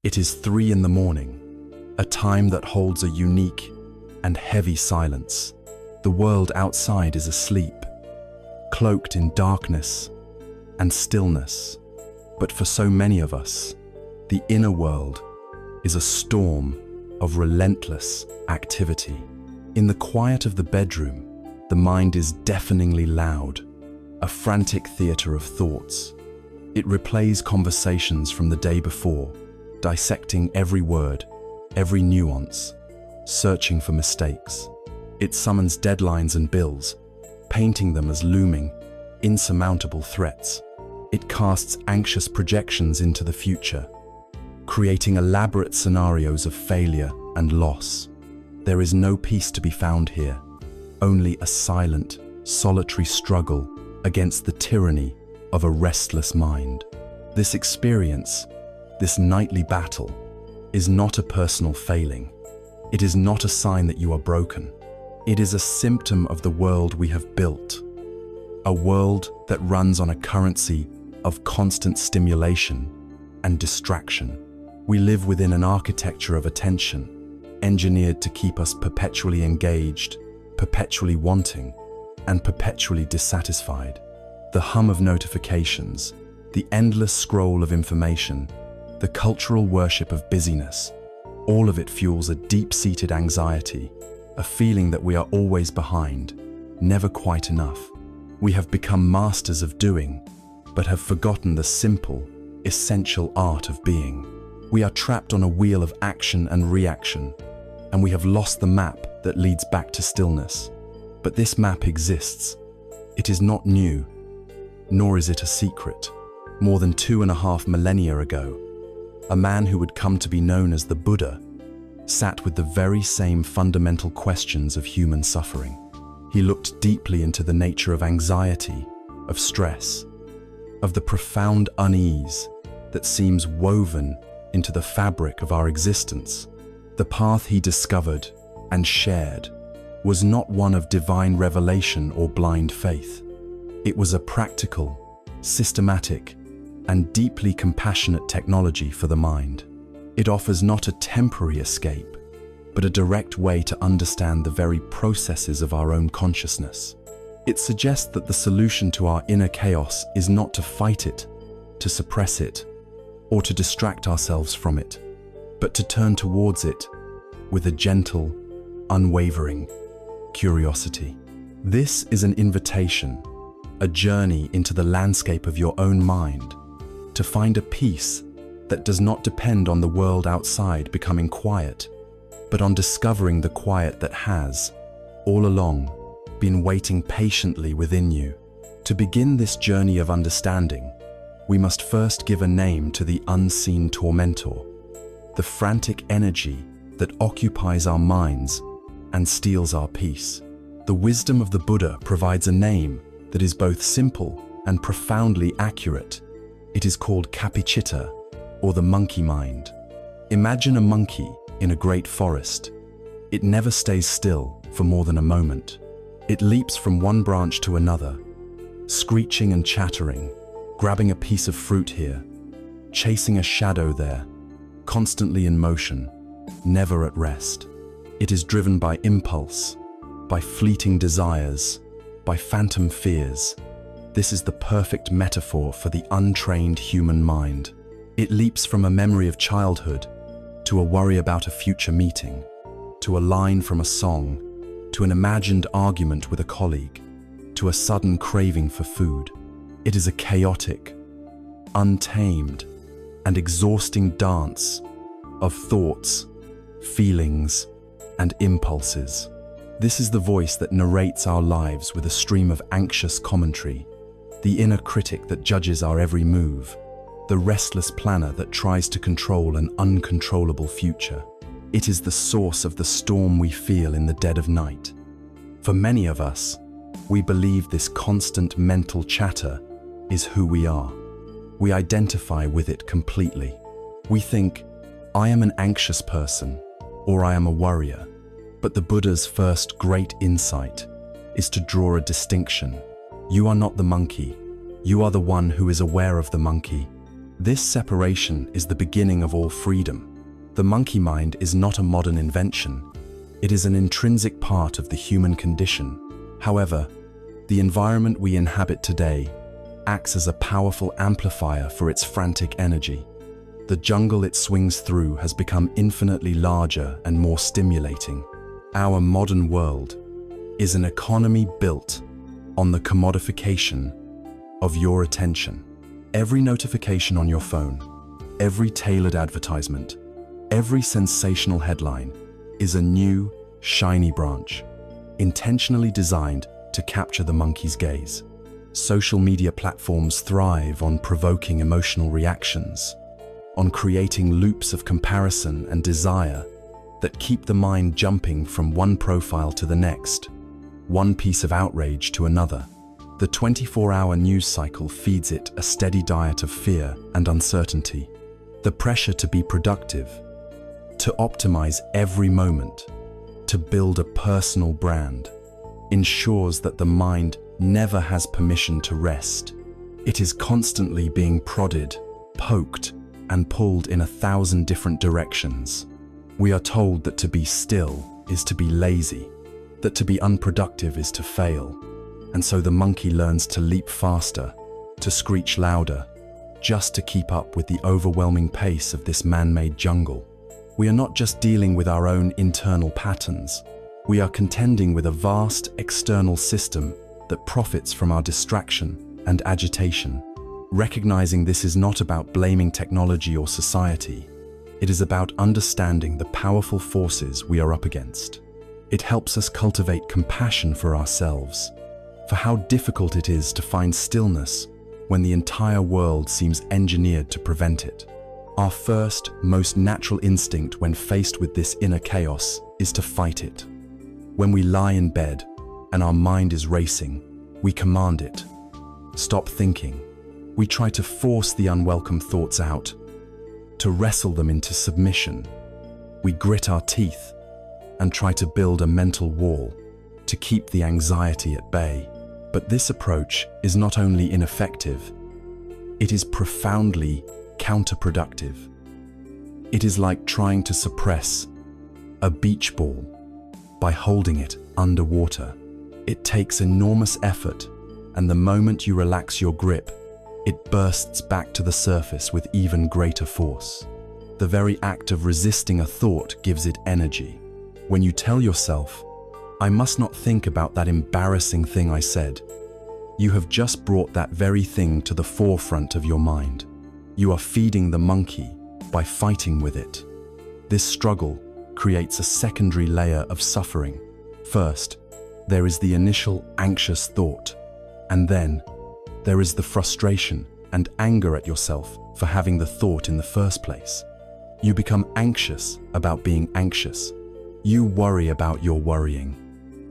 It is 3 in the morning, a time that holds a unique and heavy silence. The world outside is asleep, cloaked in darkness and stillness. But for so many of us, the inner world is a storm of relentless activity. In the quiet of the bedroom, the mind is deafeningly loud, a frantic theater of thoughts. It replays conversations from the day before, dissecting every word, every nuance, searching for mistakes. It summons deadlines and bills, painting them as looming, insurmountable threats. It casts anxious projections into the future, creating elaborate scenarios of failure and loss. There is no peace to be found here, only a silent, solitary struggle against the tyranny of a restless mind. This experience, this nightly battle, is not a personal failing. It is not a sign that you are broken. It is a symptom of the world we have built, a world that runs on a currency of constant stimulation and distraction. We live within an architecture of attention, engineered to keep us perpetually engaged, perpetually wanting, and perpetually dissatisfied. The hum of notifications, the endless scroll of information, the cultural worship of busyness, all of it fuels a deep-seated anxiety, a feeling that we are always behind, never quite enough. We have become masters of doing, but have forgotten the simple, essential art of being. We are trapped on a wheel of action and reaction, and we have lost the map that leads back to stillness. But this map exists. It is not new, nor is it a secret. More than 2.5 millennia ago, a man who would come to be known as the Buddha sat with the very same fundamental questions of human suffering. He looked deeply into the nature of anxiety, of stress, of the profound unease that seems woven into the fabric of our existence. The path he discovered and shared was not one of divine revelation or blind faith. It was a practical, systematic, and deeply compassionate technology for the mind. It offers not a temporary escape, but a direct way to understand the very processes of our own consciousness. It suggests that the solution to our inner chaos is not to fight it, to suppress it, or to distract ourselves from it, but to turn towards it with a gentle, unwavering curiosity. This is an invitation, a journey into the landscape of your own mind, to find a peace that does not depend on the world outside becoming quiet, but on discovering the quiet that has, all along, been waiting patiently within you. To begin this journey of understanding, we must first give a name to the unseen tormentor, the frantic energy that occupies our minds and steals our peace. The wisdom of the Buddha provides a name that is both simple and profoundly accurate. It is called Kapicita, or the monkey mind. Imagine a monkey in a great forest. It never stays still for more than a moment. It leaps from one branch to another, screeching and chattering, grabbing a piece of fruit here, chasing a shadow there, constantly in motion, never at rest. It is driven by impulse, by fleeting desires, by phantom fears. This is the perfect metaphor for the untrained human mind. It leaps from a memory of childhood to a worry about a future meeting, to a line from a song, to an imagined argument with a colleague, to a sudden craving for food. It is a chaotic, untamed, and exhausting dance of thoughts, feelings, and impulses. This is the voice that narrates our lives with a stream of anxious commentary, the inner critic that judges our every move, the restless planner that tries to control an uncontrollable future. It is the source of the storm we feel in the dead of night. For many of us, we believe this constant mental chatter is who we are. We identify with it completely. We think, I am an anxious person, or I am a worrier. But the Buddha's first great insight is to draw a distinction. You are not the monkey. You are the one who is aware of the monkey, This separation is the beginning of all freedom. The monkey mind is not a modern invention. It is an intrinsic part of the human condition. However, the environment we inhabit today acts as a powerful amplifier for its frantic energy. The jungle it swings through has become infinitely larger and more stimulating. Our modern world is an economy built on the commodification of your attention. Every notification on your phone, every tailored advertisement, every sensational headline is a new, shiny branch, intentionally designed to capture the monkey's gaze. Social media platforms thrive on provoking emotional reactions, on creating loops of comparison and desire that keep the mind jumping from one profile to the next, one piece of outrage to another. The 24-hour news cycle feeds it a steady diet of fear and uncertainty. The pressure to be productive, to optimize every moment, to build a personal brand, ensures that the mind never has permission to rest. It is constantly being prodded, poked, and pulled in 1,000 different directions. We are told that to be still is to be lazy, that to be unproductive is to fail. And so the monkey learns to leap faster, to screech louder, just to keep up with the overwhelming pace of this man-made jungle. We are not just dealing with our own internal patterns. We are contending with a vast external system that profits from our distraction and agitation. Recognizing this is not about blaming technology or society. It is about understanding the powerful forces we are up against. It helps us cultivate compassion for ourselves, for how difficult it is to find stillness when the entire world seems engineered to prevent it. Our first, most natural instinct when faced with this inner chaos is to fight it. When we lie in bed and our mind is racing, we command it. Stop thinking. We try to force the unwelcome thoughts out, to wrestle them into submission. We grit our teeth and try to build a mental wall to keep the anxiety at bay. But this approach is not only ineffective, it is profoundly counterproductive. It is like trying to suppress a beach ball by holding it underwater. It takes enormous effort, and the moment you relax your grip, it bursts back to the surface with even greater force. The very act of resisting a thought gives it energy. When you tell yourself, "I must not think about that embarrassing thing I said," you have just brought that very thing to the forefront of your mind. You are feeding the monkey by fighting with it. This struggle creates a secondary layer of suffering. First, there is the initial anxious thought, and then there is the frustration and anger at yourself for having the thought in the first place. You become anxious about being anxious. You worry about your worrying.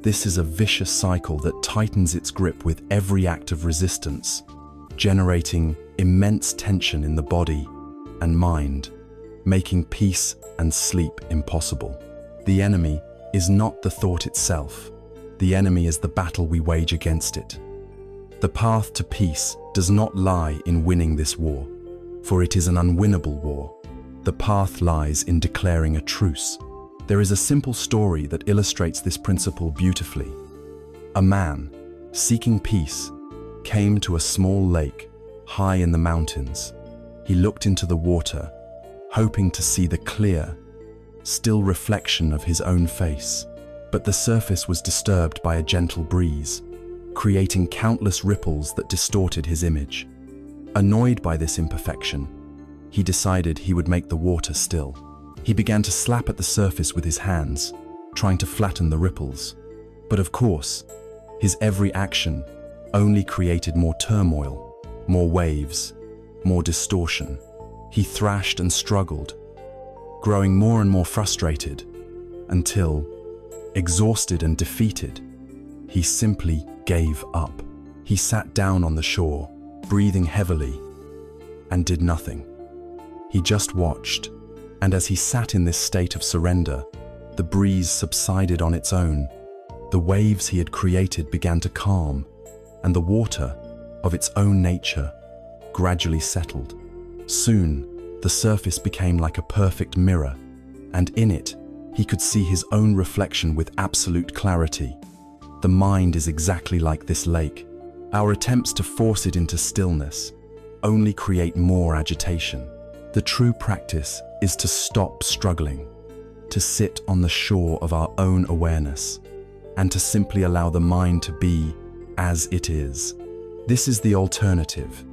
This is a vicious cycle that tightens its grip with every act of resistance, generating immense tension in the body and mind, making peace and sleep impossible. The enemy is not the thought itself. The enemy is the battle we wage against it. The path to peace does not lie in winning this war, for it is an unwinnable war. The path lies in declaring a truce. There is a simple story that illustrates this principle beautifully. A man, seeking peace, came to a small lake high in the mountains. He looked into the water, hoping to see the clear, still reflection of his own face. But the surface was disturbed by a gentle breeze, creating countless ripples that distorted his image. Annoyed by this imperfection, he decided he would make the water still. He began to slap at the surface with his hands, trying to flatten the ripples. But of course, his every action only created more turmoil, more waves, more distortion. He thrashed and struggled, growing more and more frustrated, until, exhausted and defeated, he simply gave up. He sat down on the shore, breathing heavily, and did nothing. He just watched, and as he sat in this state of surrender, the breeze subsided on its own. The waves he had created began to calm, and the water, of its own nature, gradually settled. Soon, the surface became like a perfect mirror, and in it, he could see his own reflection with absolute clarity. The mind is exactly like this lake. Our attempts to force it into stillness only create more agitation. The true practice is to stop struggling, to sit on the shore of our own awareness, and to simply allow the mind to be as it is. This is the alternative,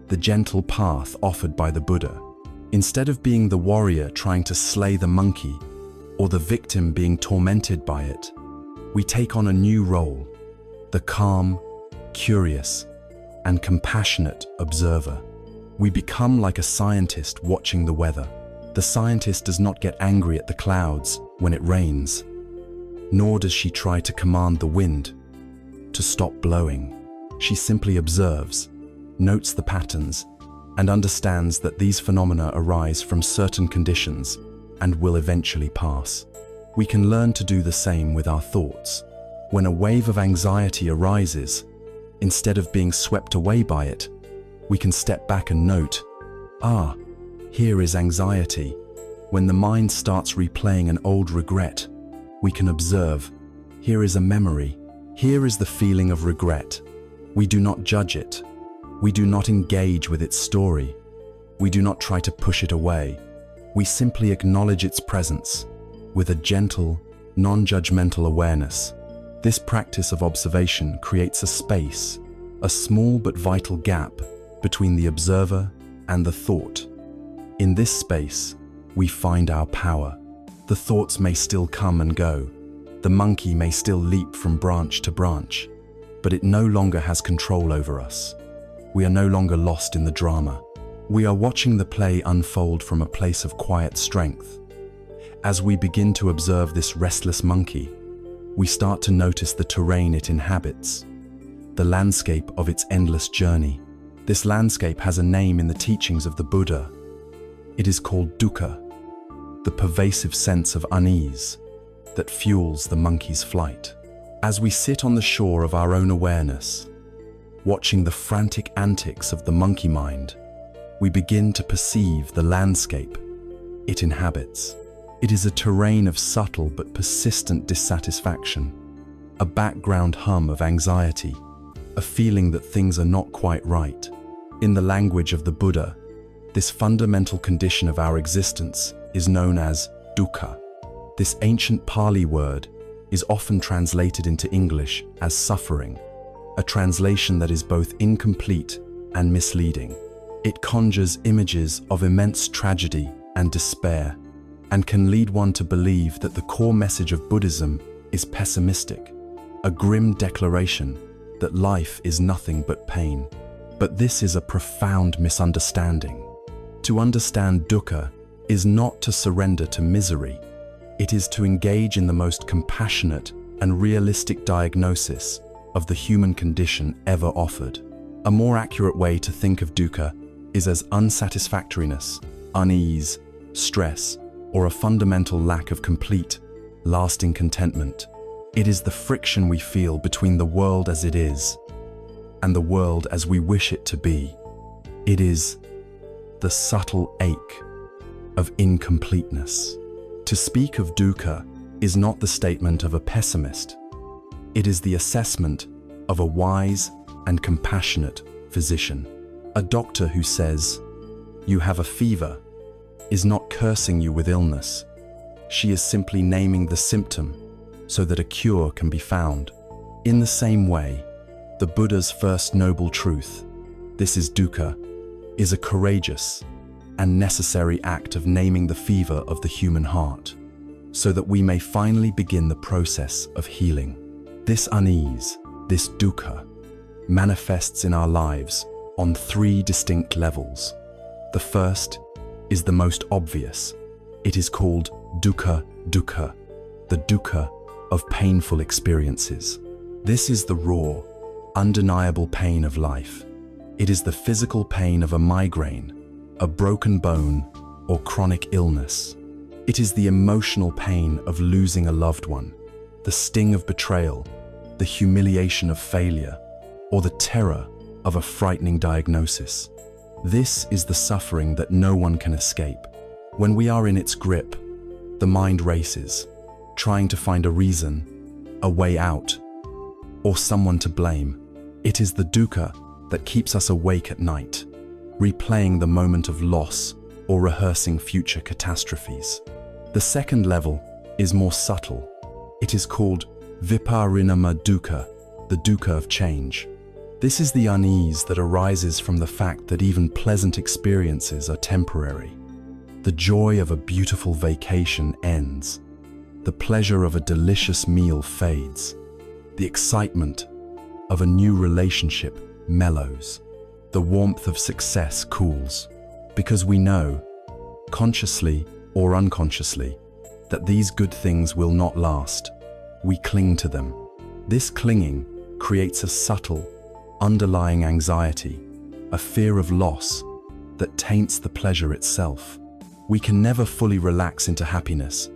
the gentle path offered by the Buddha. Instead of being the warrior trying to slay the monkey, or the victim being tormented by it, we take on a new role, the calm, curious, and compassionate observer. We become like a scientist watching the weather. The scientist does not get angry at the clouds when it rains, nor does she try to command the wind to stop blowing. She simply observes, notes the patterns, and understands that these phenomena arise from certain conditions and will eventually pass. We can learn to do the same with our thoughts. When a wave of anxiety arises, instead of being swept away by it, we can step back and note, here is anxiety. When the mind starts replaying an old regret, we can observe, here is a memory. Here is the feeling of regret. We do not judge it. We do not engage with its story. We do not try to push it away. We simply acknowledge its presence with a gentle, non-judgmental awareness. This practice of observation creates a space, a small but vital gap between the observer and the thought. In this space, we find our power. The thoughts may still come and go. The monkey may still leap from branch to branch, but it no longer has control over us. We are no longer lost in the drama. We are watching the play unfold from a place of quiet strength. As we begin to observe this restless monkey, we start to notice the terrain it inhabits, the landscape of its endless journey. This landscape has a name in the teachings of the Buddha. It is called dukkha, the pervasive sense of unease that fuels the monkey's flight. As we sit on the shore of our own awareness, watching the frantic antics of the monkey mind, we begin to perceive the landscape it inhabits. It is a terrain of subtle but persistent dissatisfaction, a background hum of anxiety, a feeling that things are not quite right. In the language of the Buddha, this fundamental condition of our existence is known as dukkha. This ancient Pali word is often translated into English as suffering, a translation that is both incomplete and misleading. It conjures images of immense tragedy and despair, and can lead one to believe that the core message of Buddhism is pessimistic, a grim declaration that life is nothing but pain. But this is a profound misunderstanding. To understand dukkha is not to surrender to misery. It is to engage in the most compassionate and realistic diagnosis of the human condition ever offered. A more accurate way to think of dukkha is as unsatisfactoriness, unease, stress, or a fundamental lack of complete, lasting contentment. It is the friction we feel between the world as it is and the world as we wish it to be. It is the subtle ache of incompleteness. To speak of dukkha is not the statement of a pessimist. It is the assessment of a wise and compassionate physician. A doctor who says, "You have a fever," is not cursing you with illness. She is simply naming the symptom so that a cure can be found. In the same way, the Buddha's first noble truth, this is dukkha, is a courageous and necessary act of naming the fever of the human heart, so that we may finally begin the process of healing. This unease, this dukkha, manifests in our lives on three distinct levels. The first is the most obvious. It is called dukkha, the dukkha of painful experiences. This is the raw, undeniable pain of life. It is the physical pain of a migraine, a broken bone, or chronic illness. It is the emotional pain of losing a loved one, the sting of betrayal, the humiliation of failure, or the terror of a frightening diagnosis. This is the suffering that no one can escape. When we are in its grip, the mind races, trying to find a reason, a way out, or someone to blame. It is the dukkha that keeps us awake at night, replaying the moment of loss or rehearsing future catastrophes. The second level is more subtle. It is called viparinama dukkha, the dukkha of change. This is the unease that arises from the fact that even pleasant experiences are temporary. The joy of a beautiful vacation ends. The pleasure of a delicious meal fades. The excitement of a new relationship mellows. The warmth of success cools. Because we know, consciously or unconsciously, that these good things will not last, we cling to them. This clinging creates a subtle, underlying anxiety, a fear of loss that taints the pleasure itself. We can never fully relax into happiness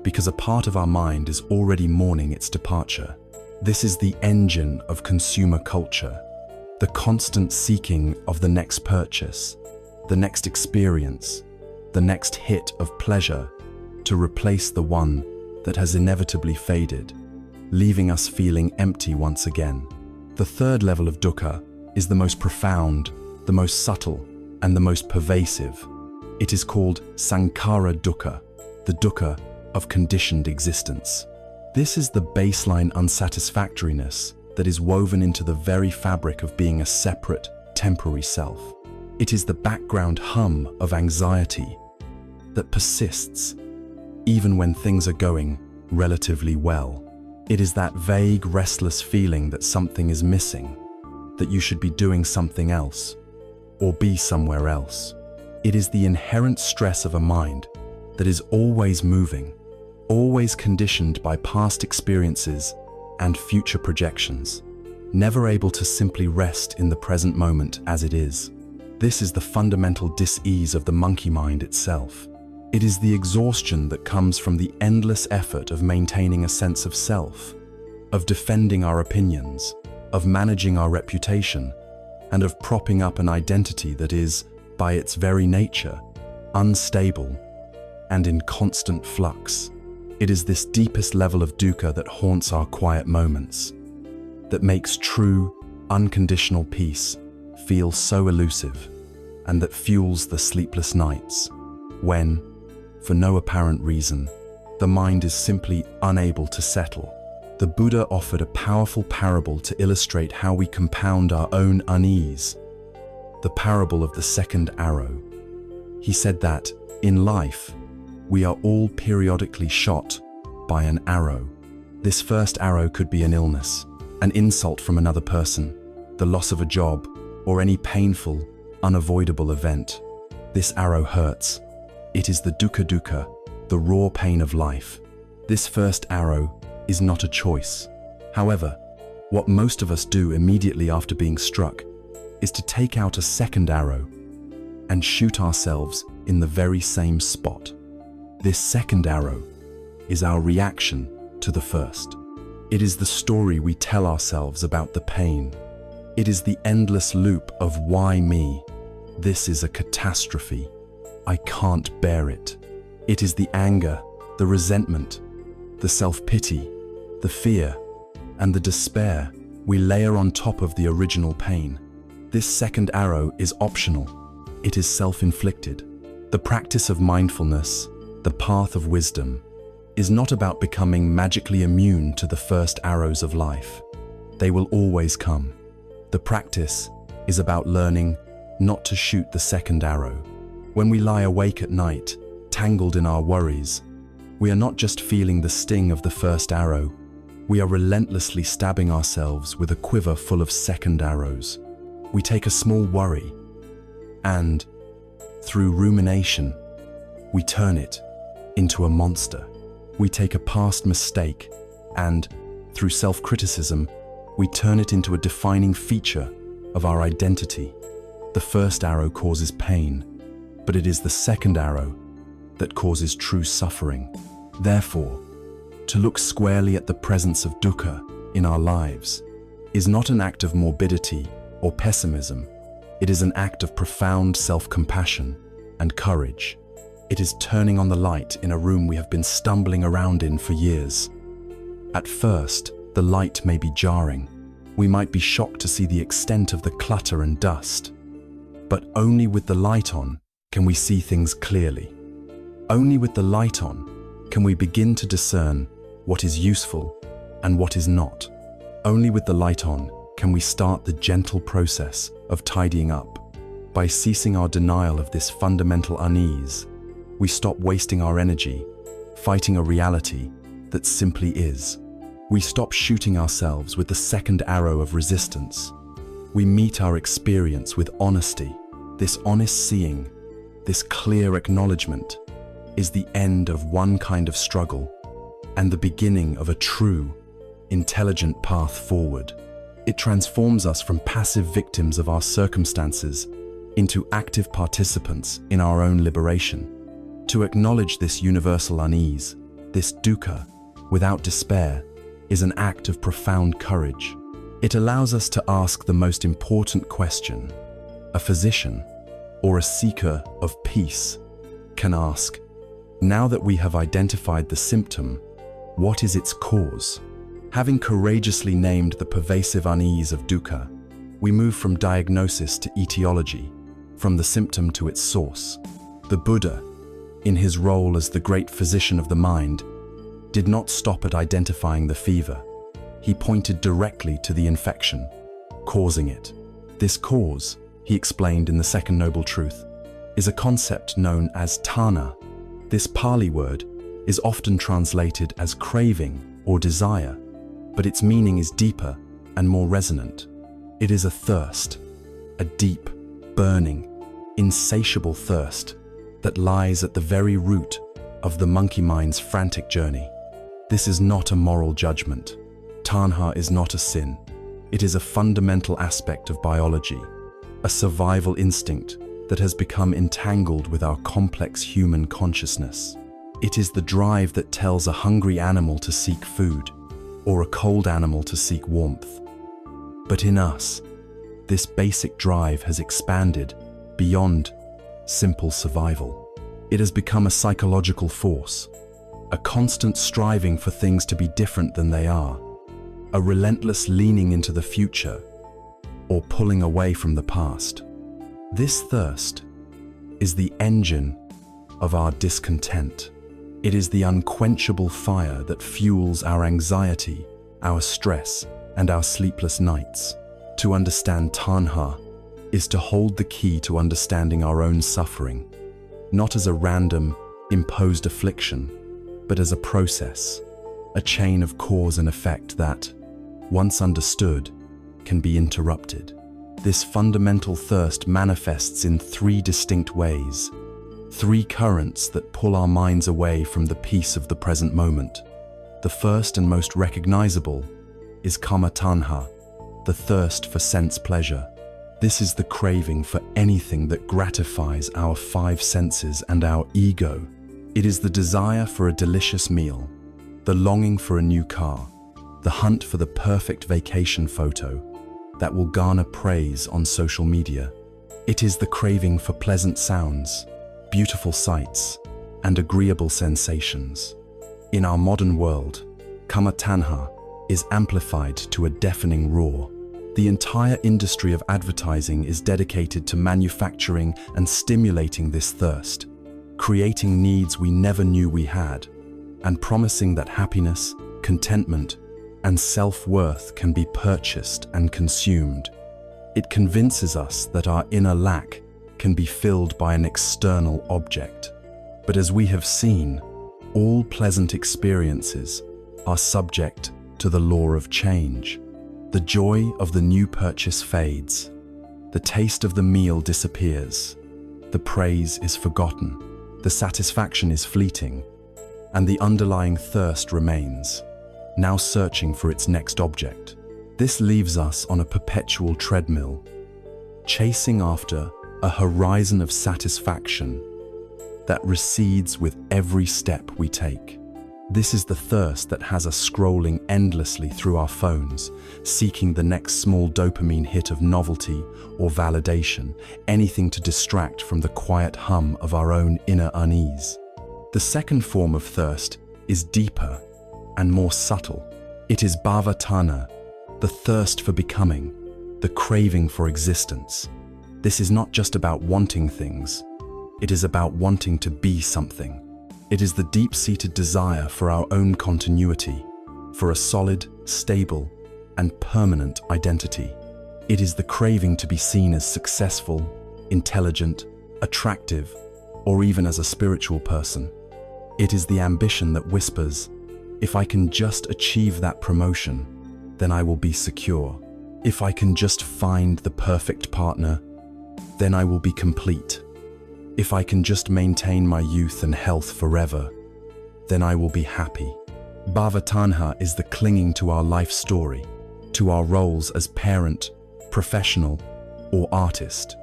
because a part of our mind is already mourning its departure. This is the engine of consumer culture, the constant seeking of the next purchase, the next experience, the next hit of pleasure to replace the one that has inevitably faded, leaving us feeling empty once again. The third level of dukkha is the most profound, the most subtle, and the most pervasive. It is called sankhara dukkha, the dukkha of conditioned existence. This is the baseline unsatisfactoriness that is woven into the very fabric of being a separate, temporary self. It is the background hum of anxiety that persists even when things are going relatively well. It is that vague, restless feeling that something is missing, that you should be doing something else, or be somewhere else. It is the inherent stress of a mind that is always moving, always conditioned by past experiences and future projections, never able to simply rest in the present moment as it is. This is the fundamental dis-ease of the monkey mind itself. It is the exhaustion that comes from the endless effort of maintaining a sense of self, of defending our opinions, of managing our reputation, and of propping up an identity that is, by its very nature, unstable and in constant flux. It is this deepest level of dukkha that haunts our quiet moments, that makes true, unconditional peace feel so elusive, and that fuels the sleepless nights when, for no apparent reason, the mind is simply unable to settle. The Buddha offered a powerful parable to illustrate how we compound our own unease, the parable of the second arrow. He said that, in life, we are all periodically shot by an arrow. This first arrow could be an illness, an insult from another person, the loss of a job, or any painful, unavoidable event. This arrow hurts. It is the dukkha, the raw pain of life. This first arrow is not a choice. However, what most of us do immediately after being struck is to take out a second arrow and shoot ourselves in the very same spot. This second arrow is our reaction to the first. It is the story we tell ourselves about the pain. It is the endless loop of why me? This is a catastrophe. I can't bear it. It is the anger, the resentment, the self-pity, the fear, and the despair we layer on top of the original pain. This second arrow is optional. It is self-inflicted. The practice of mindfulness, the path of wisdom, is not about becoming magically immune to the first arrows of life. They will always come. The practice is about learning not to shoot the second arrow. When we lie awake at night, tangled in our worries, we are not just feeling the sting of the first arrow, we are relentlessly stabbing ourselves with a quiver full of second arrows. We take a small worry, and, through rumination, we turn it into a monster. We take a past mistake, and, through self-criticism, we turn it into a defining feature of our identity. The first arrow causes pain, but it is the second arrow that causes true suffering. Therefore, to look squarely at the presence of dukkha in our lives is not an act of morbidity or pessimism. It is an act of profound self-compassion and courage. It is turning on the light in a room we have been stumbling around in for years. At first, the light may be jarring. We might be shocked to see the extent of the clutter and dust. But only with the light on can we see things clearly. Only with the light on can we begin to discern what is useful and what is not. Only with the light on can we start the gentle process of tidying up. By ceasing our denial of this fundamental unease, we stop wasting our energy fighting a reality that simply is. We stop shooting ourselves with the second arrow of resistance. We meet our experience with honesty. This honest seeing, this clear acknowledgement, is the end of one kind of struggle and the beginning of a true, intelligent path forward. It transforms us from passive victims of our circumstances into active participants in our own liberation. To acknowledge this universal unease, this dukkha, without despair, is an act of profound courage. It allows us to ask the most important question a physician or a seeker of peace can ask. Now that we have identified the symptom, what is its cause? Having courageously named the pervasive unease of dukkha, we move from diagnosis to etiology, from the symptom to its source. The Buddha, in his role as the great physician of the mind, did not stop at identifying the fever. He pointed directly to the infection, causing it. This cause, he explained in the Second Noble Truth, is a concept known as tanha. This Pali word is often translated as craving or desire, but its meaning is deeper and more resonant. It is a thirst, a deep, burning, insatiable thirst that lies at the very root of the monkey mind's frantic journey. This is not a moral judgment. Tanha is not a sin. It is a fundamental aspect of biology, a survival instinct that has become entangled with our complex human consciousness. It is the drive that tells a hungry animal to seek food, or a cold animal to seek warmth. But in us, this basic drive has expanded beyond simple survival. It has become a psychological force, a constant striving for things to be different than they are, a relentless leaning into the future, or pulling away from the past. This thirst is the engine of our discontent. It is the unquenchable fire that fuels our anxiety, our stress, and our sleepless nights. To understand tanha is to hold the key to understanding our own suffering, not as a random, imposed affliction, but as a process, a chain of cause and effect that, once understood, can be interrupted. This fundamental thirst manifests in three distinct ways, three currents that pull our minds away from the peace of the present moment. The first and most recognizable is kama tanha, the thirst for sense pleasure. This is the craving for anything that gratifies our five senses and our ego. It is the desire for a delicious meal, the longing for a new car, the hunt for the perfect vacation photo that will garner praise on social media. It is the craving for pleasant sounds, beautiful sights, and agreeable sensations. In our modern world, kama tanha is amplified to a deafening roar. The entire industry of advertising is dedicated to manufacturing and stimulating this thirst, creating needs we never knew we had, and promising that happiness, contentment, and self-worth can be purchased and consumed. It convinces us that our inner lack can be filled by an external object. But as we have seen, all pleasant experiences are subject to the law of change. The joy of the new purchase fades. The taste of the meal disappears. The praise is forgotten. The satisfaction is fleeting. And the underlying thirst remains, now searching for its next object. This leaves us on a perpetual treadmill, chasing after a horizon of satisfaction that recedes with every step we take. This is the thirst that has us scrolling endlessly through our phones, seeking the next small dopamine hit of novelty or validation, anything to distract from the quiet hum of our own inner unease. The second form of thirst is deeper and more subtle. It is bhavatana, the thirst for becoming, the craving for existence. This is not just about wanting things, it is about wanting to be something. It is the deep-seated desire for our own continuity, for a solid, stable, and permanent identity. It is the craving to be seen as successful, intelligent, attractive, or even as a spiritual person. It is the ambition that whispers, if I can just achieve that promotion, then I will be secure. If I can just find the perfect partner, then I will be complete. If I can just maintain my youth and health forever, then I will be happy. Bhavatanha is the clinging to our life story, to our roles as parent, professional, or artist.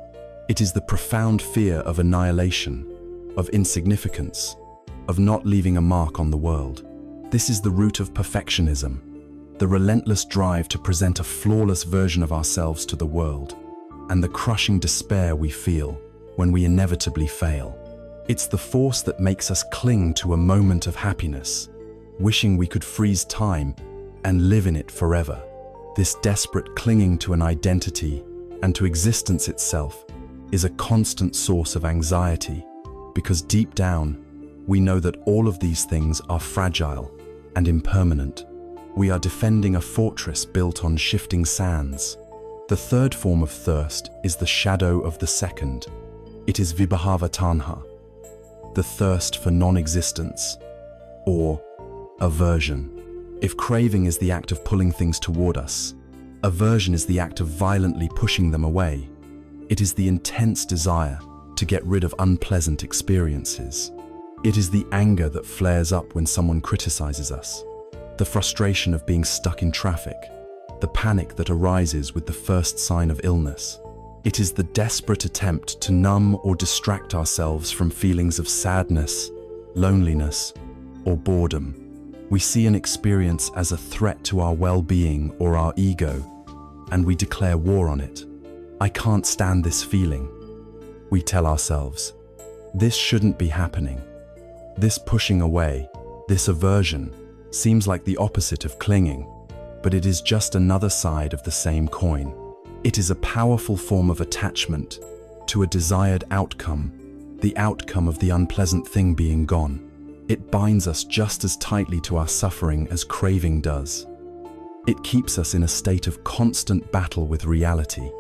It is the profound fear of annihilation, of insignificance, of not leaving a mark on the world. This is the root of perfectionism, the relentless drive to present a flawless version of ourselves to the world, and the crushing despair we feel when we inevitably fail. It's the force that makes us cling to a moment of happiness, wishing we could freeze time and live in it forever. This desperate clinging to an identity and to existence itself is a constant source of anxiety, because deep down, we know that all of these things are fragile and impermanent. We are defending a fortress built on shifting sands. The third form of thirst is the shadow of the second. It is vibhavatanha, the thirst for non-existence, or aversion. If craving is the act of pulling things toward us, aversion is the act of violently pushing them away. It is the intense desire to get rid of unpleasant experiences. It is the anger that flares up when someone criticizes us, the frustration of being stuck in traffic, the panic that arises with the first sign of illness. It is the desperate attempt to numb or distract ourselves from feelings of sadness, loneliness, or boredom. We see an experience as a threat to our well-being or our ego, and we declare war on it. I can't stand this feeling. We tell ourselves, this shouldn't be happening. This pushing away, this aversion, seems like the opposite of clinging, but it is just another side of the same coin. It is a powerful form of attachment to a desired outcome, the outcome of the unpleasant thing being gone. It binds us just as tightly to our suffering as craving does. It keeps us in a state of constant battle with reality,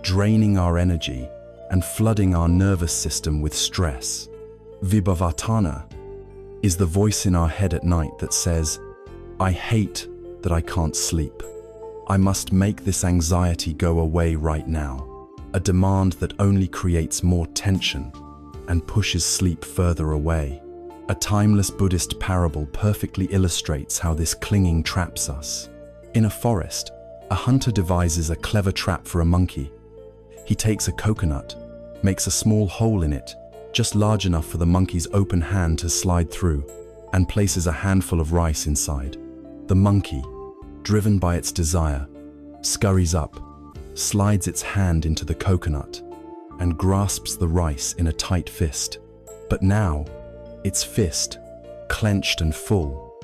draining our energy and flooding our nervous system with stress. Vibhavatana is the voice in our head at night that says, I hate that I can't sleep. I must make this anxiety go away right now. A demand that only creates more tension and pushes sleep further away. A timeless Buddhist parable perfectly illustrates how this clinging traps us. In a forest, a hunter devises a clever trap for a monkey. He takes a coconut, makes a small hole in it, just large enough for the monkey's open hand to slide through, and places a handful of rice inside. The monkey, driven by its desire, scurries up, slides its hand into the coconut, and grasps the rice in a tight fist. But now, its fist, clenched and full,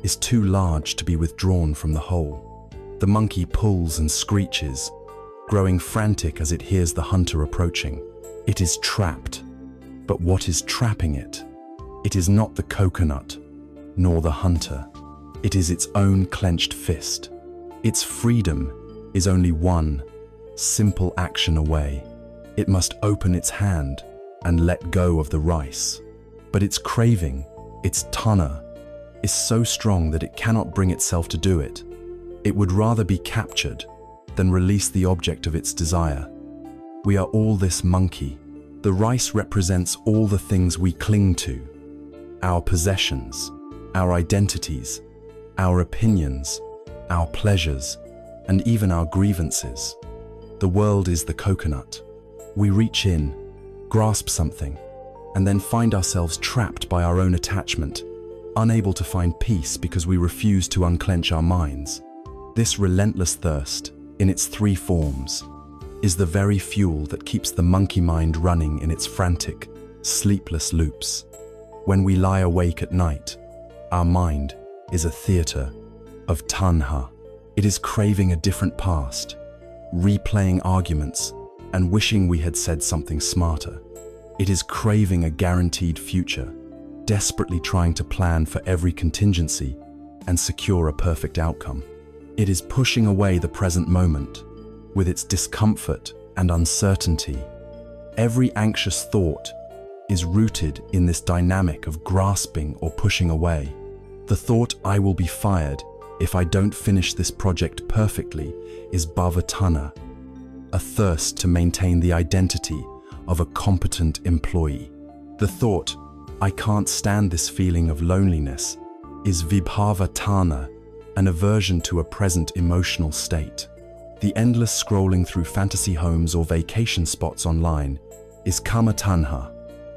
is too large to be withdrawn from the hole. The monkey pulls and screeches, growing frantic as it hears the hunter approaching. It is trapped. But what is trapping it? It is not the coconut, nor the hunter. It is its own clenched fist. Its freedom is only one simple action away. It must open its hand and let go of the rice. But its craving, its tanha, is so strong that it cannot bring itself to do it. It would rather be captured than release the object of its desire. We are all this monkey. The rice represents all the things we cling to, our possessions, our identities, our opinions, our pleasures, and even our grievances. The world is the coconut. We reach in, grasp something, and then find ourselves trapped by our own attachment, unable to find peace because we refuse to unclench our minds. This relentless thirst, in its three forms, is the very fuel that keeps the monkey mind running in its frantic, sleepless loops. When we lie awake at night, our mind is a theater of tanha. It is craving a different past, replaying arguments, and wishing we had said something smarter. It is craving a guaranteed future, desperately trying to plan for every contingency and secure a perfect outcome. It is pushing away the present moment, with its discomfort and uncertainty. Every anxious thought is rooted in this dynamic of grasping or pushing away. The thought, "I will be fired if I don't finish this project perfectly," is bhavatana, a thirst to maintain the identity of a competent employee. The thought, "I can't stand this feeling of loneliness," is vibhavatana, an aversion to a present emotional state. The endless scrolling through fantasy homes or vacation spots online is kamatanha,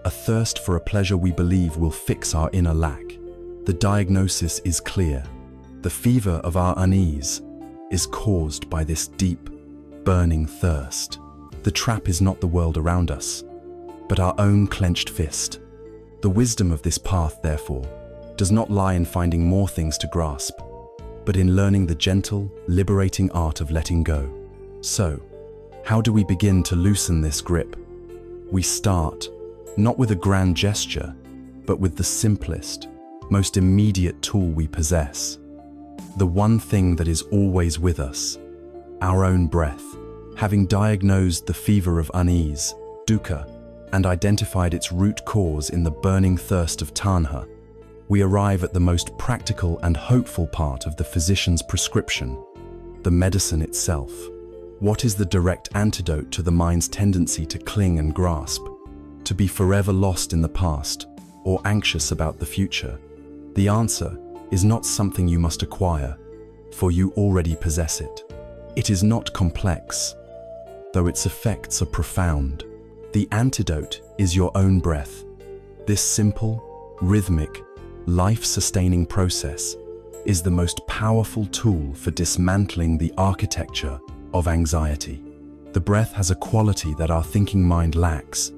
a thirst for a pleasure we believe will fix our inner lack. The diagnosis is clear. The fever of our unease is caused by this deep, burning thirst. The trap is not the world around us, but our own clenched fist. The wisdom of this path, therefore, does not lie in finding more things to grasp, but in learning the gentle, liberating art of letting go. So, how do we begin to loosen this grip? We start, not with a grand gesture, but with the simplest, most immediate tool we possess. The one thing that is always with us, our own breath. Having diagnosed the fever of unease, dukkha, and identified its root cause in the burning thirst of tanha, we arrive at the most practical and hopeful part of the physician's prescription, the medicine itself. What is the direct antidote to the mind's tendency to cling and grasp, to be forever lost in the past or anxious about the future? The answer is not something you must acquire, for you already possess it. It is not complex, though its effects are profound. The antidote is your own breath. This simple, rhythmic, life-sustaining process is the most powerful tool for dismantling the architecture of anxiety. The breath has a quality that our thinking mind lacks.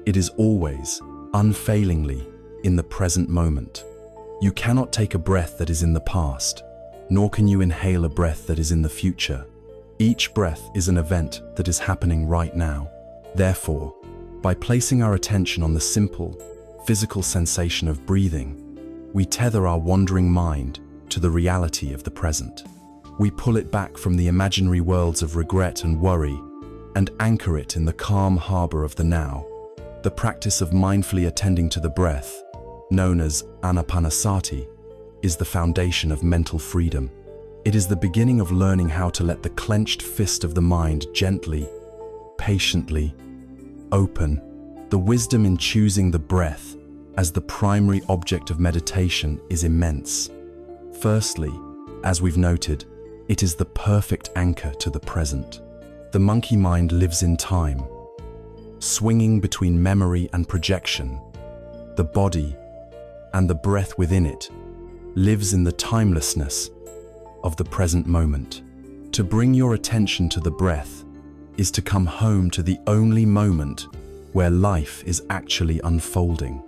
It is always, unfailingly, in the present moment. You cannot take a breath that is in the past, nor can you inhale a breath that is in the future. Each breath is an event that is happening right now. Therefore, by placing our attention on the simple, physical sensation of breathing, we tether our wandering mind to the reality of the present. We pull it back from the imaginary worlds of regret and worry and anchor it in the calm harbor of the now. The practice of mindfully attending to the breath, known as anapanasati, is the foundation of mental freedom. It is the beginning of learning how to let the clenched fist of the mind gently, patiently, open. The wisdom in choosing the breath as the primary object of meditation is immense. Firstly, as we've noted, it is the perfect anchor to the present. The monkey mind lives in time, swinging between memory and projection. The body and the breath within it lives in the timelessness of the present moment. To bring your attention to the breath is to come home to the only moment where life is actually unfolding.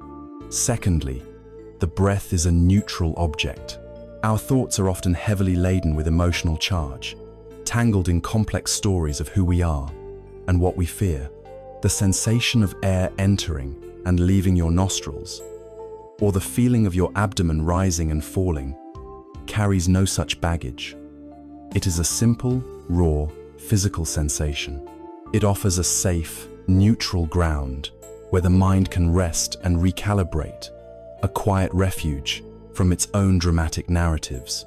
Secondly, the breath is a neutral object. Our thoughts are often heavily laden with emotional charge, tangled in complex stories of who we are and what we fear. The sensation of air entering and leaving your nostrils, or the feeling of your abdomen rising and falling, carries no such baggage. It is a simple, raw, physical sensation. It offers a safe, neutral ground where the mind can rest and recalibrate, a quiet refuge from its own dramatic narratives.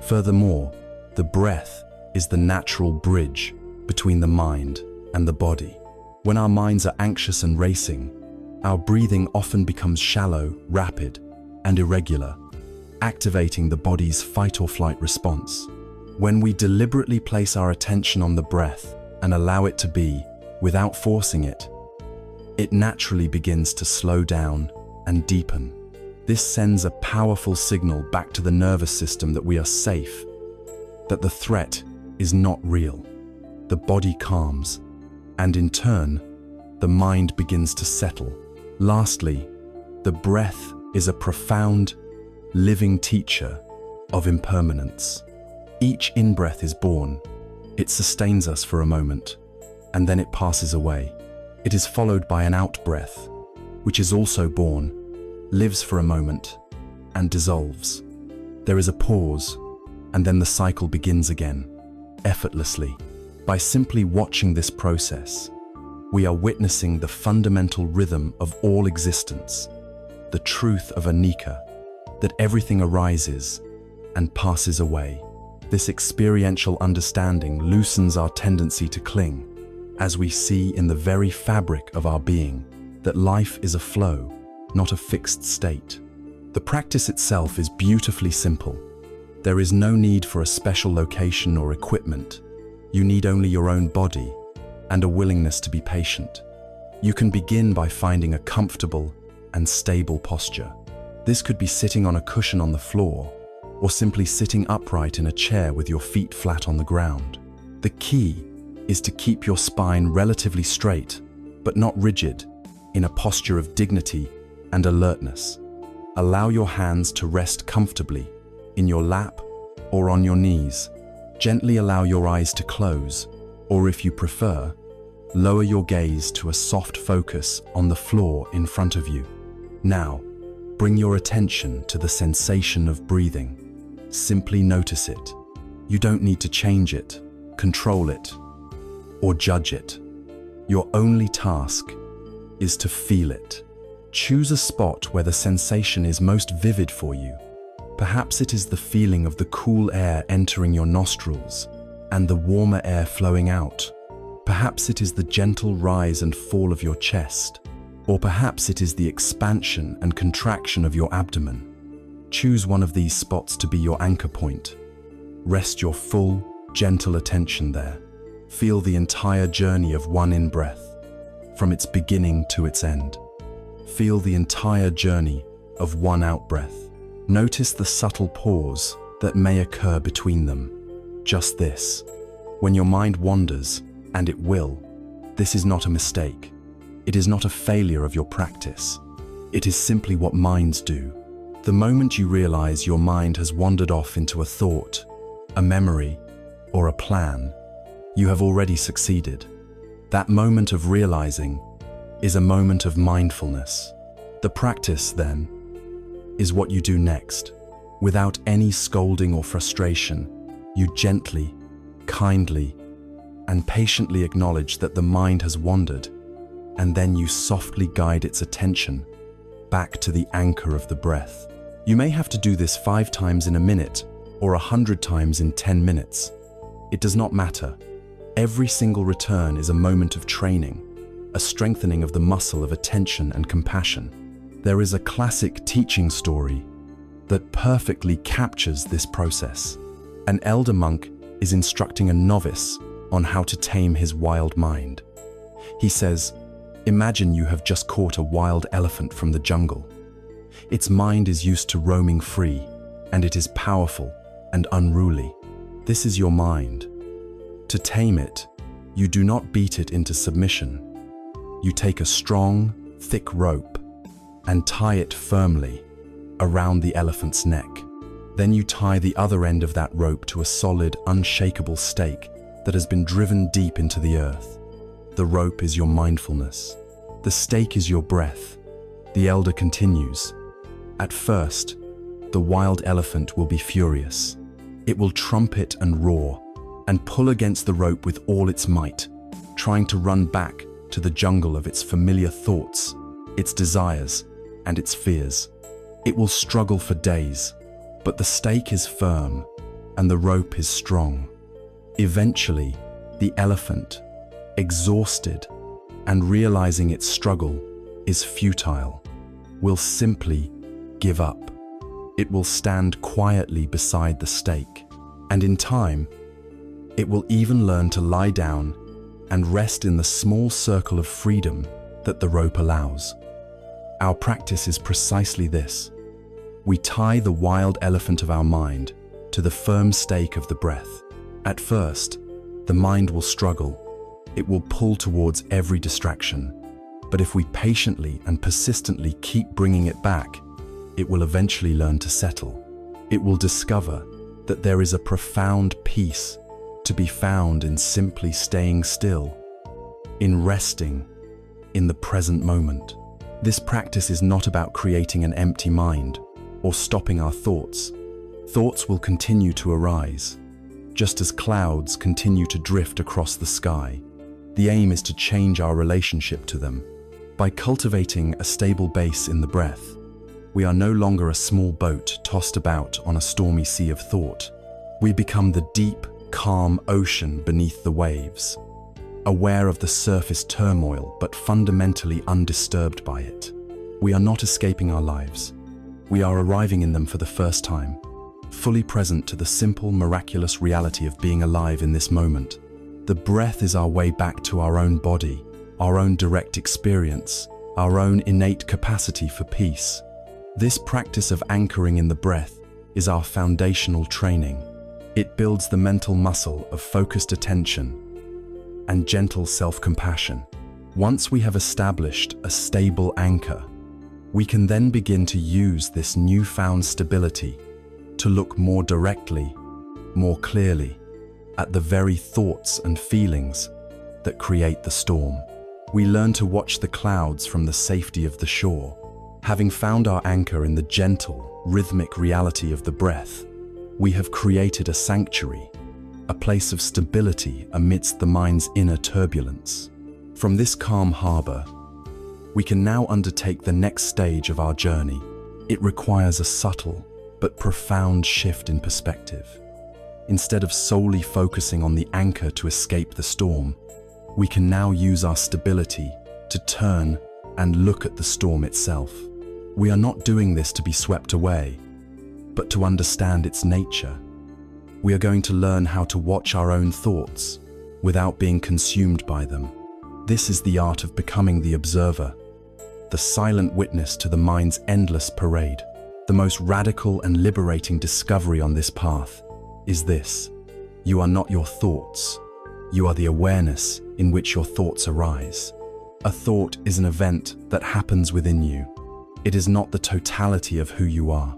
Furthermore, the breath is the natural bridge between the mind and the body. When our minds are anxious and racing, our breathing often becomes shallow, rapid, and irregular, activating the body's fight or flight response. When we deliberately place our attention on the breath and allow it to be, without forcing it, it naturally begins to slow down and deepen. This sends a powerful signal back to the nervous system that we are safe, that the threat is not real. The body calms, and in turn, the mind begins to settle. Lastly, the breath is a profound, living teacher of impermanence. Each in-breath is born. It sustains us for a moment, and then it passes away. It is followed by an out-breath, which is also born, lives for a moment, and dissolves. There is a pause, and then the cycle begins again, effortlessly. By simply watching this process, we are witnessing the fundamental rhythm of all existence, the truth of anicca, that everything arises and passes away. This experiential understanding loosens our tendency to cling, as we see in the very fabric of our being that life is a flow, not a fixed state. The practice itself is beautifully simple. There is no need for a special location or equipment. You need only your own body and a willingness to be patient. You can begin by finding a comfortable and stable posture. This could be sitting on a cushion on the floor, or simply sitting upright in a chair with your feet flat on the ground. The key is to keep your spine relatively straight, but not rigid, in a posture of dignity and alertness. Allow your hands to rest comfortably in your lap or on your knees. Gently allow your eyes to close, or if you prefer, lower your gaze to a soft focus on the floor in front of you. Now, bring your attention to the sensation of breathing. Simply notice it. You don't need to change it, control it, or judge it. Your only task is to feel it. Choose a spot where the sensation is most vivid for you. Perhaps it is the feeling of the cool air entering your nostrils and the warmer air flowing out. Perhaps it is the gentle rise and fall of your chest, or perhaps it is the expansion and contraction of your abdomen. Choose one of these spots to be your anchor point. Rest your full, gentle attention there. Feel the entire journey of one in-breath, from its beginning to its end. Feel the entire journey of one out-breath. Notice the subtle pause that may occur between them. Just this. When your mind wanders, and it will, this is not a mistake. It is not a failure of your practice. It is simply what minds do. The moment you realize your mind has wandered off into a thought, a memory, or a plan, you have already succeeded. That moment of realizing is a moment of mindfulness. The practice, then, is what you do next. Without any scolding or frustration, you gently, kindly, and patiently acknowledge that the mind has wandered, and then you softly guide its attention back to the anchor of the breath. You may have to do this 5 times in a minute or 100 times in 10 minutes. It does not matter. Every single return is a moment of training, a strengthening of the muscle of attention and compassion. There is a classic teaching story that perfectly captures this process. An elder monk is instructing a novice on how to tame his wild mind. He says, "Imagine you have just caught a wild elephant from the jungle. Its mind is used to roaming free, and it is powerful and unruly. This is your mind. To tame it, you do not beat it into submission. You take a strong, thick rope and tie it firmly around the elephant's neck. Then you tie the other end of that rope to a solid, unshakable stake that has been driven deep into the earth. The rope is your mindfulness. The stake is your breath." The elder continues, "At first, the wild elephant will be furious. It will trumpet and roar and pull against the rope with all its might, trying to run back to the jungle of its familiar thoughts, its desires, and its fears. It will struggle for days, but the stake is firm and the rope is strong. Eventually, the elephant, exhausted and realizing its struggle is futile, will simply give up. It will stand quietly beside the stake, and in time, it will even learn to lie down and rest in the small circle of freedom that the rope allows." Our practice is precisely this. We tie the wild elephant of our mind to the firm stake of the breath. At first, the mind will struggle. It will pull towards every distraction. But if we patiently and persistently keep bringing it back, it will eventually learn to settle. It will discover that there is a profound peace to be found in simply staying still, in resting, in the present moment. This practice is not about creating an empty mind or stopping our thoughts. Thoughts will continue to arise, just as clouds continue to drift across the sky. The aim is to change our relationship to them. By cultivating a stable base in the breath, we are no longer a small boat tossed about on a stormy sea of thought. We become the deep, calm ocean beneath the waves, aware of the surface turmoil but fundamentally undisturbed by it. We are not escaping our lives. We are arriving in them for the first time, fully present to the simple, miraculous reality of being alive in this moment. The breath is our way back to our own body, our own direct experience, our own innate capacity for peace. This practice of anchoring in the breath is our foundational training. It builds the mental muscle of focused attention and gentle self-compassion. Once we have established a stable anchor, we can then begin to use this newfound stability to look more directly, more clearly, at the very thoughts and feelings that create the storm. We learn to watch the clouds from the safety of the shore. Having found our anchor in the gentle, rhythmic reality of the breath, we have created a sanctuary, a place of stability amidst the mind's inner turbulence. From this calm harbor, we can now undertake the next stage of our journey. It requires a subtle but profound shift in perspective. Instead of solely focusing on the anchor to escape the storm, we can now use our stability to turn and look at the storm itself. We are not doing this to be swept away, but to understand its nature. We are going to learn how to watch our own thoughts without being consumed by them. This is the art of becoming the observer, the silent witness to the mind's endless parade. The most radical and liberating discovery on this path is this: you are not your thoughts. You are the awareness in which your thoughts arise. A thought is an event that happens within you. It is not the totality of who you are.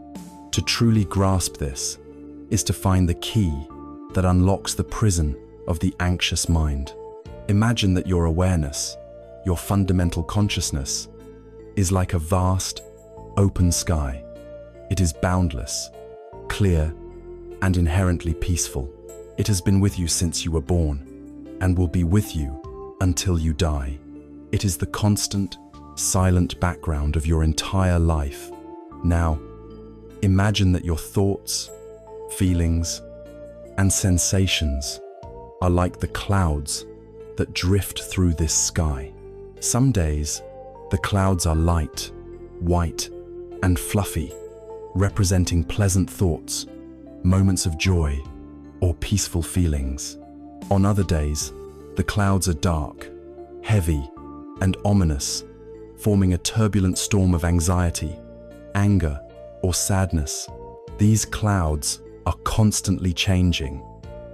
To truly grasp this is to find the key that unlocks the prison of the anxious mind. Imagine that your awareness, your fundamental consciousness, is like a vast, open sky. It is boundless, clear, and inherently peaceful. It has been with you since you were born, and will be with you until you die. It is the constant, silent background of your entire life. Now, imagine that your thoughts, feelings, and sensations are like the clouds that drift through this sky. Some days, the clouds are light, white, and fluffy, representing pleasant thoughts, moments of joy, or peaceful feelings. On other days, the clouds are dark, heavy, and ominous, forming a turbulent storm of anxiety, anger, or sadness. These clouds are constantly changing,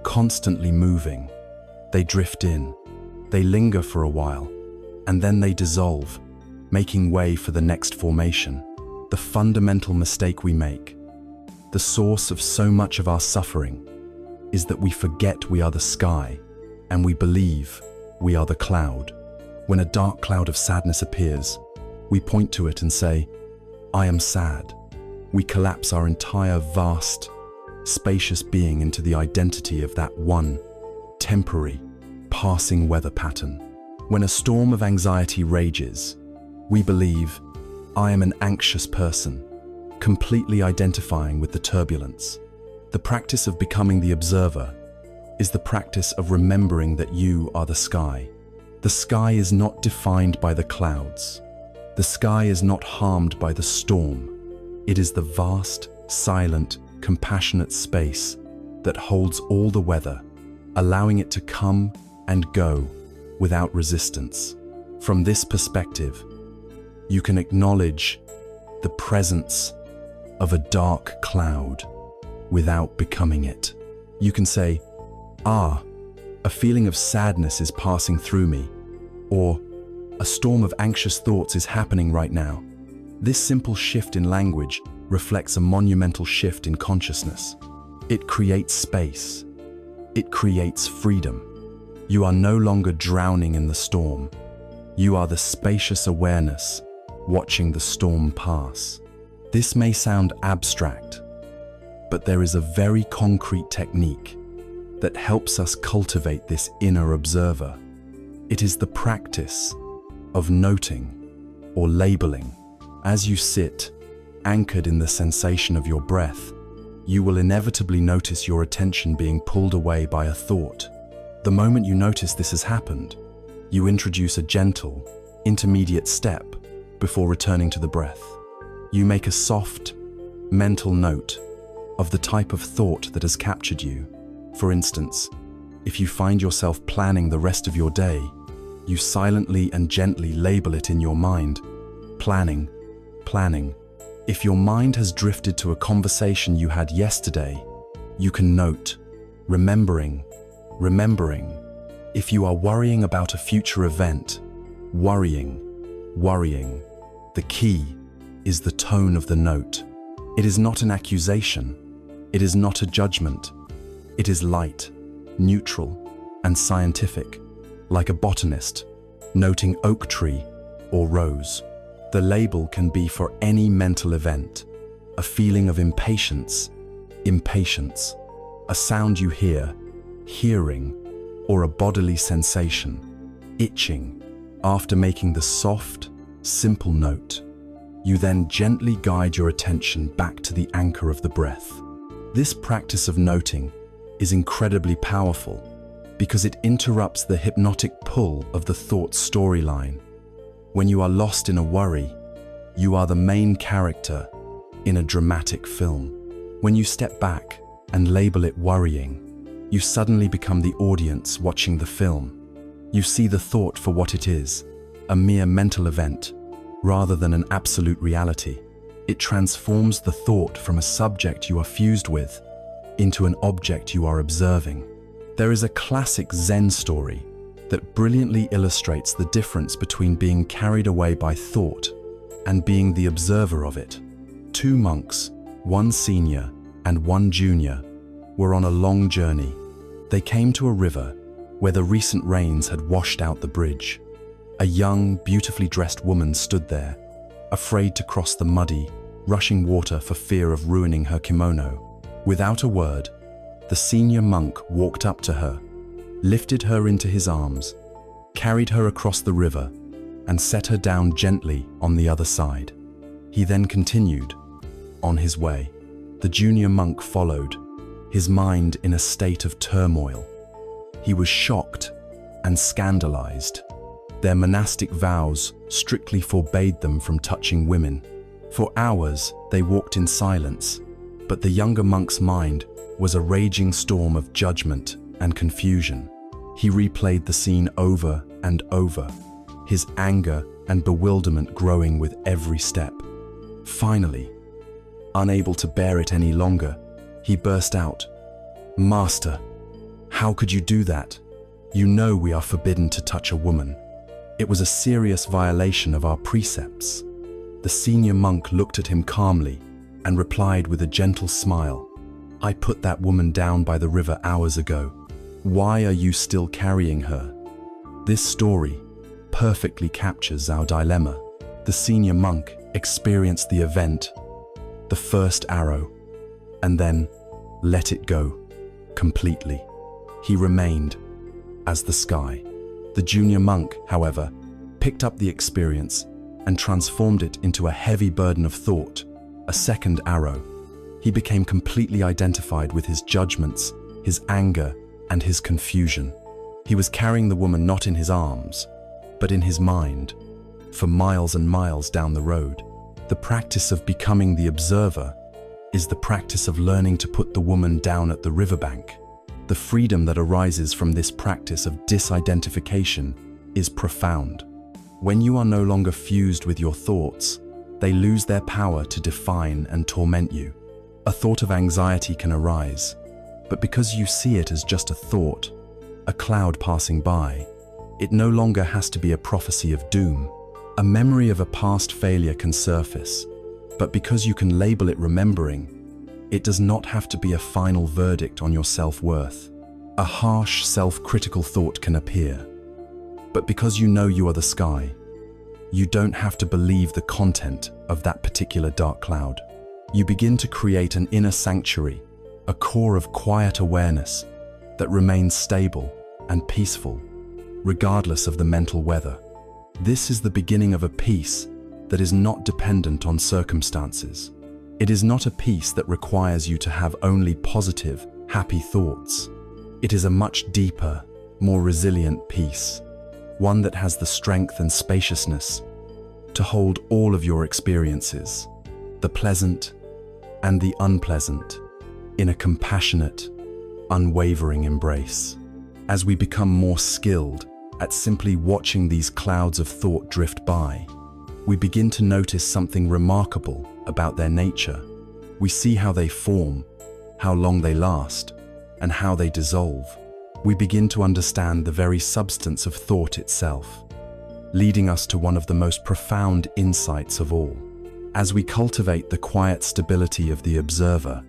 constantly moving. They drift in, they linger for a while, and then they dissolve, making way for the next formation. The fundamental mistake we make, the source of so much of our suffering, is that we forget we are the sky and we believe we are the cloud. When a dark cloud of sadness appears, we point to it and say, "I am sad." We collapse our entire vast, spacious being into the identity of that one, temporary, passing weather pattern. When a storm of anxiety rages, we believe, "I am an anxious person," completely identifying with the turbulence. The practice of becoming the observer is the practice of remembering that you are the sky. The sky is not defined by the clouds. The sky is not harmed by the storm. It is the vast, silent, compassionate space that holds all the weather, allowing it to come and go without resistance. From this perspective, you can acknowledge the presence of a dark cloud without becoming it. You can say, a feeling of sadness is passing through me, or a storm of anxious thoughts is happening right now. This simple shift in language reflects a monumental shift in consciousness. It creates space. It creates freedom. You are no longer drowning in the storm. You are the spacious awareness watching the storm pass. This may sound abstract, but there is a very concrete technique that helps us cultivate this inner observer. It is the practice of noting or labeling. As you sit, anchored in the sensation of your breath, you will inevitably notice your attention being pulled away by a thought. The moment you notice this has happened, you introduce a gentle, intermediate step before returning to the breath. You make a soft, mental note of the type of thought that has captured you. For instance, if you find yourself planning the rest of your day, you silently and gently label it in your mind. Planning. If your mind has drifted to a conversation you had yesterday, you can note, remembering. If you are worrying about a future event, worrying. The key is the tone of the note. It is not an accusation. It is not a judgment. It is light, neutral, and scientific, like a botanist noting oak tree or rose. The label can be for any mental event: a feeling of impatience, a sound you hear, hearing, or a bodily sensation, itching. After making the soft, simple note, you then gently guide your attention back to the anchor of the breath. This practice of noting is incredibly powerful because it interrupts the hypnotic pull of the thought storyline. When you are lost in a worry, you are the main character in a dramatic film. When you step back and label it worrying, you suddenly become the audience watching the film. You see the thought for what it is, a mere mental event, rather than an absolute reality. It transforms the thought from a subject you are fused with into an object you are observing. There is a classic Zen story that brilliantly illustrates the difference between being carried away by thought and being the observer of it. Two monks, one senior and one junior, were on a long journey. They came to a river where the recent rains had washed out the bridge. A young, beautifully dressed woman stood there, afraid to cross the muddy, rushing water for fear of ruining her kimono. Without a word, the senior monk walked up to her, lifted her into his arms, carried her across the river, and set her down gently on the other side. He then continued on his way. The junior monk followed, his mind in a state of turmoil. He was shocked and scandalized. Their monastic vows strictly forbade them from touching women. For hours, they walked in silence, but the younger monk's mind was a raging storm of judgment and confusion. He replayed the scene over and over, his anger and bewilderment growing with every step. Finally, unable to bear it any longer, he burst out, "Master, how could you do that? You know we are forbidden to touch a woman. It was a serious violation of our precepts." The senior monk looked at him calmly and replied with a gentle smile, "I put that woman down by the river hours ago. Why are you still carrying her?" This story perfectly captures our dilemma. The senior monk experienced the event, the first arrow, and then let it go completely. He remained as the sky. The junior monk, however, picked up the experience and transformed it into a heavy burden of thought, a second arrow. He became completely identified with his judgments, his anger, and his confusion. He was carrying the woman not in his arms, but in his mind, for miles and miles down the road. The practice of becoming the observer is the practice of learning to put the woman down at the riverbank. The freedom that arises from this practice of disidentification is profound. When you are no longer fused with your thoughts, they lose their power to define and torment you. A thought of anxiety can arise, but because you see it as just a thought, a cloud passing by, it no longer has to be a prophecy of doom. A memory of a past failure can surface, but because you can label it remembering, it does not have to be a final verdict on your self-worth. A harsh, self-critical thought can appear, but because you know you are the sky, you don't have to believe the content of that particular dark cloud. You begin to create an inner sanctuary, a core of quiet awareness that remains stable and peaceful, regardless of the mental weather. This is the beginning of a peace that is not dependent on circumstances. It is not a peace that requires you to have only positive, happy thoughts. It is a much deeper, more resilient peace, one that has the strength and spaciousness to hold all of your experiences, the pleasant and the unpleasant, in a compassionate, unwavering embrace. As we become more skilled at simply watching these clouds of thought drift by, we begin to notice something remarkable about their nature. We see how they form, how long they last, and how they dissolve. We begin to understand the very substance of thought itself, leading us to one of the most profound insights of all. As we cultivate the quiet stability of the observer,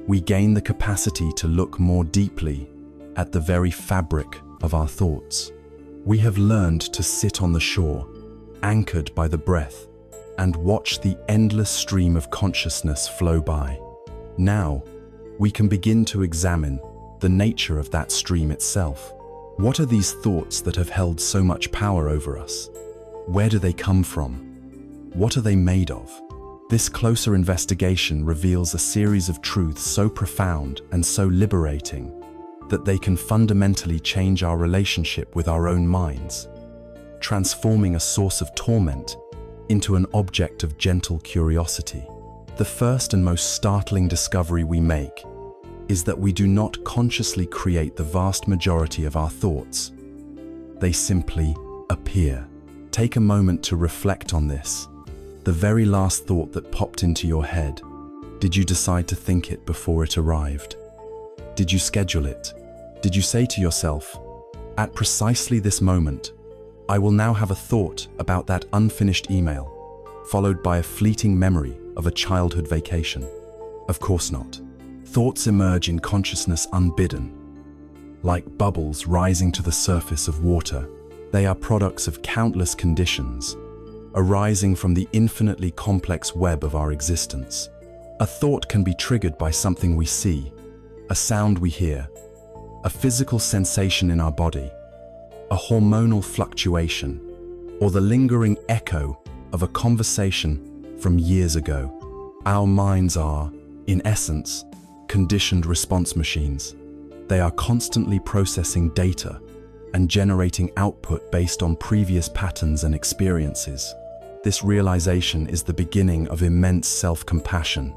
we gain the capacity to look more deeply at the very fabric of our thoughts. We have learned to sit on the shore, anchored by the breath, and watch the endless stream of consciousness flow by. Now, we can begin to examine the nature of that stream itself. What are these thoughts that have held so much power over us? Where do they come from? What are they made of? This closer investigation reveals a series of truths so profound and so liberating that they can fundamentally change our relationship with our own minds, transforming a source of torment into an object of gentle curiosity. The first and most startling discovery we make is that we do not consciously create the vast majority of our thoughts. They simply appear. Take a moment to reflect on this. The very last thought that popped into your head, did you decide to think it before it arrived? Did you schedule it? Did you say to yourself, at precisely this moment, I will now have a thought about that unfinished email, followed by a fleeting memory of a childhood vacation? Of course not. Thoughts emerge in consciousness unbidden. Like bubbles rising to the surface of water, they are products of countless conditions, arising from the infinitely complex web of our existence. A thought can be triggered by something we see, a sound we hear, a physical sensation in our body, a hormonal fluctuation, or the lingering echo of a conversation from years ago. Our minds are, in essence, conditioned response machines. They are constantly processing data and generating output based on previous patterns and experiences. This realization is the beginning of immense self-compassion.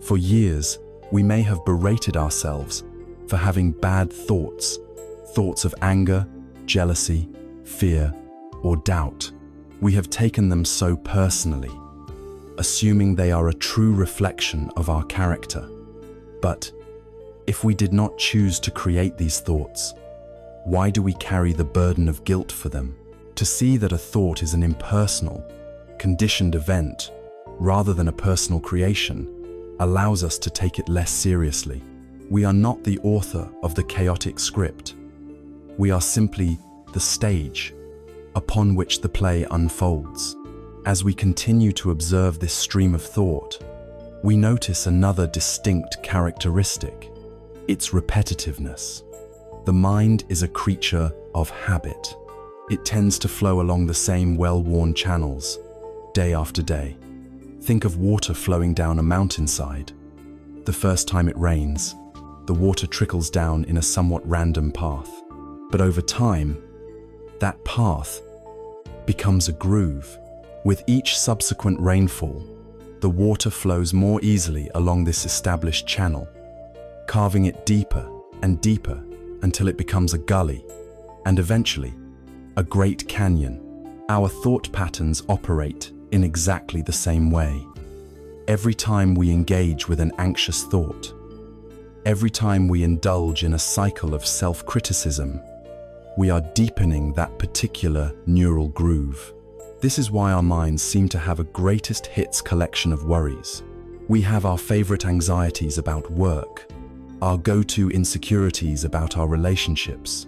For years, we may have berated ourselves for having bad thoughts, thoughts of anger, jealousy, fear, or doubt. We have taken them so personally, assuming they are a true reflection of our character. But if we did not choose to create these thoughts, why do we carry the burden of guilt for them? To see that a thought is an impersonal, conditioned event, rather than a personal creation, allows us to take it less seriously. We are not the author of the chaotic script. We are simply the stage upon which the play unfolds. As we continue to observe this stream of thought, we notice another distinct characteristic: its repetitiveness. The mind is a creature of habit. It tends to flow along the same well-worn channels, day after day. Think of water flowing down a mountainside. The first time it rains, the water trickles down in a somewhat random path. But over time, that path becomes a groove. With each subsequent rainfall, the water flows more easily along this established channel, carving it deeper and deeper until it becomes a gully, and eventually, a great canyon. Our thought patterns operate in exactly the same way. Every time we engage with an anxious thought, every time we indulge in a cycle of self-criticism, we are deepening that particular neural groove. This is why our minds seem to have a greatest hits collection of worries. We have our favorite anxieties about work, our go-to insecurities about our relationships,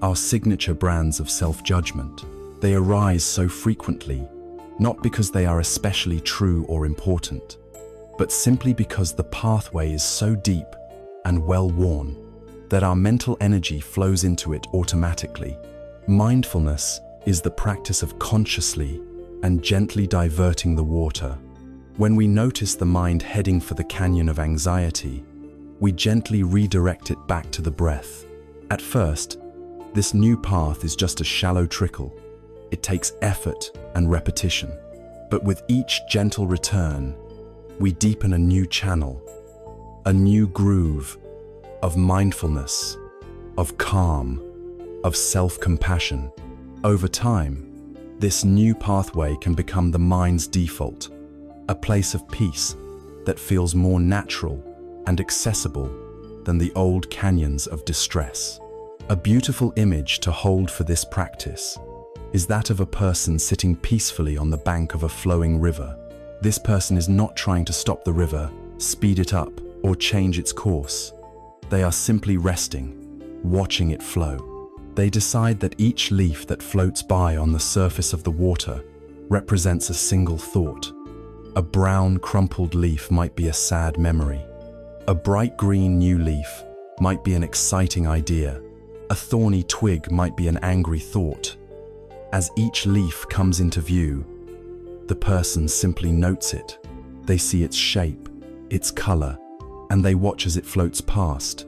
our signature brands of self-judgment. They arise so frequently, not because they are especially true or important, but simply because the pathway is so deep and well-worn that our mental energy flows into it automatically. Mindfulness is the practice of consciously and gently diverting the water. When we notice the mind heading for the canyon of anxiety, we gently redirect it back to the breath. At first, this new path is just a shallow trickle. It takes effort and repetition. But with each gentle return, we deepen a new channel, a new groove of mindfulness, of calm, of self-compassion. Over time, this new pathway can become the mind's default, a place of peace that feels more natural and accessible than the old canyons of distress. A beautiful image to hold for this practice is that of a person sitting peacefully on the bank of a flowing river. This person is not trying to stop the river, speed it up, or change its course. They are simply resting, watching it flow. They decide that each leaf that floats by on the surface of the water represents a single thought. A brown, crumpled leaf might be a sad memory. A bright green new leaf might be an exciting idea. A thorny twig might be an angry thought. As each leaf comes into view, the person simply notes it. They see its shape, its color, and they watch as it floats past,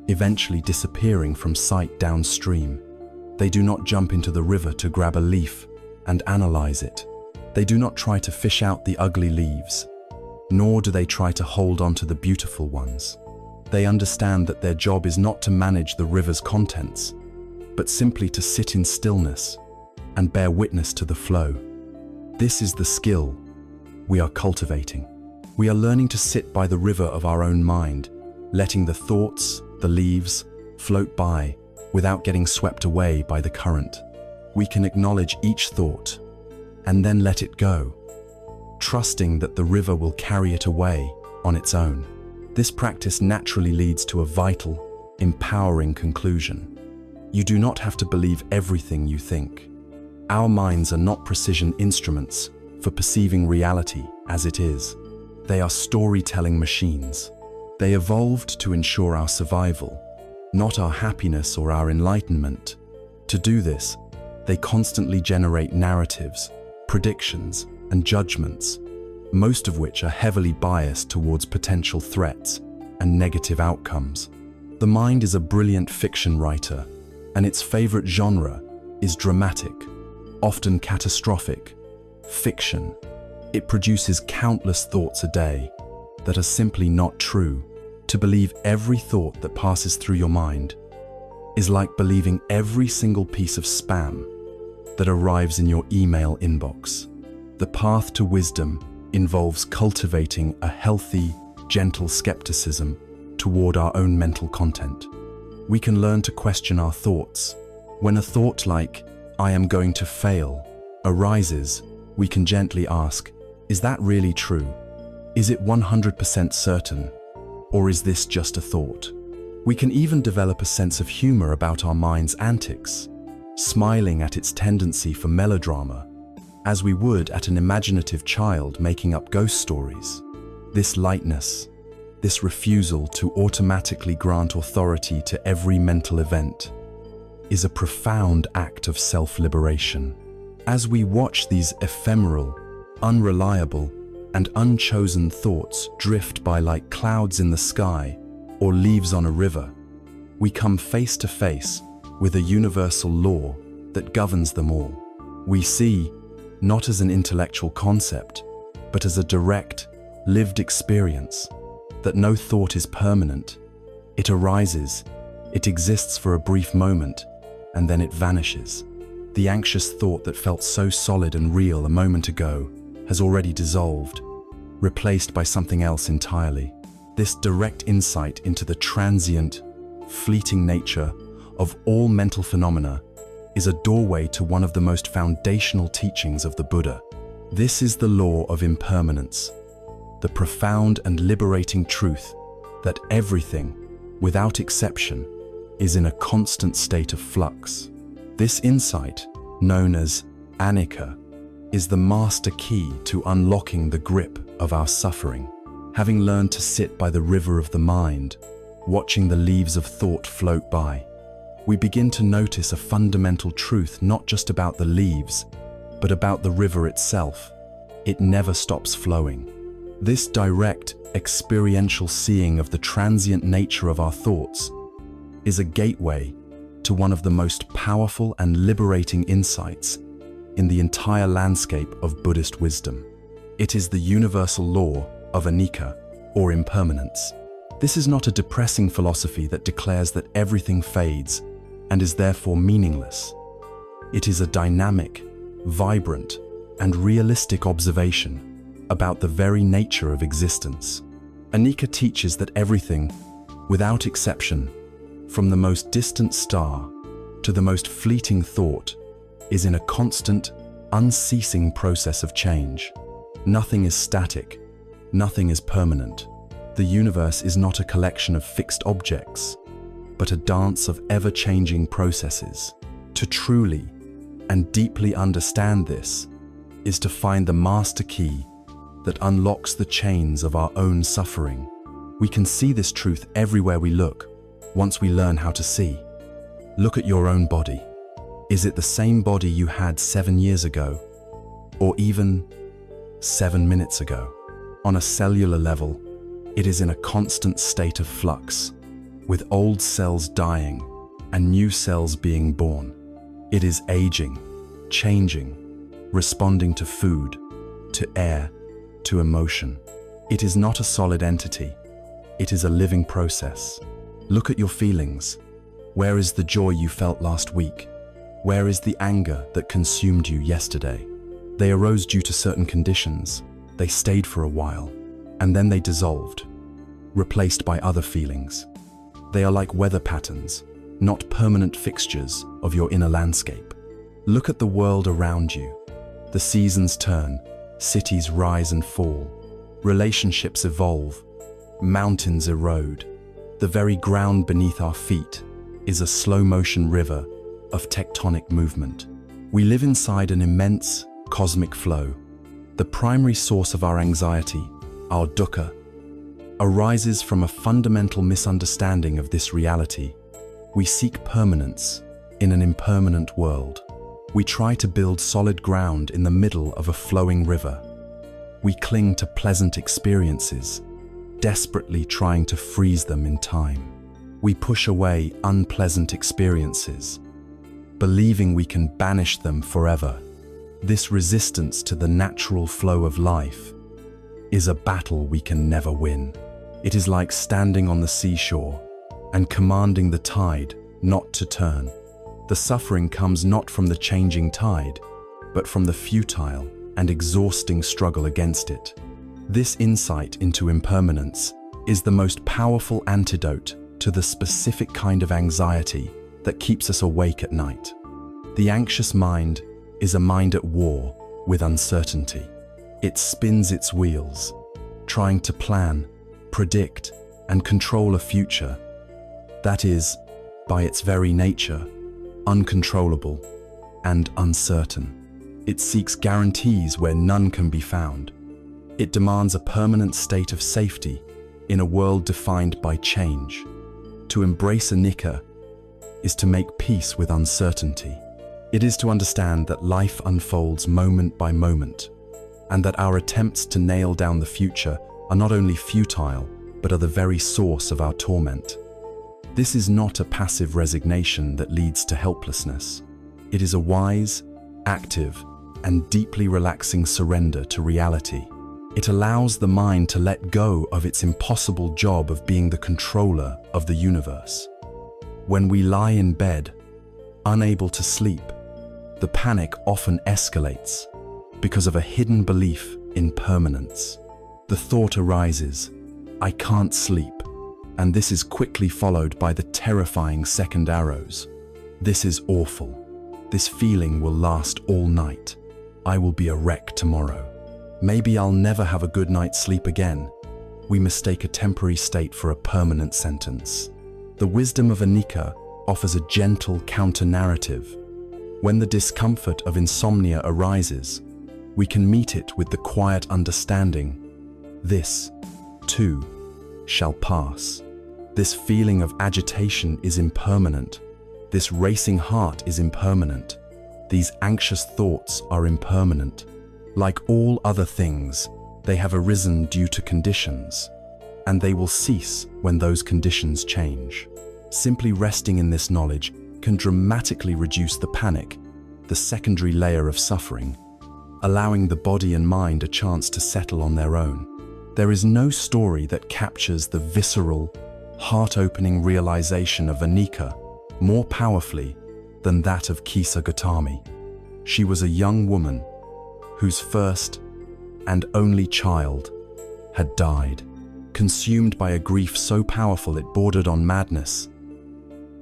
eventually disappearing from sight downstream. They do not jump into the river to grab a leaf and analyze it. They do not try to fish out the ugly leaves, nor do they try to hold on to the beautiful ones. They understand that their job is not to manage the river's contents, but simply to sit in stillness and bear witness to the flow. This is the skill we are cultivating. We are learning to sit by the river of our own mind, letting the thoughts, the leaves, float by without getting swept away by the current. We can acknowledge each thought and then let it go, trusting that the river will carry it away on its own. This practice naturally leads to a vital, empowering conclusion. You do not have to believe everything you think. Our minds are not precision instruments for perceiving reality as it is. They are storytelling machines. They evolved to ensure our survival, not our happiness or our enlightenment. To do this, they constantly generate narratives, predictions, and judgments, most of which are heavily biased towards potential threats and negative outcomes. The mind is a brilliant fiction writer, and its favorite genre is dramatic, often catastrophic, fiction. It produces countless thoughts a day that are simply not true. To believe every thought that passes through your mind is like believing every single piece of spam that arrives in your email inbox. The path to wisdom involves cultivating a healthy, gentle skepticism toward our own mental content. We can learn to question our thoughts. When a thought like, "I am going to fail," arises, we can gently ask, is that really true? Is it 100% certain? Or is this just a thought? We can even develop a sense of humor about our mind's antics, smiling at its tendency for melodrama, as we would at an imaginative child making up ghost stories. This lightness, this refusal to automatically grant authority to every mental event, is a profound act of self-liberation. As we watch these ephemeral, unreliable, and unchosen thoughts drift by like clouds in the sky or leaves on a river, we come face to face with a universal law that governs them all. We see, not as an intellectual concept, but as a direct, lived experience, that no thought is permanent. It arises, it exists for a brief moment, and then it vanishes. The anxious thought that felt so solid and real a moment ago has already dissolved, replaced by something else entirely. This direct insight into the transient, fleeting nature of all mental phenomena is a doorway to one of the most foundational teachings of the Buddha. This is the law of impermanence, the profound and liberating truth that everything, without exception, is in a constant state of flux. This insight, known as anicca, is the master key to unlocking the grip of our suffering. Having learned to sit by the river of the mind, watching the leaves of thought float by, we begin to notice a fundamental truth not just about the leaves, but about the river itself. It never stops flowing. This direct, experiential seeing of the transient nature of our thoughts is a gateway to one of the most powerful and liberating insights in the entire landscape of Buddhist wisdom. It is the universal law of anicca, or impermanence. This is not a depressing philosophy that declares that everything fades and is therefore meaningless. It is a dynamic, vibrant, and realistic observation about the very nature of existence. Anicca teaches that everything, without exception, from the most distant star to the most fleeting thought, is in a constant, unceasing process of change. Nothing is static, nothing is permanent. The universe is not a collection of fixed objects, but a dance of ever-changing processes. To truly and deeply understand this is to find the master key that unlocks the chains of our own suffering. We can see this truth everywhere we look, once we learn how to see. Look at your own body. Is it the same body you had 7 years ago, or even 7 minutes ago? On a cellular level, it is in a constant state of flux, with old cells dying and new cells being born. It is aging, changing, responding to food, to air, to emotion. It is not a solid entity. It is a living process. Look at your feelings. Where is the joy you felt last week? Where is the anger that consumed you yesterday? They arose due to certain conditions. They stayed for a while, and then they dissolved, replaced by other feelings. They are like weather patterns, not permanent fixtures of your inner landscape. Look at the world around you. The seasons turn, cities rise and fall, relationships evolve, mountains erode. The very ground beneath our feet is a slow-motion river of tectonic movement. We live inside an immense cosmic flow. The primary source of our anxiety, our dukkha, arises from a fundamental misunderstanding of this reality. We seek permanence in an impermanent world. We try to build solid ground in the middle of a flowing river. We cling to pleasant experiences, desperately trying to freeze them in time. We push away unpleasant experiences, believing we can banish them forever. This resistance to the natural flow of life is a battle we can never win. It is like standing on the seashore and commanding the tide not to turn. The suffering comes not from the changing tide, but from the futile and exhausting struggle against it. This insight into impermanence is the most powerful antidote to the specific kind of anxiety that keeps us awake at night. The anxious mind is a mind at war with uncertainty. It spins its wheels, trying to plan, predict, and control a future that is, by its very nature, uncontrollable and uncertain. It seeks guarantees where none can be found. It demands a permanent state of safety in a world defined by change. To embrace anicca is to make peace with uncertainty. It is to understand that life unfolds moment by moment, and that our attempts to nail down the future are not only futile, but are the very source of our torment. This is not a passive resignation that leads to helplessness. It is a wise, active, and deeply relaxing surrender to reality. It allows the mind to let go of its impossible job of being the controller of the universe. When we lie in bed, unable to sleep, the panic often escalates. because of a hidden belief in permanence. The thought arises, "I can't sleep," and this is quickly followed by the terrifying second arrows. "This is awful. This feeling will last all night. I will be a wreck tomorrow. Maybe I'll never have a good night's sleep again." We mistake a temporary state for a permanent sentence. The wisdom of Anicca offers a gentle counter-narrative. When the discomfort of insomnia arises, we can meet it with the quiet understanding, "This, too, shall pass." This feeling of agitation is impermanent. This racing heart is impermanent. These anxious thoughts are impermanent. Like all other things, they have arisen due to conditions, and they will cease when those conditions change. Simply resting in this knowledge can dramatically reduce the panic, the secondary layer of suffering, allowing the body and mind a chance to settle on their own. There is no story that captures the visceral, heart-opening realization of Anicca more powerfully than that of Kisa Gautami. She was a young woman whose first and only child had died, consumed by a grief so powerful it bordered on madness.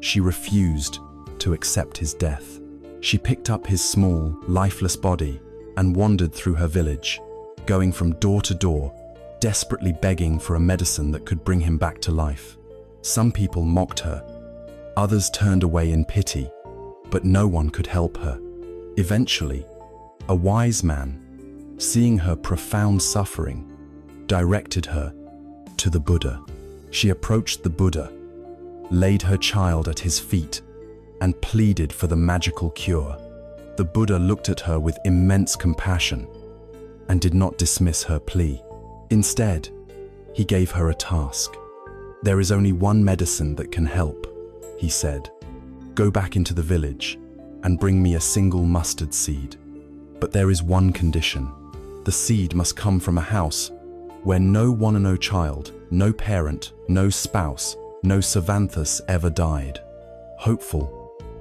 She refused to accept his death. She picked up his small, lifeless body and wandered through her village, going from door to door, desperately begging for a medicine that could bring him back to life. Some people mocked her, others turned away in pity, but no one could help her. Eventually, a wise man, seeing her profound suffering, directed her to the Buddha. She approached the Buddha, laid her child at his feet, and pleaded for the magical cure. The Buddha looked at her with immense compassion and did not dismiss her plea. Instead, he gave her a task. "There is only one medicine that can help," he said. "Go back into the village and bring me a single mustard seed. But there is one condition. The seed must come from a house where no one and no child, no parent, no spouse, no Savanthus ever died." Hopeful,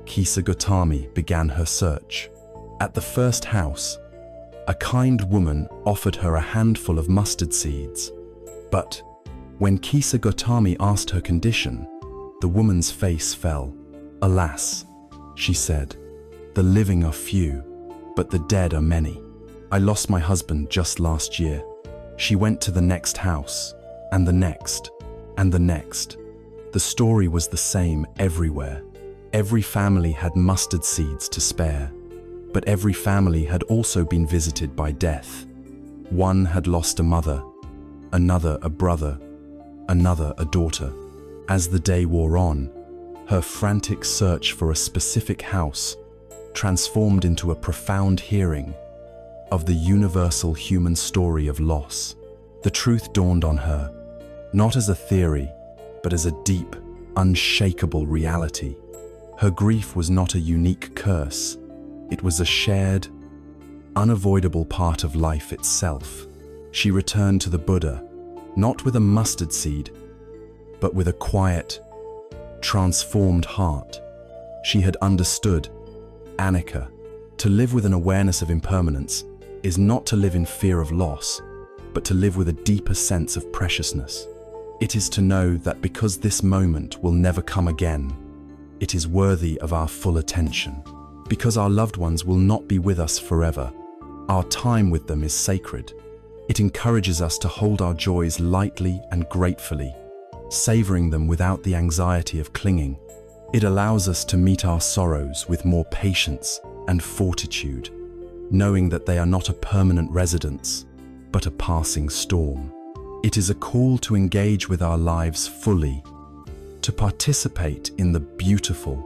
Kisa Gautami began her search. At the first house, a kind woman offered her a handful of mustard seeds. But when Kisa Gautami asked her condition, the woman's face fell. "Alas," she said, "the living are few, but the dead are many. I lost my husband just last year." She went to the next house, and the next, and the next. The story was the same everywhere. Every family had mustard seeds to spare, but every family had also been visited by death. One had lost a mother, another a brother, another a daughter. As the day wore on, her frantic search for a specific house transformed into a profound hearing of the universal human story of loss. The truth dawned on her, not as a theory, but as a deep, unshakable reality. Her grief was not a unique curse. It was a shared, unavoidable part of life itself. She returned to the Buddha, not with a mustard seed, but with a quiet, transformed heart. She had understood, Anicca, to live with an awareness of impermanence is not to live in fear of loss, but to live with a deeper sense of preciousness. It is to know that because this moment will never come again, it is worthy of our full attention. Because our loved ones will not be with us forever, our time with them is sacred. It encourages us to hold our joys lightly and gratefully, savoring them without the anxiety of clinging. It allows us to meet our sorrows with more patience and fortitude, knowing that they are not a permanent residence, but a passing storm. It is a call to engage with our lives fully, to participate in the beautiful,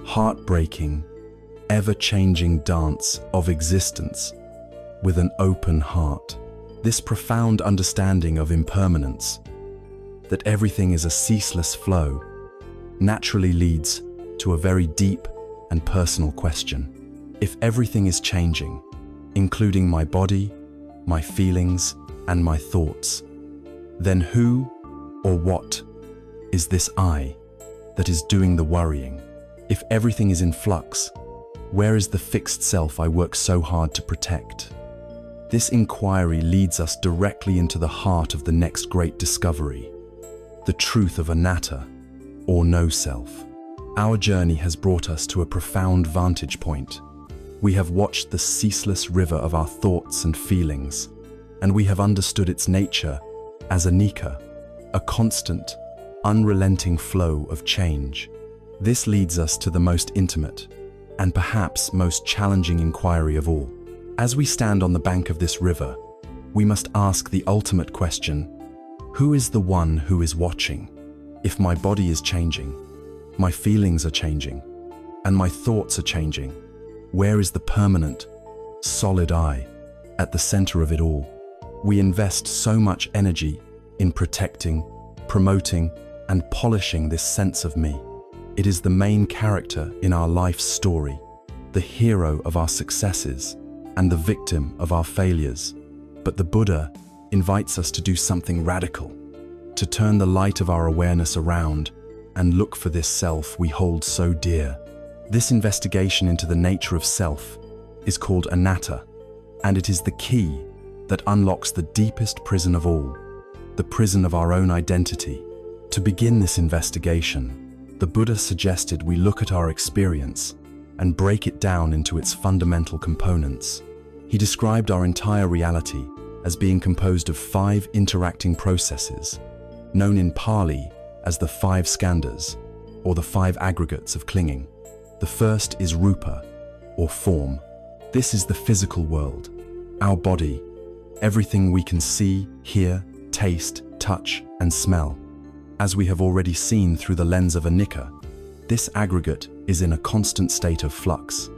heartbreaking, ever-changing dance of existence with an open heart. This profound understanding of impermanence, that everything is a ceaseless flow, naturally leads to a very deep and personal question. If everything is changing, including my body, my feelings, and my thoughts, then who or what is this I that is doing the worrying? If everything is in flux, where is the fixed self I work so hard to protect? This inquiry leads us directly into the heart of the next great discovery, the truth of anatta, or no self. Our journey has brought us to a profound vantage point. We have watched the ceaseless river of our thoughts and feelings, and we have understood its nature as anicca, a constant, unrelenting flow of change. This leads us to the most intimate and perhaps most challenging inquiry of all. As we stand on the bank of this river, we must ask the ultimate question: who is the one who is watching? If my body is changing, my feelings are changing, and my thoughts are changing, where is the permanent, solid I at the center of it all? We invest so much energy in protecting, promoting, and polishing this sense of me. It is the main character in our life's story, the hero of our successes and the victim of our failures. But the Buddha invites us to do something radical, to turn the light of our awareness around and look for this self we hold so dear. This investigation into the nature of self is called anatta, and it is the key that unlocks the deepest prison of all, the prison of our own identity. To begin this investigation, the Buddha suggested we look at our experience and break it down into its fundamental components. He described our entire reality as being composed of 5 interacting processes, known in Pali as the 5 skandhas, or the 5 aggregates of clinging. The first is rupa, or form. This is the physical world, our body, everything we can see, hear, taste, touch, and smell. As we have already seen through the lens of anicca, this aggregate is in a constant state of flux.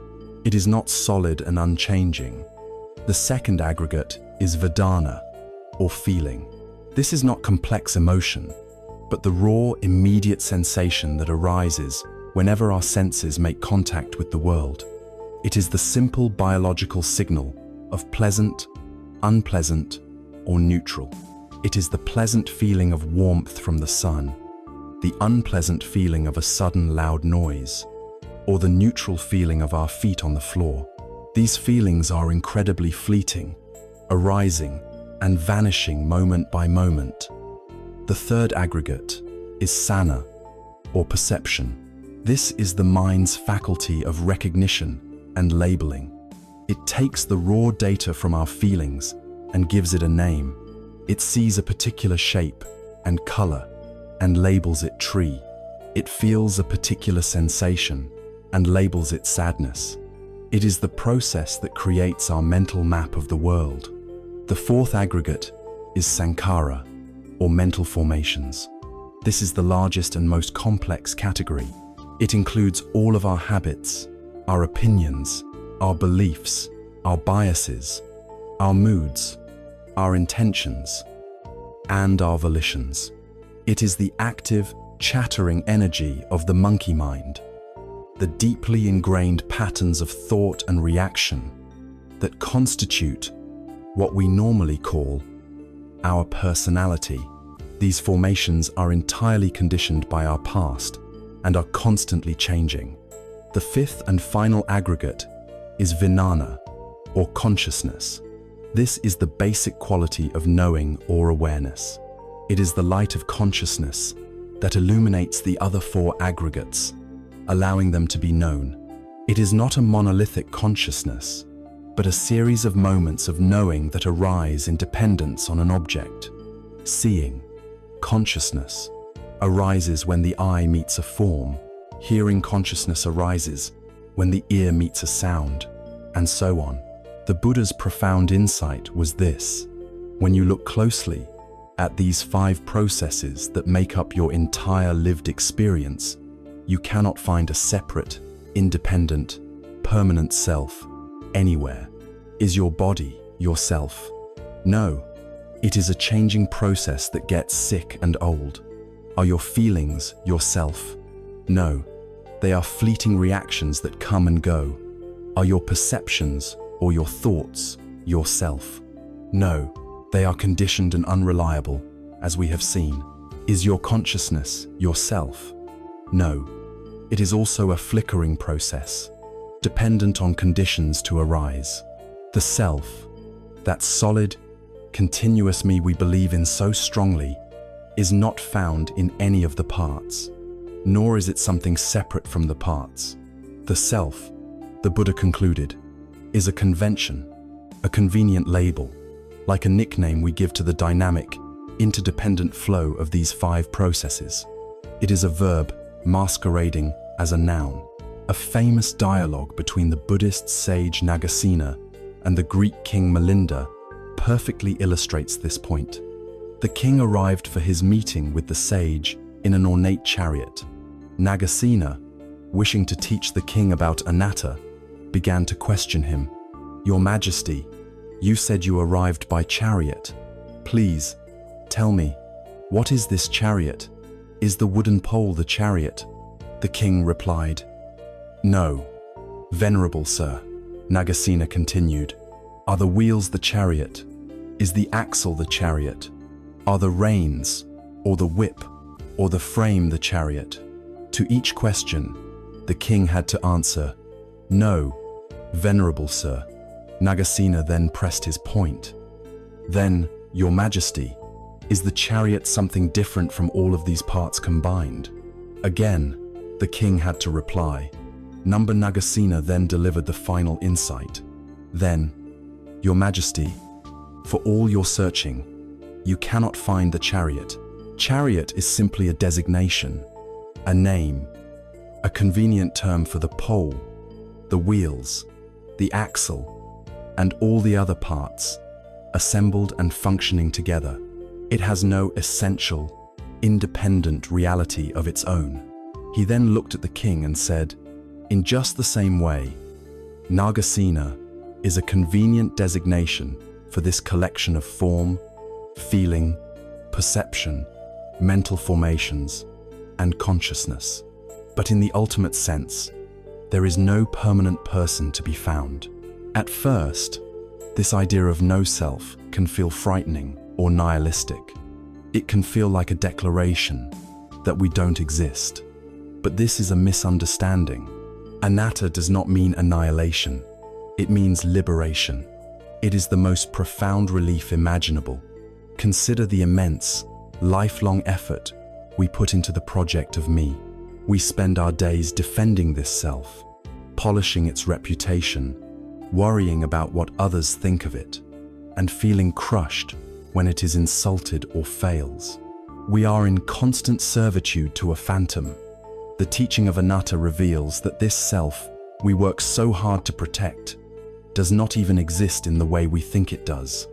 It is not solid and unchanging. The second aggregate is vedana, or feeling. This is not complex emotion, but the raw, immediate sensation that arises whenever our senses make contact with the world. It is the simple biological signal of pleasant, unpleasant, or neutral. It is the pleasant feeling of warmth from the sun, the unpleasant feeling of a sudden loud noise, or the neutral feeling of our feet on the floor. These feelings are incredibly fleeting, arising and vanishing moment by moment. The third aggregate is sana, or perception. This is the mind's faculty of recognition and labeling. It takes the raw data from our feelings and gives it a name. It sees a particular shape and color and labels it tree. It feels a particular sensation and labels it sadness. It is the process that creates our mental map of the world. The fourth aggregate is sankhara, or mental formations. This is the largest and most complex category. It includes all of our habits, our opinions, our beliefs, our biases, our moods, our intentions, and our volitions. It is the active, chattering energy of the monkey mind, the deeply ingrained patterns of thought and reaction that constitute what we normally call our personality. These formations are entirely conditioned by our past and are constantly changing. The fifth and final aggregate is vijnana, or consciousness. This is the basic quality of knowing or awareness. It is the light of consciousness that illuminates the other 4 aggregates, allowing them to be known. It is not a monolithic consciousness, but a series of moments of knowing that arise in dependence on an object. Seeing, consciousness, arises when the eye meets a form. Hearing consciousness arises when the ear meets a sound, and so on. The Buddha's profound insight was this: when you look closely at these 5 processes that make up your entire lived experience, you cannot find a separate, independent, permanent self anywhere. Is your body yourself? No, it is a changing process that gets sick and old. Are your feelings yourself? No, they are fleeting reactions that come and go. Are your perceptions or your thoughts yourself? No, they are conditioned and unreliable, as we have seen. Is your consciousness yourself? No, it is also a flickering process, dependent on conditions to arise. The self, That solid, continuous me we believe in so strongly is not found in any of the parts, nor is it something separate from the parts. The self, the Buddha concluded, is a convention, a convenient label, like a nickname we give to the dynamic, interdependent flow of these 5 processes. It is a verb masquerading as a noun. A famous dialogue between the Buddhist sage Nagasena and the Greek king Melinda perfectly illustrates this point. The king arrived for his meeting with the sage in an ornate chariot. Nagasena, wishing to teach the king about anatta, began to question him. "Your Majesty, you said you arrived by chariot. Please, tell me, what is this chariot? Is the wooden pole the chariot?" The king replied, "No, venerable sir." Nagasena continued, "Are the wheels the chariot? Is the axle the chariot? Are the reins, or the whip, or the frame the chariot?" To each question, the king had to answer, "No, venerable sir." Nagasena then pressed his point. "Then, Your Majesty, is the chariot something different from all of these parts combined?" Again, the king had to reply. Nagasena then delivered the final insight. "Then, Your Majesty, for all your searching, you cannot find the chariot. Chariot is simply a designation, a name, a convenient term for the pole, the wheels, the axle, and all the other parts, assembled and functioning together. It has no essential, independent reality of its own." He then looked at the king and said, "In just the same way, Nagasena is a convenient designation for this collection of form, feeling, perception, mental formations, and consciousness. But in the ultimate sense, there is no permanent person to be found." At first, this idea of no self can feel frightening or nihilistic. It can feel like a declaration that we don't exist. But this is a misunderstanding. Anatta does not mean annihilation. It means liberation. It is the most profound relief imaginable. Consider the immense, lifelong effort we put into the project of me. We spend our days defending this self, polishing its reputation, worrying about what others think of it, and feeling crushed when it is insulted or fails. We are in constant servitude to a phantom. The teaching of anatta reveals that this self we work so hard to protect does not even exist in the way we think it does.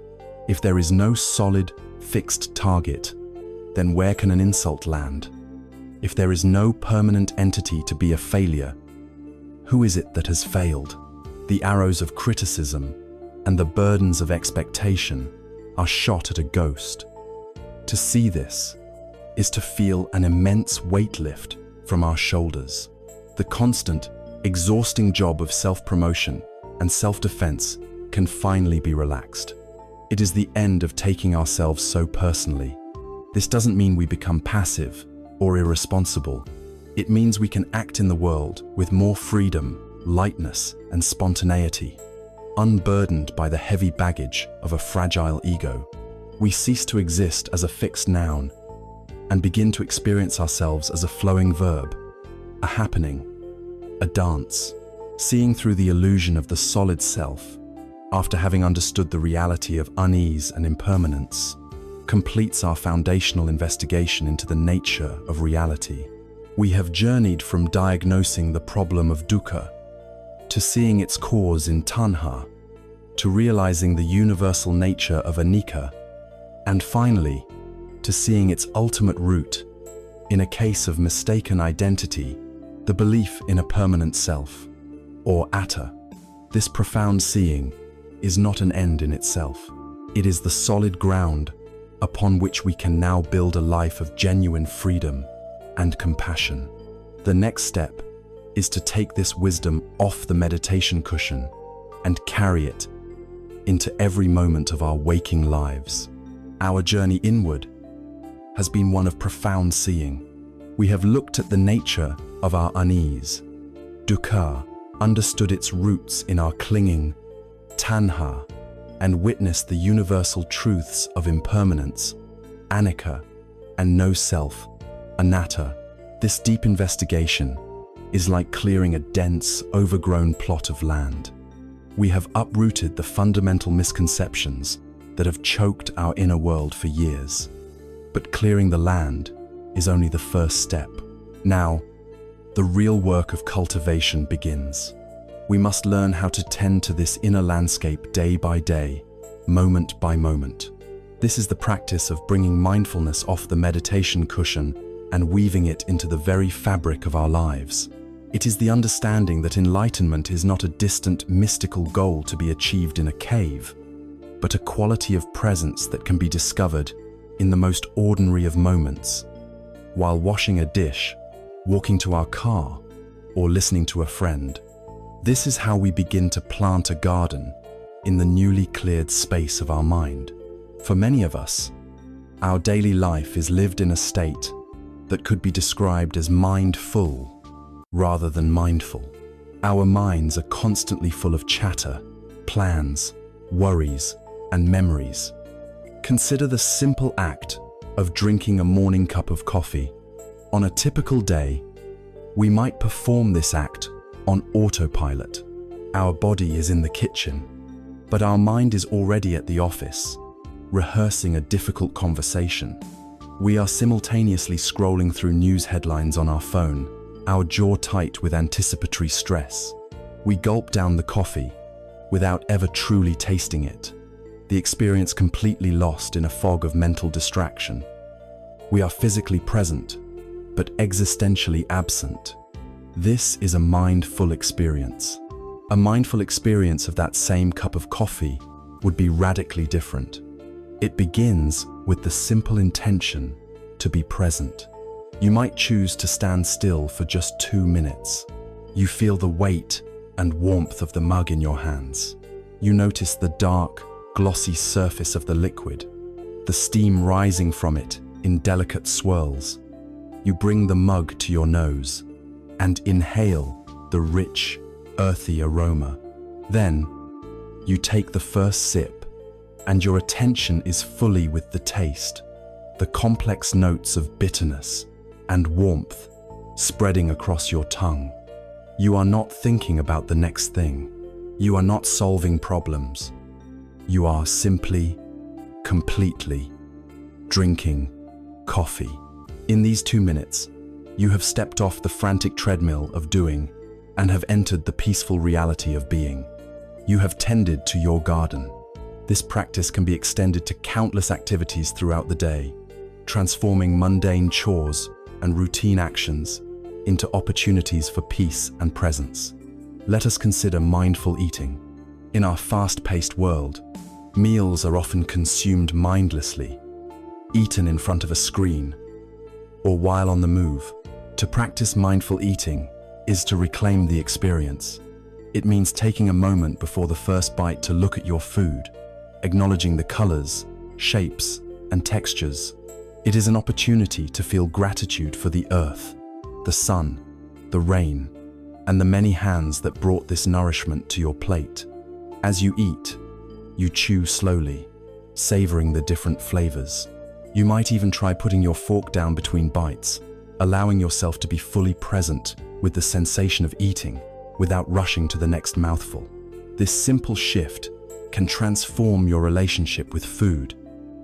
If there is no solid, fixed target, then where can an insult land? If there is no permanent entity to be a failure, who is it that has failed? The arrows of criticism and the burdens of expectation are shot at a ghost. To see this is to feel an immense weight lift from our shoulders. The constant, exhausting job of self-promotion and self-defense can finally be relaxed. It is the end of taking ourselves so personally. This doesn't mean we become passive or irresponsible. It means we can act in the world with more freedom, lightness, and spontaneity. Unburdened by the heavy baggage of a fragile ego, we cease to exist as a fixed noun and begin to experience ourselves as a flowing verb, a happening, a dance. Seeing through the illusion of the solid self, after having understood the reality of unease and impermanence, completes our foundational investigation into the nature of reality. We have journeyed from diagnosing the problem of dukkha to seeing its cause in tanha, to realizing the universal nature of anicca, and finally, to seeing its ultimate root in a case of mistaken identity, the belief in a permanent self, or atta. This profound seeing is not an end in itself. It is the solid ground upon which we can now build a life of genuine freedom and compassion. The next step is to take this wisdom off the meditation cushion and carry it into every moment of our waking lives. Our journey inward has been one of profound seeing. We have looked at the nature of our unease, dukkha, understood its roots in our clinging, tanha, and witness the universal truths of impermanence, anicca, and no self, anatta. This deep investigation is like clearing a dense, overgrown plot of land. We have uprooted the fundamental misconceptions that have choked our inner world for years. But clearing the land is only the first step. Now, the real work of cultivation begins. We must learn how to tend to this inner landscape day by day, moment by moment. This is the practice of bringing mindfulness off the meditation cushion and weaving it into the very fabric of our lives. It is the understanding that enlightenment is not a distant, mystical goal to be achieved in a cave, but a quality of presence that can be discovered in the most ordinary of moments, while washing a dish, walking to our car, or listening to a friend. This is how we begin to plant a garden in the newly cleared space of our mind. For many of us, our daily life is lived in a state that could be described as mindful rather than mindful. Our minds are constantly full of chatter, plans, worries, and memories. Consider the simple act of drinking a morning cup of coffee. On a typical day, we might perform this act on autopilot. Our body is in the kitchen, but our mind is already at the office, rehearsing a difficult conversation. We are simultaneously scrolling through news headlines on our phone, our jaw tight with anticipatory stress. We gulp down the coffee without ever truly tasting it, the experience completely lost in a fog of mental distraction. We are physically present, but existentially absent. This is a mindful experience. A mindful experience of that same cup of coffee would be radically different. It begins with the simple intention to be present. You might choose to stand still for just 2 minutes. You feel the weight and warmth of the mug in your hands. You notice the dark, glossy surface of the liquid, the steam rising from it in delicate swirls. You bring the mug to your nose and inhale the rich, earthy aroma. Then, you take the first sip, and your attention is fully with the taste, the complex notes of bitterness and warmth spreading across your tongue. You are not thinking about the next thing. You are not solving problems. You are simply, completely drinking coffee. In these 2 minutes, you have stepped off the frantic treadmill of doing and have entered the peaceful reality of being. You have tended to your garden. This practice can be extended to countless activities throughout the day, transforming mundane chores and routine actions into opportunities for peace and presence. Let us consider mindful eating. In our fast-paced world, meals are often consumed mindlessly, eaten in front of a screen, or while on the move. To practice mindful eating is to reclaim the experience. It means taking a moment before the first bite to look at your food, acknowledging the colors, shapes, and textures. It is an opportunity to feel gratitude for the earth, the sun, the rain, and the many hands that brought this nourishment to your plate. As you eat, you chew slowly, savoring the different flavors. You might even try putting your fork down between bites, allowing yourself to be fully present with the sensation of eating without rushing to the next mouthful. This simple shift can transform your relationship with food,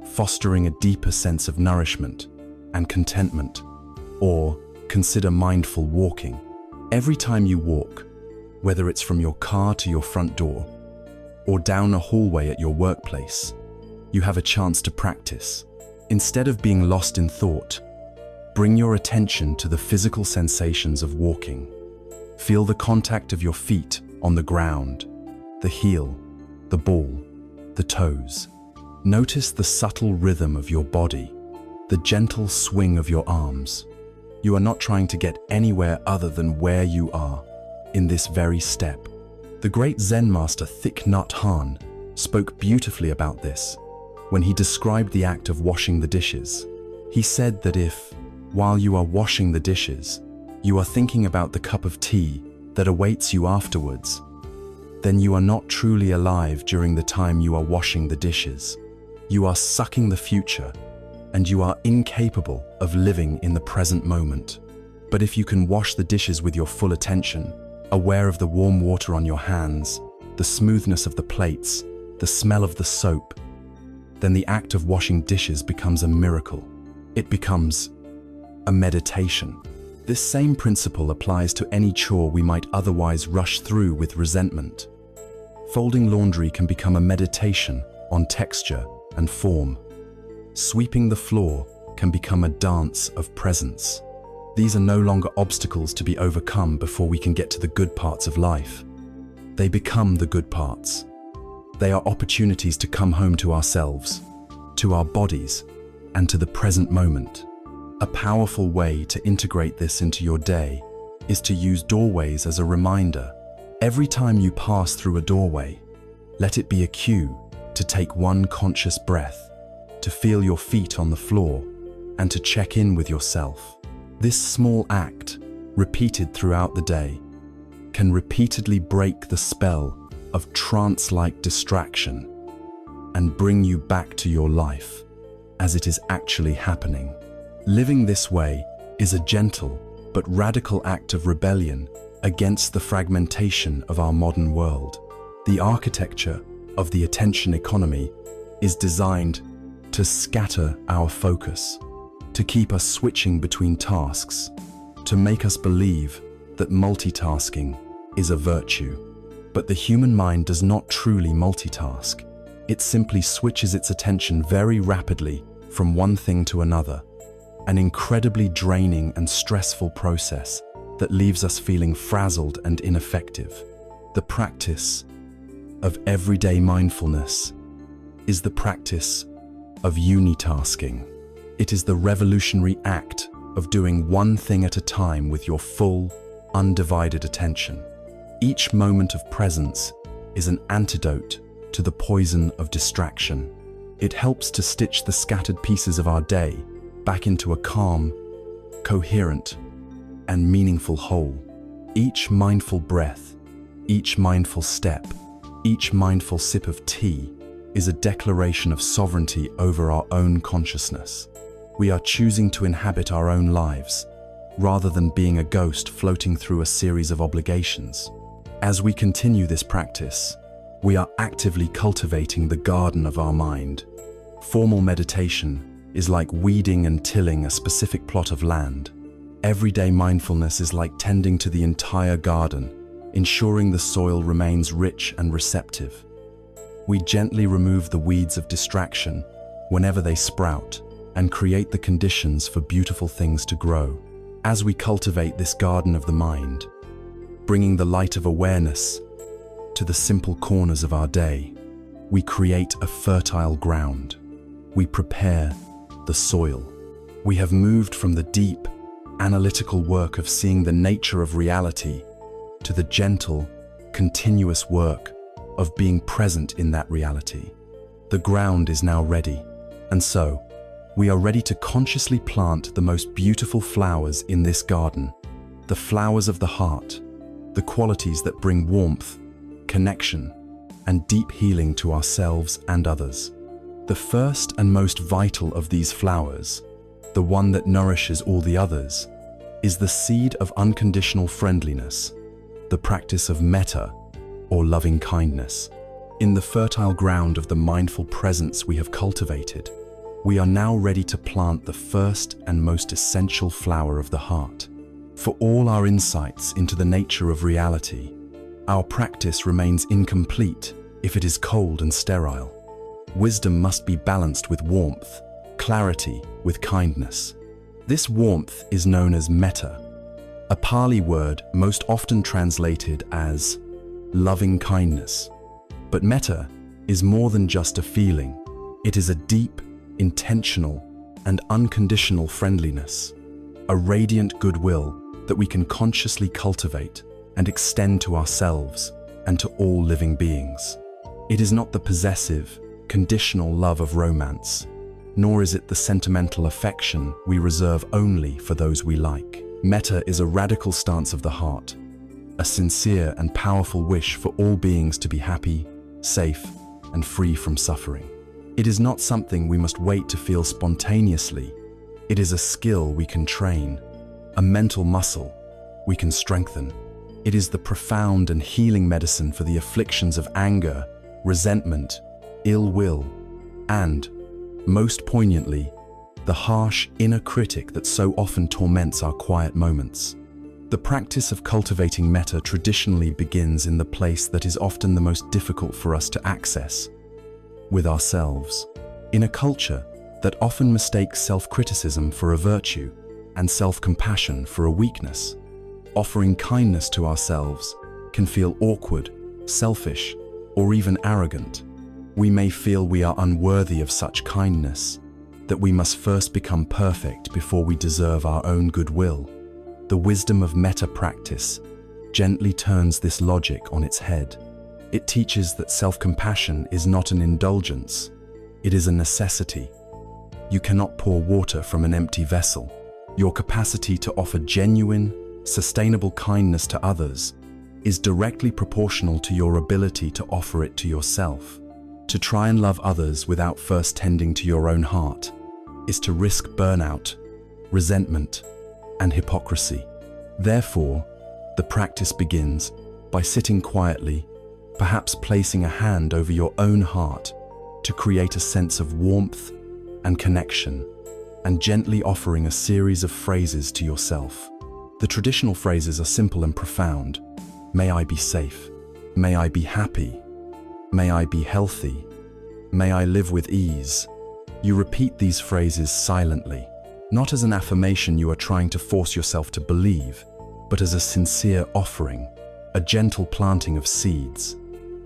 fostering a deeper sense of nourishment and contentment. Or consider mindful walking. Every time you walk, whether it's from your car to your front door or down a hallway at your workplace, you have a chance to practice. Instead of being lost in thought, bring your attention to the physical sensations of walking. Feel the contact of your feet on the ground, the heel, the ball, the toes. Notice the subtle rhythm of your body, the gentle swing of your arms. You are not trying to get anywhere other than where you are, in this very step. The great Zen master Thich Nhat Hanh spoke beautifully about this when he described the act of washing the dishes. He said that if, while you are washing the dishes, you are thinking about the cup of tea that awaits you afterwards, then you are not truly alive during the time you are washing the dishes. You are sucking the future, and you are incapable of living in the present moment. But if you can wash the dishes with your full attention, aware of the warm water on your hands, the smoothness of the plates, the smell of the soap, then the act of washing dishes becomes a miracle. It becomes a meditation. This same principle applies to any chore we might otherwise rush through with resentment. Folding laundry can become a meditation on texture and form. Sweeping the floor can become a dance of presence. These are no longer obstacles to be overcome before we can get to the good parts of life. They become the good parts. They are opportunities to come home to ourselves, to our bodies, and to the present moment. A powerful way to integrate this into your day is to use doorways as a reminder. Every time you pass through a doorway, let it be a cue to take one conscious breath, to feel your feet on the floor, and to check in with yourself. This small act, repeated throughout the day, can repeatedly break the spell of trance-like distraction and bring you back to your life as it is actually happening. Living this way is a gentle but radical act of rebellion against the fragmentation of our modern world. The architecture of the attention economy is designed to scatter our focus, to keep us switching between tasks, to make us believe that multitasking is a virtue. But the human mind does not truly multitask. It simply switches its attention very rapidly from one thing to another, an incredibly draining and stressful process that leaves us feeling frazzled and ineffective. The practice of everyday mindfulness is the practice of unitasking. It is the revolutionary act of doing one thing at a time with your full, undivided attention. Each moment of presence is an antidote to the poison of distraction. It helps to stitch the scattered pieces of our day back into a calm, coherent, and meaningful whole. Each mindful breath, each mindful step, each mindful sip of tea is a declaration of sovereignty over our own consciousness. We are choosing to inhabit our own lives, rather than being a ghost floating through a series of obligations. As we continue this practice, we are actively cultivating the garden of our mind. Formal meditation is like weeding and tilling a specific plot of land. Everyday mindfulness is like tending to the entire garden, ensuring the soil remains rich and receptive. We gently remove the weeds of distraction whenever they sprout and create the conditions for beautiful things to grow. As we cultivate this garden of the mind, bringing the light of awareness to the simple corners of our day, we create a fertile ground. We prepare the soil. We have moved from the deep, analytical work of seeing the nature of reality to the gentle, continuous work of being present in that reality. The ground is now ready, and so we are ready to consciously plant the most beautiful flowers in this garden, the flowers of the heart, the qualities that bring warmth, connection, and deep healing to ourselves and others. The first and most vital of these flowers, the one that nourishes all the others, is the seed of unconditional friendliness, the practice of metta, or loving kindness. In the fertile ground of the mindful presence we have cultivated, we are now ready to plant the first and most essential flower of the heart. For all our insights into the nature of reality, our practice remains incomplete if it is cold and sterile. Wisdom must be balanced with warmth, clarity with kindness. This warmth is known as metta, a Pali word most often translated as loving kindness. But metta is more than just a feeling. It is a deep, intentional, and unconditional friendliness, a radiant goodwill that we can consciously cultivate and extend to ourselves and to all living beings. It is not the possessive, conditional love of romance, nor is it the sentimental affection we reserve only for those we like. Metta is a radical stance of the heart, a sincere and powerful wish for all beings to be happy, safe, and free from suffering. It is not something we must wait to feel spontaneously. It is a skill we can train, a mental muscle we can strengthen. It is the profound and healing medicine for the afflictions of anger, resentment, ill will, and, most poignantly, the harsh inner critic that so often torments our quiet moments. The practice of cultivating metta traditionally begins in the place that is often the most difficult for us to access, with ourselves. In a culture that often mistakes self-criticism for a virtue and self-compassion for a weakness, offering kindness to ourselves can feel awkward, selfish, or even arrogant. We may feel we are unworthy of such kindness, that we must first become perfect before we deserve our own goodwill. The wisdom of metta practice gently turns this logic on its head. It teaches that self-compassion is not an indulgence, it is a necessity. You cannot pour water from an empty vessel. Your capacity to offer genuine, sustainable kindness to others is directly proportional to your ability to offer it to yourself. To try and love others without first tending to your own heart is to risk burnout, resentment, and hypocrisy. Therefore, the practice begins by sitting quietly, perhaps placing a hand over your own heart to create a sense of warmth and connection, and gently offering a series of phrases to yourself. The traditional phrases are simple and profound. May I be safe. May I be happy. May I be healthy. May I live with ease. You repeat these phrases silently, not as an affirmation you are trying to force yourself to believe, but as a sincere offering, a gentle planting of seeds.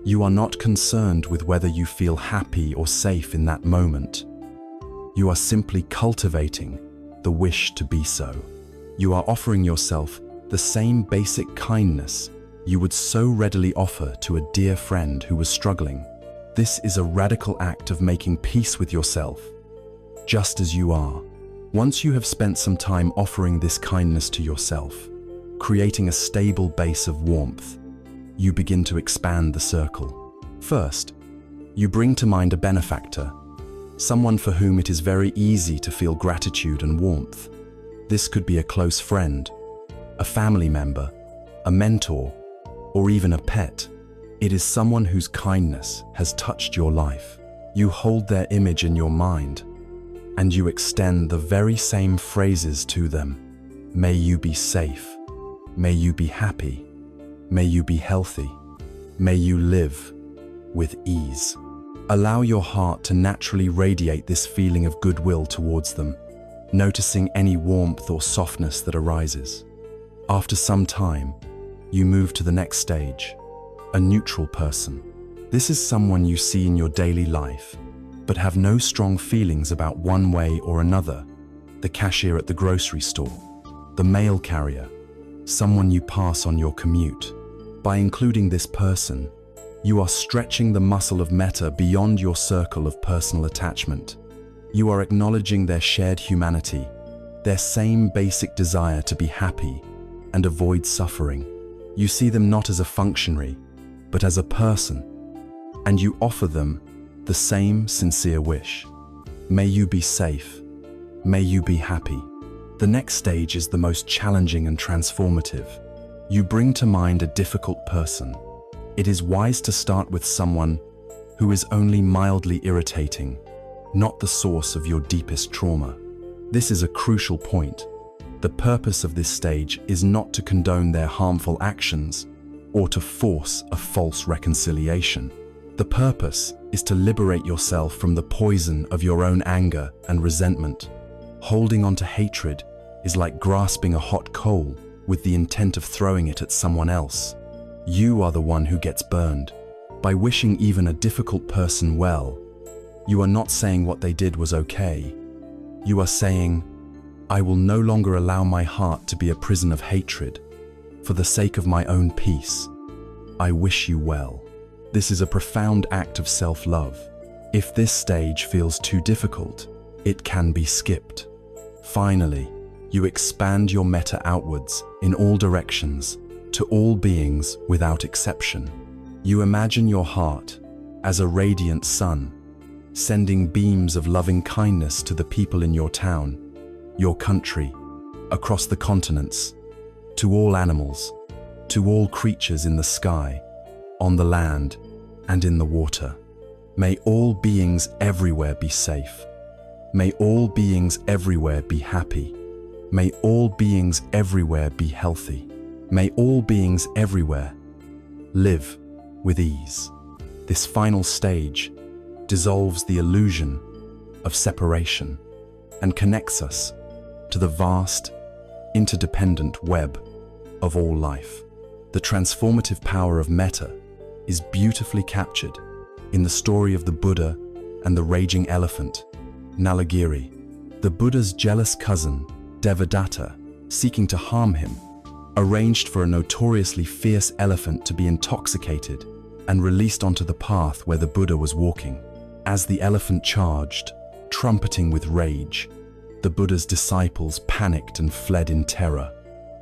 You are not concerned with whether you feel happy or safe in that moment. You are simply cultivating the wish to be so. You are offering yourself the same basic kindness you would so readily offer to a dear friend who was struggling. This is a radical act of making peace with yourself, just as you are. Once you have spent some time offering this kindness to yourself, creating a stable base of warmth, you begin to expand the circle. First, you bring to mind a benefactor, someone for whom it is very easy to feel gratitude and warmth. This could be a close friend, a family member, a mentor, or even a pet. It is someone whose kindness has touched your life. You hold their image in your mind, and you extend the very same phrases to them. May you be safe. May you be happy. May you be healthy. May you live with ease. Allow your heart to naturally radiate this feeling of goodwill towards them, noticing any warmth or softness that arises. After some time, you move to the next stage, a neutral person. This is someone you see in your daily life, but have no strong feelings about one way or another. The cashier at the grocery store, the mail carrier, someone you pass on your commute. By including this person, you are stretching the muscle of metta beyond your circle of personal attachment. You are acknowledging their shared humanity, their same basic desire to be happy and avoid suffering. You see them not as a functionary, but as a person, and you offer them the same sincere wish. May you be safe. May you be happy. The next stage is the most challenging and transformative. You bring to mind a difficult person. It is wise to start with someone who is only mildly irritating, not the source of your deepest trauma. This is a crucial point. The purpose of this stage is not to condone their harmful actions or to force a false reconciliation. The purpose is to liberate yourself from the poison of your own anger and resentment. Holding on to hatred is like grasping a hot coal with the intent of throwing it at someone else. You are the one who gets burned. By wishing even a difficult person well, you are not saying what they did was okay. You are saying, I will no longer allow my heart to be a prison of hatred. For the sake of my own peace, I wish you well. This is a profound act of self-love. If this stage feels too difficult, it can be skipped. Finally, you expand your metta outwards in all directions to all beings without exception. You imagine your heart as a radiant sun, sending beams of loving kindness to the people in your town, your country, across the continents, to all animals, to all creatures in the sky, on the land, and in the water. May all beings everywhere be safe. May all beings everywhere be happy. May all beings everywhere be healthy. May all beings everywhere live with ease. This final stage dissolves the illusion of separation and connects us to the vast, interdependent web of all life. The transformative power of metta is beautifully captured in the story of the Buddha and the raging elephant, Nalagiri. The Buddha's jealous cousin, Devadatta, seeking to harm him, arranged for a notoriously fierce elephant to be intoxicated and released onto the path where the Buddha was walking. As the elephant charged, trumpeting with rage, the Buddha's disciples panicked and fled in terror.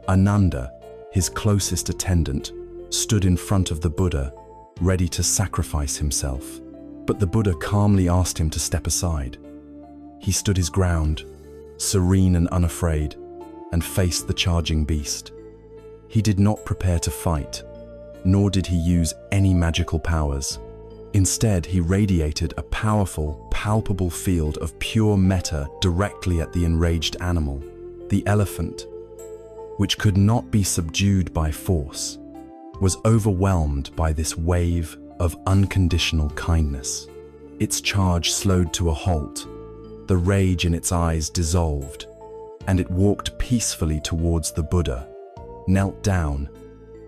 Ananda, his closest attendant, stood in front of the Buddha, ready to sacrifice himself. But the Buddha calmly asked him to step aside. He stood his ground, serene and unafraid, and faced the charging beast. He did not prepare to fight, nor did he use any magical powers. Instead, he radiated a powerful, palpable field of pure metta directly at the enraged animal, the elephant, which could not be subdued by force, was overwhelmed by this wave of unconditional kindness. Its charge slowed to a halt, the rage in its eyes dissolved, and it walked peacefully towards the Buddha, knelt down,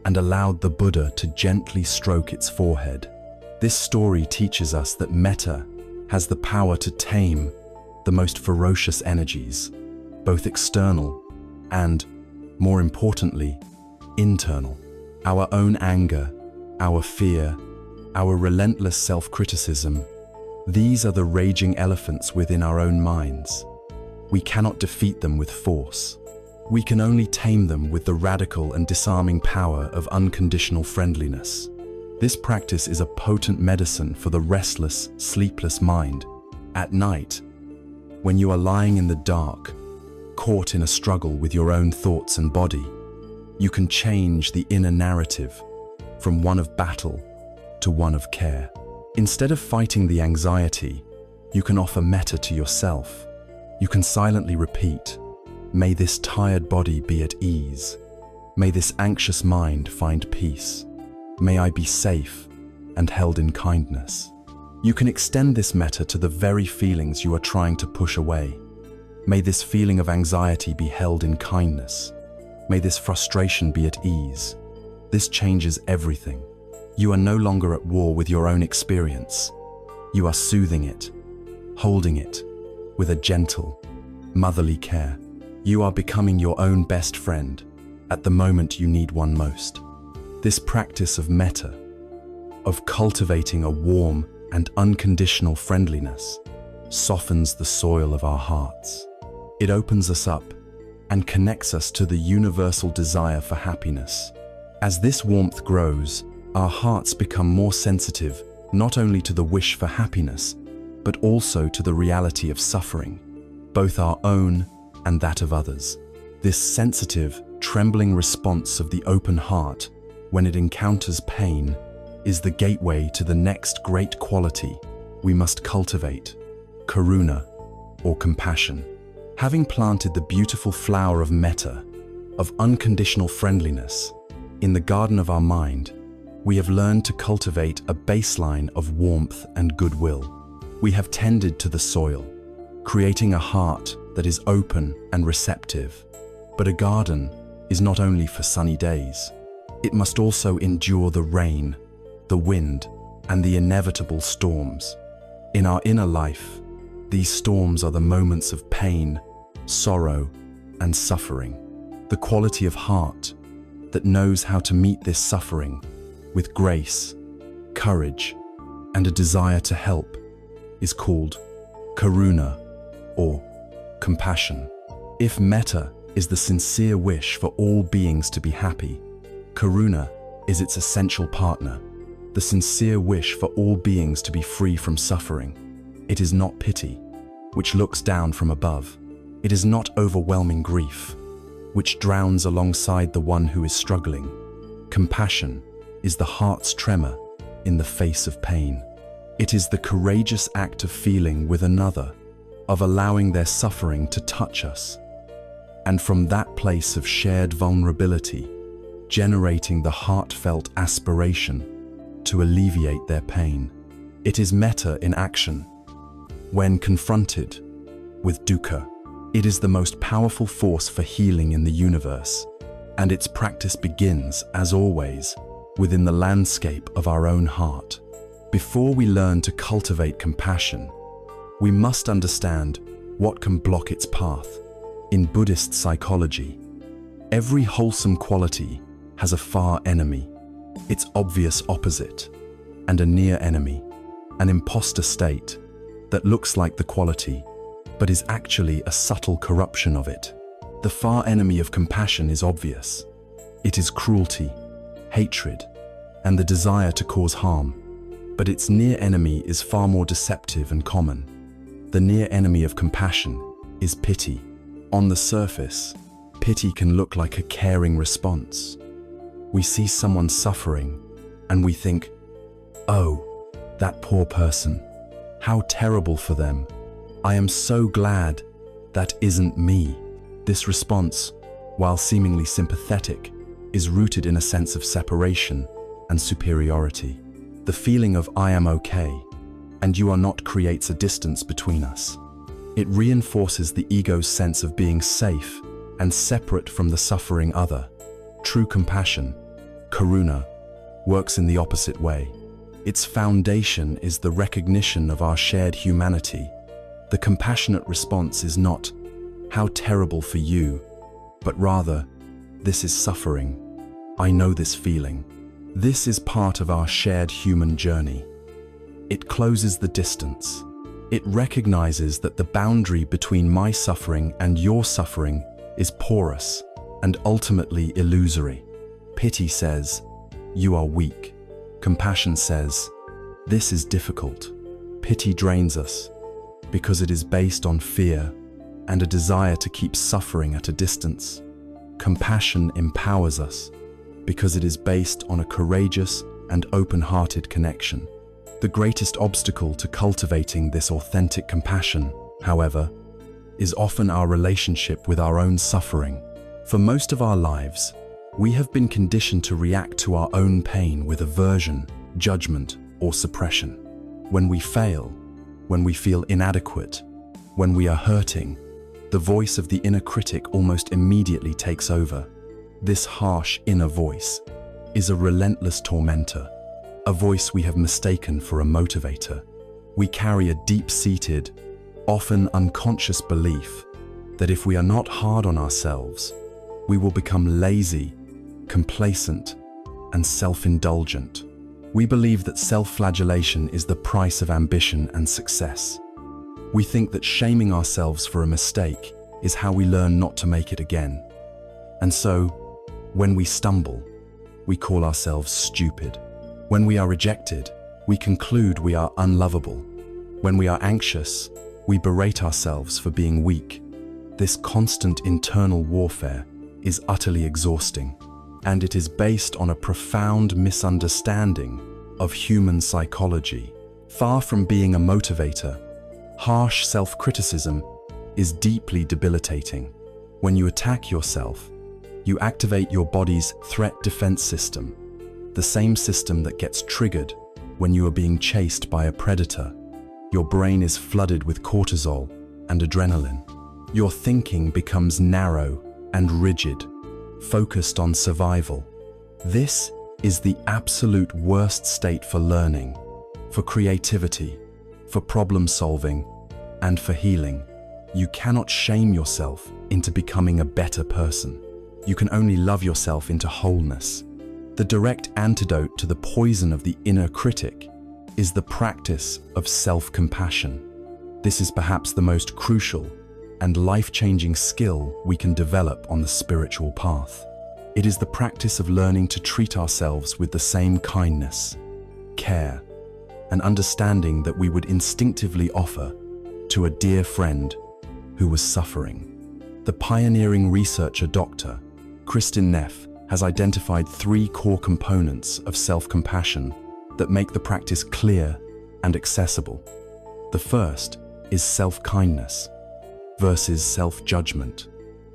and allowed the Buddha to gently stroke its forehead. This story teaches us that metta has the power to tame the most ferocious energies, both external and, more importantly, internal. Our own anger, our fear, our relentless self-criticism, these are the raging elephants within our own minds. We cannot defeat them with force. We can only tame them with the radical and disarming power of unconditional friendliness. This practice is a potent medicine for the restless, sleepless mind. At night, when you are lying in the dark, caught in a struggle with your own thoughts and body, you can change the inner narrative from one of battle to one of care. Instead of fighting the anxiety, you can offer metta to yourself. You can silently repeat, "May this tired body be at ease. May this anxious mind find peace. May I be safe and held in kindness." You can extend this metta to the very feelings you are trying to push away. May this feeling of anxiety be held in kindness. May this frustration be at ease. This changes everything. You are no longer at war with your own experience. You are soothing it, holding it, with a gentle, motherly care. You are becoming your own best friend at the moment you need one most. This practice of metta, of cultivating a warm and unconditional friendliness, softens the soil of our hearts. It opens us up and connects us to the universal desire for happiness. As this warmth grows, our hearts become more sensitive not only to the wish for happiness, but also to the reality of suffering, both our own and that of others. This sensitive, trembling response of the open heart when it encounters pain is the gateway to the next great quality we must cultivate: karuna, or compassion. Having planted the beautiful flower of metta, of unconditional friendliness, in the garden of our mind, we have learned to cultivate a baseline of warmth and goodwill. We have tended to the soil, creating a heart that is open and receptive. But a garden is not only for sunny days. It must also endure the rain, the wind, and the inevitable storms. In our inner life, these storms are the moments of pain, sorrow, and suffering. The quality of heart that knows how to meet this suffering with grace, courage, and a desire to help is called karuna, or compassion. If metta is the sincere wish for all beings to be happy, Karuna is its essential partner, the sincere wish for all beings to be free from suffering. It is not pity, which looks down from above. It is not overwhelming grief, which drowns alongside the one who is struggling. Compassion is the heart's tremor in the face of pain. It is the courageous act of feeling with another, of allowing their suffering to touch us. And from that place of shared vulnerability, generating the heartfelt aspiration to alleviate their pain. It is metta in action. When confronted with dukkha, it is the most powerful force for healing in the universe, and its practice begins, as always, within the landscape of our own heart. Before we learn to cultivate compassion, we must understand what can block its path. In Buddhist psychology, every wholesome quality has a far enemy, its obvious opposite, and a near enemy, an imposter state that looks like the quality, but is actually a subtle corruption of it. The far enemy of compassion is obvious. It is cruelty, hatred, and the desire to cause harm. But its near enemy is far more deceptive and common. The near enemy of compassion is pity. On the surface, pity can look like a caring response. We see someone suffering, and we think, "Oh, that poor person. How terrible for them. I am so glad that isn't me." This response, while seemingly sympathetic, is rooted in a sense of separation and superiority. The feeling of "I am okay, and you are not" creates a distance between us. It reinforces the ego's sense of being safe and separate from the suffering other. True compassion, karuna, works in the opposite way. Its foundation is the recognition of our shared humanity. The compassionate response is not, "How terrible for you," but rather, "This is suffering. I know this feeling." This is part of our shared human journey. It closes the distance. It recognizes that the boundary between my suffering and your suffering is porous and ultimately illusory. Pity says, "You are weak." Compassion says, "This is difficult." Pity drains us because it is based on fear and a desire to keep suffering at a distance. Compassion empowers us because it is based on a courageous and open-hearted connection. The greatest obstacle to cultivating this authentic compassion, however, is often our relationship with our own suffering. For most of our lives, we have been conditioned to react to our own pain with aversion, judgment, or suppression. When we fail, when we feel inadequate, when we are hurting, the voice of the inner critic almost immediately takes over. This harsh inner voice is a relentless tormentor, a voice we have mistaken for a motivator. We carry a deep-seated, often unconscious belief that if we are not hard on ourselves, we will become lazy, complacent, and self-indulgent. We believe that self-flagellation is the price of ambition and success. We think that shaming ourselves for a mistake is how we learn not to make it again. And so, when we stumble, we call ourselves stupid. When we are rejected, we conclude we are unlovable. When we are anxious, we berate ourselves for being weak. This constant internal warfare is utterly exhausting, and it is based on a profound misunderstanding of human psychology. Far from being a motivator, harsh self-criticism is deeply debilitating. When you attack yourself, you activate your body's threat defense system, the same system that gets triggered when you are being chased by a predator. Your brain is flooded with cortisol and adrenaline. Your thinking becomes narrow and rigid, focused on survival. This is the absolute worst state for learning, for creativity, for problem solving, and for healing. You cannot shame yourself into becoming a better person. You can only love yourself into wholeness. The direct antidote to the poison of the inner critic is the practice of self-compassion. This is perhaps the most crucial and life-changing skill we can develop on the spiritual path. It is the practice of learning to treat ourselves with the same kindness, care, and understanding that we would instinctively offer to a dear friend who was suffering. The pioneering researcher Dr. Kristin Neff has identified 3 core components of self-compassion that make the practice clear and accessible. The first is self-kindness versus self-judgment.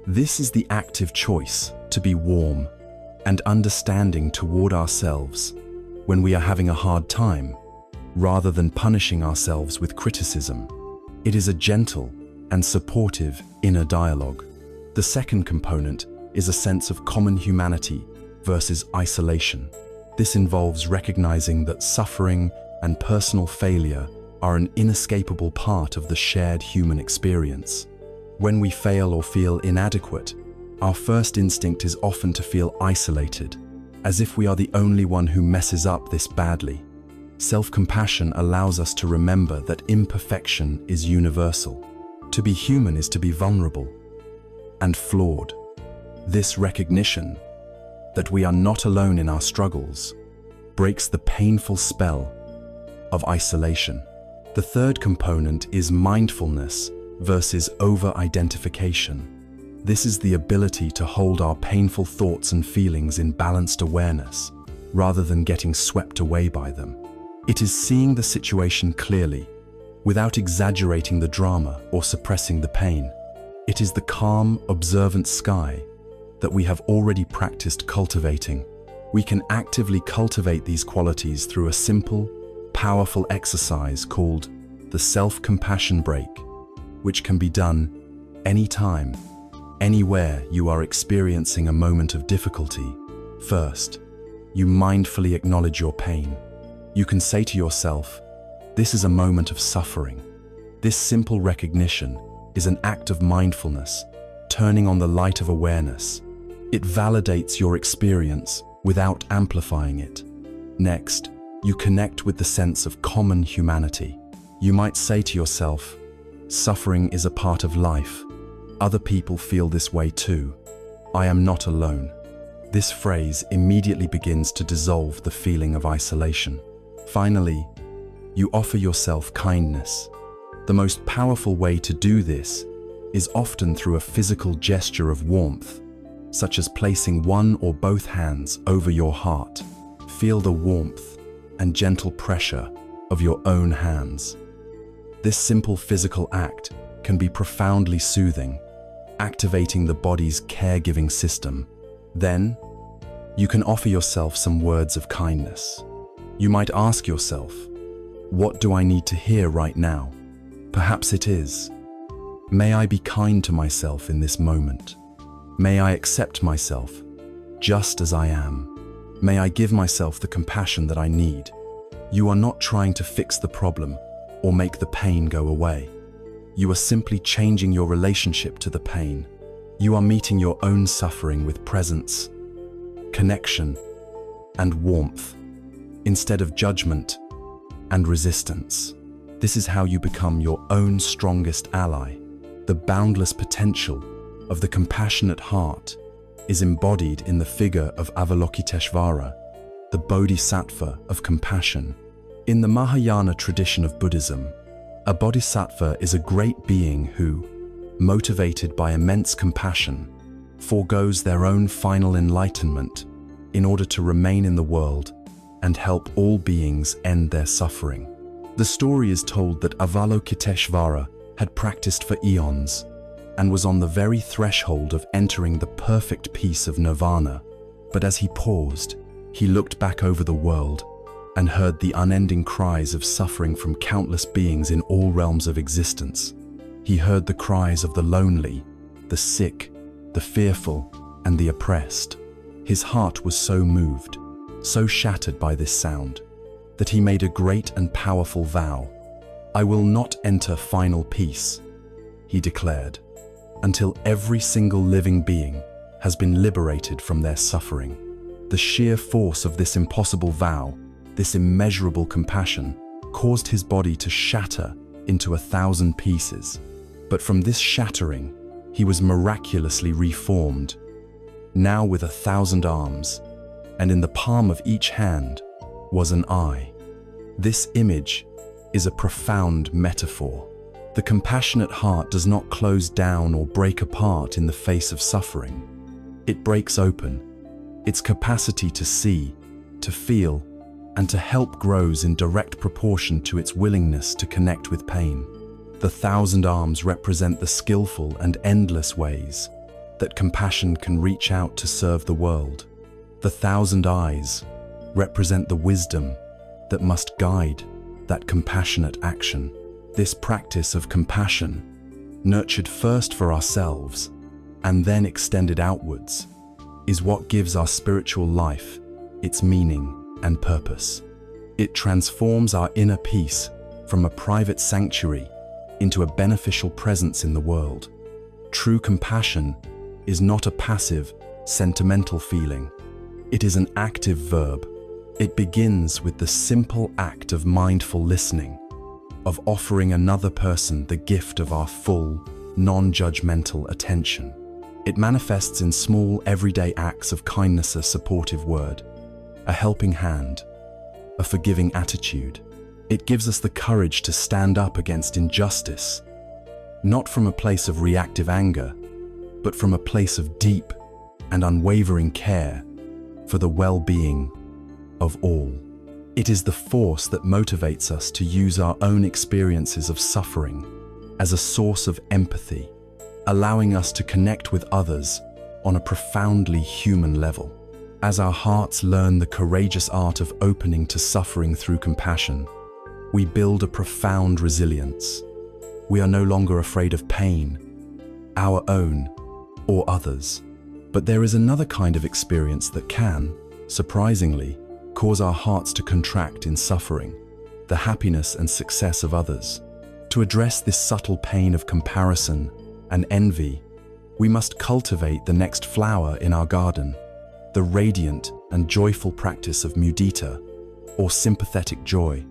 This is the active choice to be warm and understanding toward ourselves when we are having a hard time, rather than punishing ourselves with criticism. It is a gentle and supportive inner dialogue. The second component is a sense of common humanity versus isolation. This involves recognizing that suffering and personal failure are an inescapable part of the shared human experience. When we fail or feel inadequate, our first instinct is often to feel isolated, as if we are the only one who messes up this badly. Self-compassion allows us to remember that imperfection is universal. To be human is to be vulnerable and flawed. This recognition that we are not alone in our struggles breaks the painful spell of isolation. The third component is mindfulness versus over-identification. This is the ability to hold our painful thoughts and feelings in balanced awareness, rather than getting swept away by them. It is seeing the situation clearly, without exaggerating the drama or suppressing the pain. It is the calm, observant sky that we have already practiced cultivating. We can actively cultivate these qualities through a simple, powerful exercise called the self-compassion break, which can be done anytime, anywhere you are experiencing a moment of difficulty. First, you mindfully acknowledge your pain. You can say to yourself, "This is a moment of suffering." This simple recognition is an act of mindfulness, turning on the light of awareness. It validates your experience without amplifying it. Next, you connect with the sense of common humanity. You might say to yourself, "Suffering is a part of life. Other people feel this way too. I am not alone." This phrase immediately begins to dissolve the feeling of isolation. Finally, you offer yourself kindness. The most powerful way to do this is often through a physical gesture of warmth, such as placing one or both hands over your heart. Feel the warmth and gentle pressure of your own hands. This simple physical act can be profoundly soothing, activating the body's caregiving system. Then, you can offer yourself some words of kindness. You might ask yourself, "What do I need to hear right now?" Perhaps it is, "May I be kind to myself in this moment. May I accept myself just as I am. May I give myself the compassion that I need." You are not trying to fix the problem or make the pain go away. You are simply changing your relationship to the pain. You are meeting your own suffering with presence, connection, and warmth, instead of judgment and resistance. This is how you become your own strongest ally. The boundless potential of the compassionate heart is embodied in the figure of Avalokiteshvara, the Bodhisattva of compassion. In the Mahayana tradition of Buddhism, a bodhisattva is a great being who, motivated by immense compassion, forgoes their own final enlightenment in order to remain in the world and help all beings end their suffering. The story is told that Avalokiteshvara had practiced for eons and was on the very threshold of entering the perfect peace of nirvana. But as he paused, he looked back over the world and heard the unending cries of suffering from countless beings in all realms of existence. He heard the cries of the lonely, the sick, the fearful, and the oppressed. His heart was so moved, so shattered by this sound, that he made a great and powerful vow. "I will not enter final peace," he declared, "until every single living being has been liberated from their suffering." The sheer force of this impossible vow, this immeasurable compassion, caused his body to shatter into 1,000 pieces. But from this shattering, he was miraculously reformed. now with 1,000 arms, and in the palm of each hand was an eye. This image is a profound metaphor. The compassionate heart does not close down or break apart in the face of suffering. It breaks open. Its capacity to see, to feel, and to help grows in direct proportion to its willingness to connect with pain. The 1,000 arms represent the skillful and endless ways that compassion can reach out to serve the world. The 1,000 eyes represent the wisdom that must guide that compassionate action. This practice of compassion, nurtured first for ourselves and then extended outwards, is what gives our spiritual life its meaning and purpose. It transforms our inner peace from a private sanctuary into a beneficial presence in the world. True compassion is not a passive, sentimental feeling. It is an active verb. It begins with the simple act of mindful listening, of offering another person the gift of our full, non-judgmental attention. It manifests in small, everyday acts of kindness: a supportive word, a helping hand, a forgiving attitude. It gives us the courage to stand up against injustice, not from a place of reactive anger, but from a place of deep and unwavering care for the well-being of all. It is the force that motivates us to use our own experiences of suffering as a source of empathy, allowing us to connect with others on a profoundly human level. As our hearts learn the courageous art of opening to suffering through compassion, we build a profound resilience. We are no longer afraid of pain, our own or others. But there is another kind of experience that can, surprisingly, cause our hearts to contract in suffering: the happiness and success of others. To address this subtle pain of comparison and envy, we must cultivate the next flower in our garden, the radiant and joyful practice of mudita, or sympathetic joy.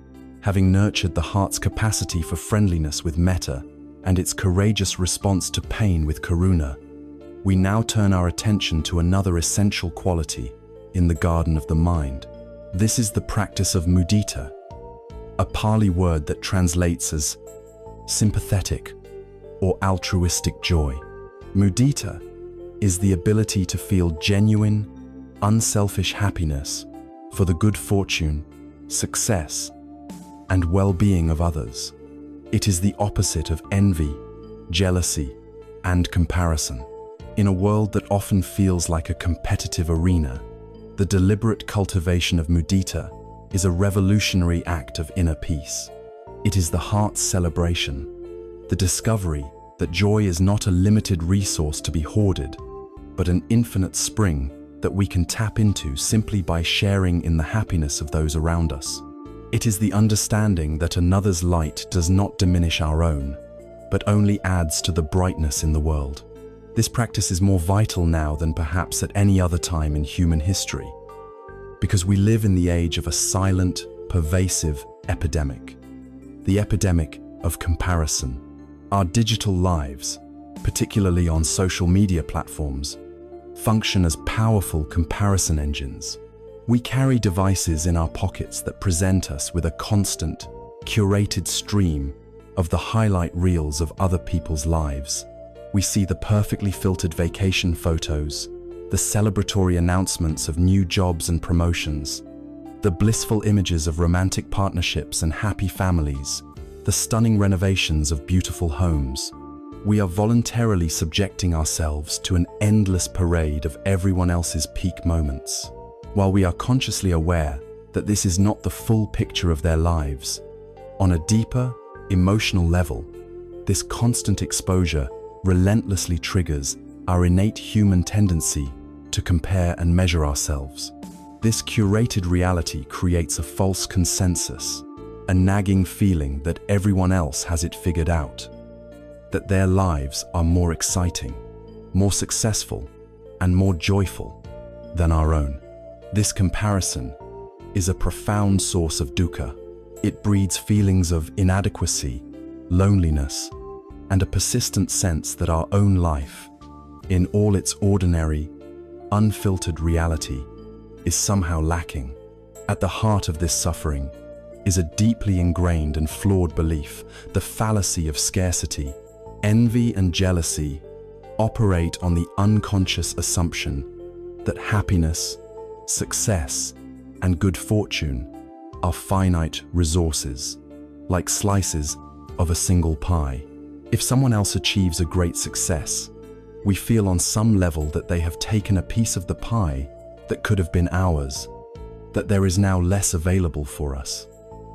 Having nurtured the heart's capacity for friendliness with metta and its courageous response to pain with karuna, we now turn our attention to another essential quality in the garden of the mind. This is the practice of mudita, a Pali word that translates as sympathetic or altruistic joy. Mudita is the ability to feel genuine, unselfish happiness for the good fortune, success, and well-being of others. It is the opposite of envy, jealousy, and comparison. In a world that often feels like a competitive arena, the deliberate cultivation of mudita is a revolutionary act of inner peace. It is the heart's celebration, the discovery that joy is not a limited resource to be hoarded, but an infinite spring that we can tap into simply by sharing in the happiness of those around us. It is the understanding that another's light does not diminish our own, but only adds to the brightness in the world. This practice is more vital now than perhaps at any other time in human history, because we live in the age of a silent, pervasive epidemic, the epidemic of comparison. Our digital lives, particularly on social media platforms, function as powerful comparison engines. We carry devices in our pockets that present us with a constant, curated stream of the highlight reels of other people's lives. We see the perfectly filtered vacation photos, the celebratory announcements of new jobs and promotions, the blissful images of romantic partnerships and happy families, the stunning renovations of beautiful homes. We are voluntarily subjecting ourselves to an endless parade of everyone else's peak moments, while we are consciously aware that this is not the full picture of their lives. On a deeper, emotional level, this constant exposure relentlessly triggers our innate human tendency to compare and measure ourselves. This curated reality creates a false consensus, a nagging feeling that everyone else has it figured out, that their lives are more exciting, more successful, and more joyful than our own. This comparison is a profound source of dukkha. It breeds feelings of inadequacy, loneliness, and a persistent sense that our own life, in all its ordinary, unfiltered reality is somehow lacking. At the heart of this suffering is a deeply ingrained and flawed belief, the fallacy of scarcity. Envy and jealousy operate on the unconscious assumption that happiness, success, and good fortune are finite resources, like slices of a single pie. If someone else achieves a great success, we feel on some level that they have taken a piece of the pie that could have been ours, that there is now less available for us.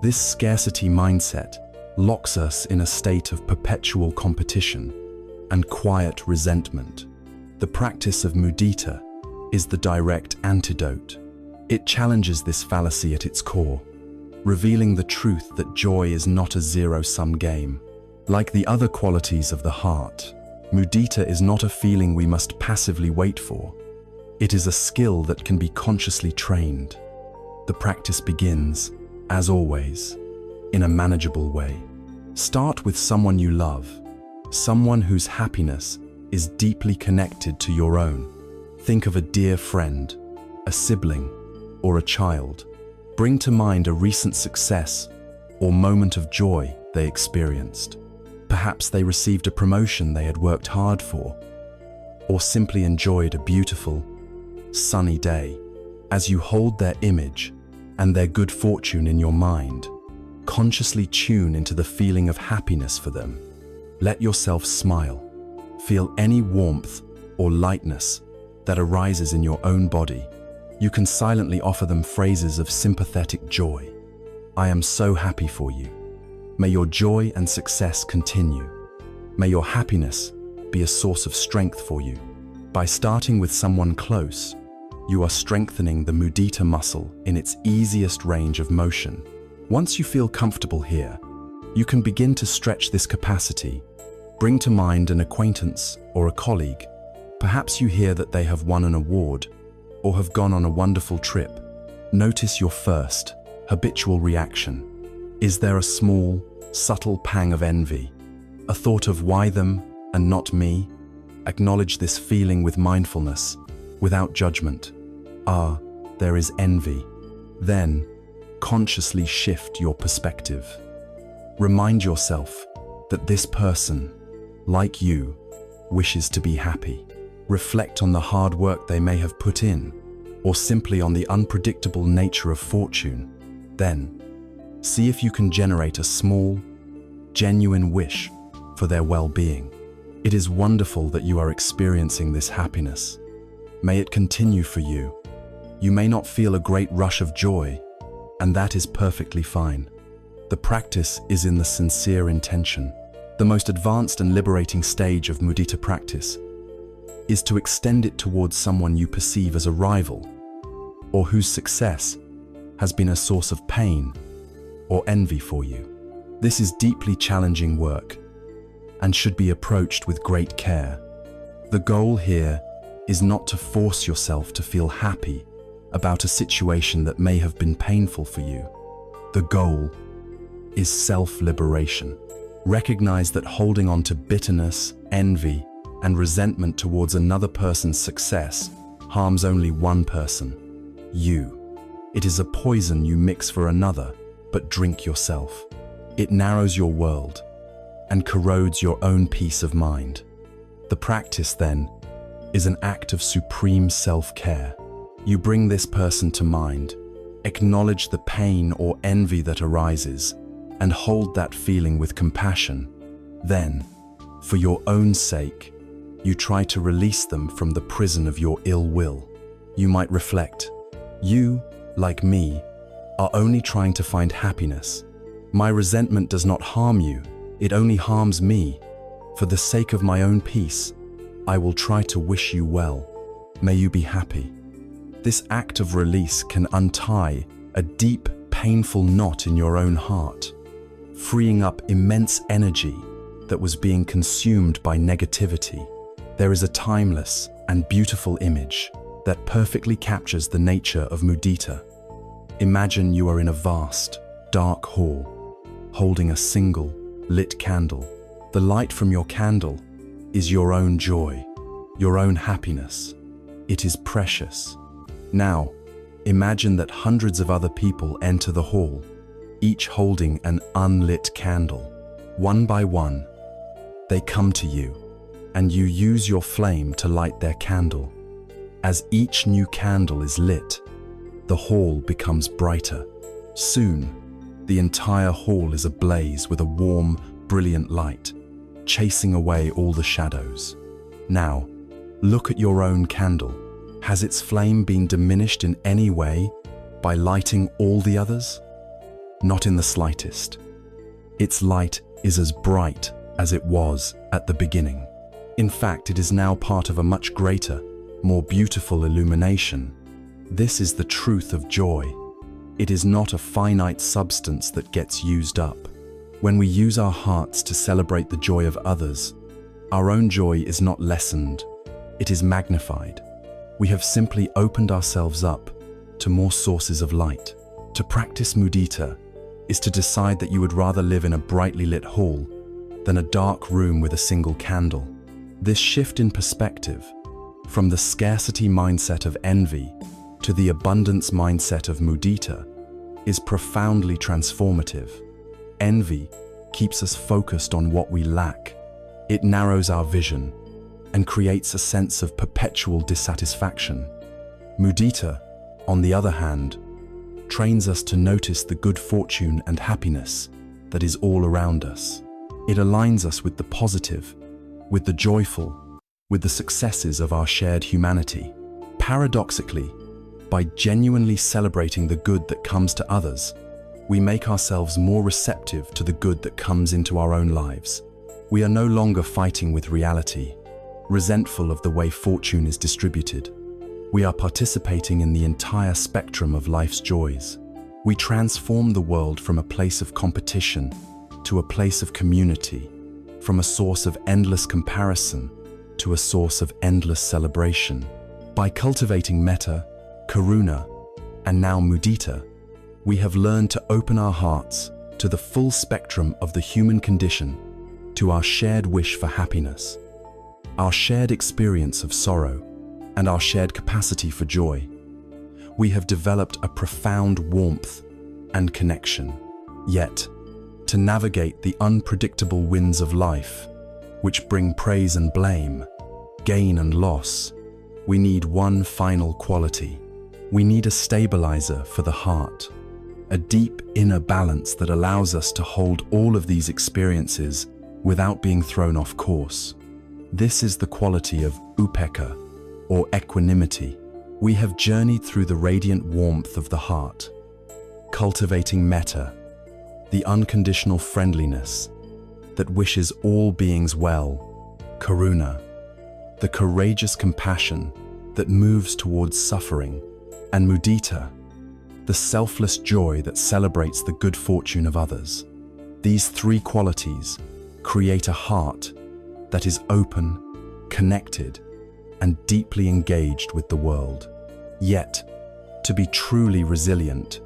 This scarcity mindset locks us in a state of perpetual competition and quiet resentment. The practice of mudita is the direct antidote. It challenges this fallacy at its core, revealing the truth that joy is not a zero-sum game. Like the other qualities of the heart, mudita is not a feeling we must passively wait for. It is a skill that can be consciously trained. The practice begins, as always, in a manageable way. Start with someone you love, someone whose happiness is deeply connected to your own. Think of a dear friend, a sibling, or a child. Bring to mind a recent success or moment of joy they experienced. Perhaps they received a promotion they had worked hard for, or simply enjoyed a beautiful, sunny day. As you hold their image and their good fortune in your mind, consciously tune into the feeling of happiness for them. Let yourself smile. Feel any warmth or lightness that arises in your own body. You can silently offer them phrases of sympathetic joy. I am so happy for you. May your joy and success continue. May your happiness be a source of strength for you. By starting with someone close, you are strengthening the mudita muscle in its easiest range of motion. Once you feel comfortable here, you can begin to stretch this capacity. Bring to mind an acquaintance or a colleague. Perhaps you hear that they have won an award or have gone on a wonderful trip. Notice your first, habitual reaction. Is there a small, subtle pang of envy? A thought of why them and not me? Acknowledge this feeling with mindfulness, without judgment. Ah, there is envy. Then, consciously shift your perspective. Remind yourself that this person, like you, wishes to be happy. Reflect on the hard work they may have put in, or simply on the unpredictable nature of fortune. Then, see if you can generate a small, genuine wish for their well-being. It is wonderful that you are experiencing this happiness. May it continue for you. You may not feel a great rush of joy, and that is perfectly fine. The practice is in the sincere intention. The most advanced and liberating stage of mudita practice is to extend it towards someone you perceive as a rival, or whose success has been a source of pain or envy for you. This is deeply challenging work and should be approached with great care. The goal here is not to force yourself to feel happy about a situation that may have been painful for you. The goal is self-liberation. Recognize that holding on to bitterness, envy, and resentment towards another person's success harms only one person, you. It is a poison you mix for another, but drink yourself. It narrows your world and corrodes your own peace of mind. The practice, then, is an act of supreme self-care. You bring this person to mind, acknowledge the pain or envy that arises, and hold that feeling with compassion. Then, for your own sake, you try to release them from the prison of your ill will. You might reflect, you, like me, are only trying to find happiness. My resentment does not harm you, it only harms me. For the sake of my own peace, I will try to wish you well. May you be happy. This act of release can untie a deep, painful knot in your own heart, freeing up immense energy that was being consumed by negativity. There is a timeless and beautiful image that perfectly captures the nature of mudita. Imagine you are in a vast, dark hall, holding a single, lit candle. The light from your candle is your own joy, your own happiness. It is precious. Now, imagine that hundreds of other people enter the hall, each holding an unlit candle. One by one, they come to you, and you use your flame to light their candle. As each new candle is lit, the hall becomes brighter. Soon, the entire hall is ablaze with a warm, brilliant light, chasing away all the shadows. Now, look at your own candle. Has its flame been diminished in any way by lighting all the others? Not in the slightest. Its light is as bright as it was at the beginning. In fact, it is now part of a much greater, more beautiful illumination. This is the truth of joy. It is not a finite substance that gets used up. When we use our hearts to celebrate the joy of others, our own joy is not lessened, it is magnified. We have simply opened ourselves up to more sources of light. To practice mudita is to decide that you would rather live in a brightly lit hall than a dark room with a single candle. This shift in perspective, from the scarcity mindset of envy to the abundance mindset of mudita, is profoundly transformative. Envy keeps us focused on what we lack. It narrows our vision and creates a sense of perpetual dissatisfaction. Mudita, on the other hand, trains us to notice the good fortune and happiness that is all around us. It aligns us with the positive, with the joyful, with the successes of our shared humanity. Paradoxically, by genuinely celebrating the good that comes to others, we make ourselves more receptive to the good that comes into our own lives. We are no longer fighting with reality, resentful of the way fortune is distributed. We are participating in the entire spectrum of life's joys. We transform the world from a place of competition to a place of community, from a source of endless comparison to a source of endless celebration. By cultivating metta, karuna, and now mudita, we have learned to open our hearts to the full spectrum of the human condition, to our shared wish for happiness, our shared experience of sorrow, and our shared capacity for joy. We have developed a profound warmth and connection. Yet, to navigate the unpredictable winds of life, which bring praise and blame, gain and loss, we need one final quality. We need a stabilizer for the heart, a deep inner balance that allows us to hold all of these experiences without being thrown off course. This is the quality of upekkha, or equanimity. We have journeyed through the radiant warmth of the heart, cultivating metta, the unconditional friendliness that wishes all beings well, karuna, the courageous compassion that moves towards suffering, and mudita, the selfless joy that celebrates the good fortune of others. These three qualities create a heart that is open, connected, and deeply engaged with the world. Yet, to be truly resilient,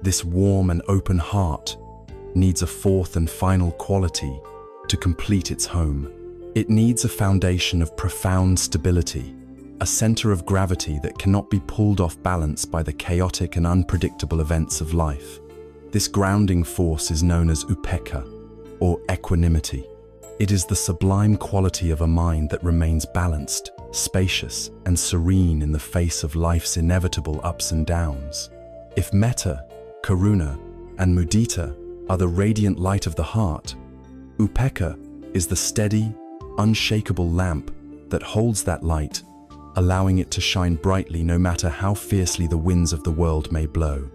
this warm and open heart needs a fourth and final quality to complete its home. It needs a foundation of profound stability, a center of gravity that cannot be pulled off balance by the chaotic and unpredictable events of life. This grounding force is known as upekkha, or equanimity. It is the sublime quality of a mind that remains balanced, spacious, and serene in the face of life's inevitable ups and downs. If metta, karuna, and mudita are the radiant light of the heart, upekkha is the steady, unshakable lamp that holds that light, allowing it to shine brightly no matter how fiercely the winds of the world may blow.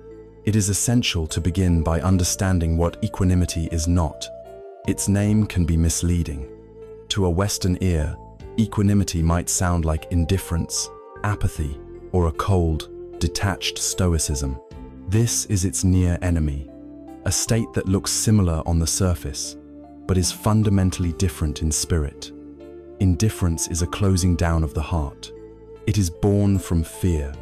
It is essential to begin by understanding what equanimity is not. Its name can be misleading. To a Western ear, equanimity might sound like indifference, apathy, or a cold, detached stoicism. This is its near enemy, a state that looks similar on the surface, but is fundamentally different in spirit. Indifference is a closing down of the heart. It is born from fear,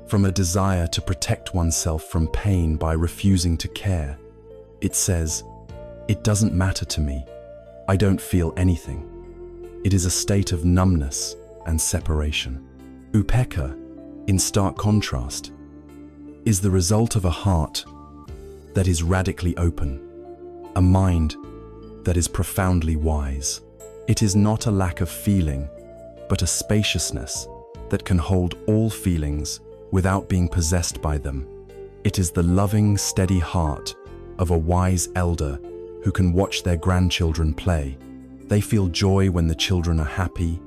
from a desire to protect oneself from pain by refusing to care. It says, "It doesn't matter to me. I don't feel anything." It is a state of numbness and separation. Upekkha, in stark contrast, is the result of a heart that is radically open, a mind that is profoundly wise. It is not a lack of feeling, but a spaciousness that can hold all feelings without being possessed by them. It is the loving, steady heart of a wise elder who can watch their grandchildren play. They feel joy when the children are happy.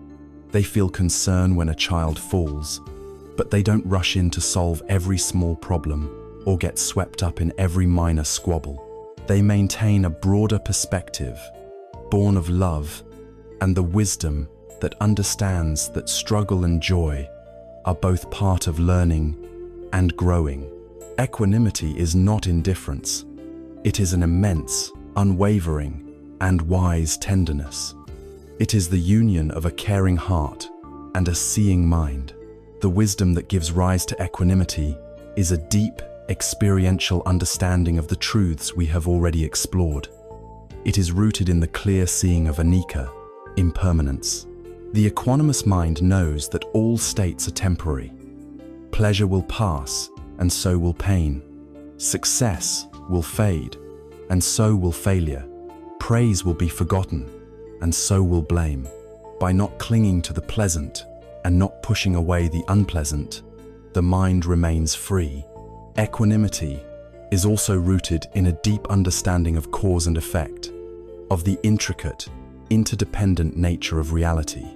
They feel concern when a child falls, but they don't rush in to solve every small problem or get swept up in every minor squabble. They maintain a broader perspective, born of love and the wisdom that understands that struggle and joy are both part of learning and growing. Equanimity is not indifference. It is an immense, unwavering, and wise tenderness. It is the union of a caring heart and a seeing mind. The wisdom that gives rise to equanimity is a deep, experiential understanding of the truths we have already explored. It is rooted in the clear seeing of anicca, impermanence. The equanimous mind knows that all states are temporary. Pleasure will pass, and so will pain. Success will fade, and so will failure. Praise will be forgotten, and so will blame. By not clinging to the pleasant and not pushing away the unpleasant, the mind remains free. Equanimity is also rooted in a deep understanding of cause and effect, of the intricate, interdependent nature of reality.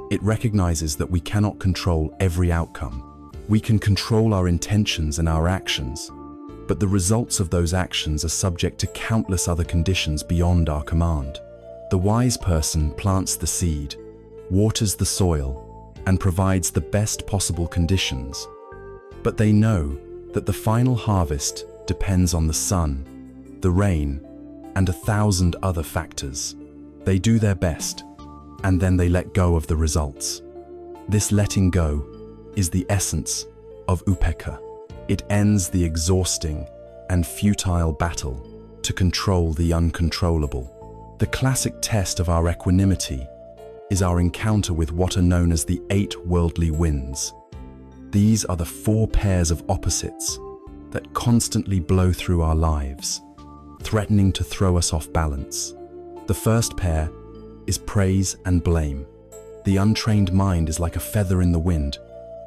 It recognizes that we cannot control every outcome. We can control our intentions and our actions, but the results of those actions are subject to countless other conditions beyond our command. The wise person plants the seed, waters the soil, and provides the best possible conditions. But they know that the final harvest depends on the sun, the rain, and 1,000 other factors. They do their best, and then they let go of the results. This letting go is the essence of upekkha. It ends the exhausting and futile battle to control the uncontrollable. The classic test of our equanimity is our encounter with what are known as the 8 worldly winds. These are the 4 pairs of opposites that constantly blow through our lives, threatening to throw us off balance. The first pair is praise and blame. The untrained mind is like a feather in the wind,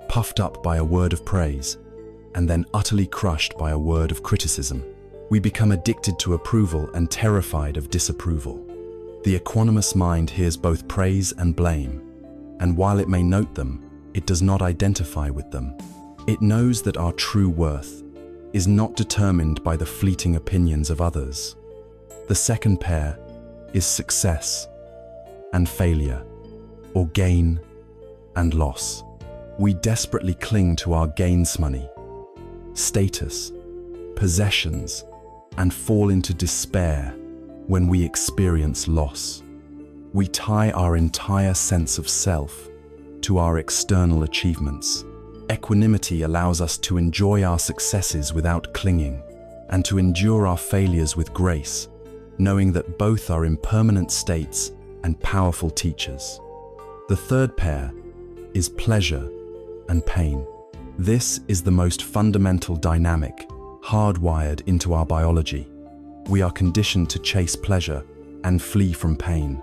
puffed up by a word of praise, and then utterly crushed by a word of criticism. We become addicted to approval and terrified of disapproval. The equanimous mind hears both praise and blame, and while it may note them, it does not identify with them. It knows that our true worth is not determined by the fleeting opinions of others. The second pair is success and failure, or gain and loss. We desperately cling to our gains money, status, possessions, and fall into despair when we experience loss. We tie our entire sense of self to our external achievements. Equanimity allows us to enjoy our successes without clinging, and to endure our failures with grace, knowing that both are impermanent states and powerful teachers. The third pair is pleasure and pain. This is the most fundamental dynamic, hardwired into our biology. We are conditioned to chase pleasure and flee from pain.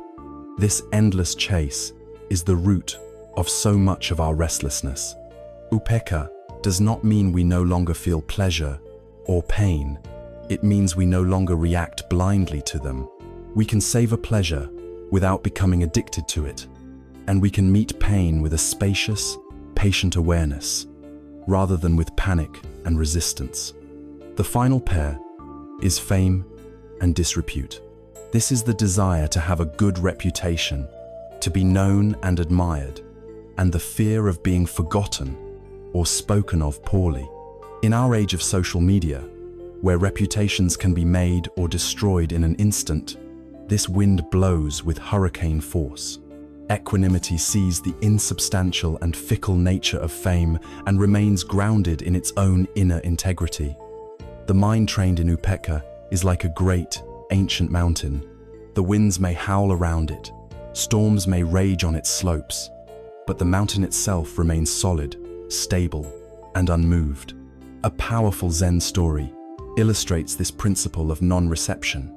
This endless chase is the root of so much of our restlessness. Upekkha does not mean we no longer feel pleasure or pain. It means we no longer react blindly to them. We can savor pleasure without becoming addicted to it, and we can meet pain with a spacious, patient awareness, rather than with panic and resistance. The final pair is fame and disrepute. This is the desire to have a good reputation, to be known and admired, and the fear of being forgotten or spoken of poorly. In our age of social media, where reputations can be made or destroyed in an instant, this wind blows with hurricane force. Equanimity sees the insubstantial and fickle nature of fame and remains grounded in its own inner integrity. The mind trained in upekkha is like a great, ancient mountain. The winds may howl around it, storms may rage on its slopes, but the mountain itself remains solid, stable, and unmoved. A powerful Zen story illustrates this principle of non-reception.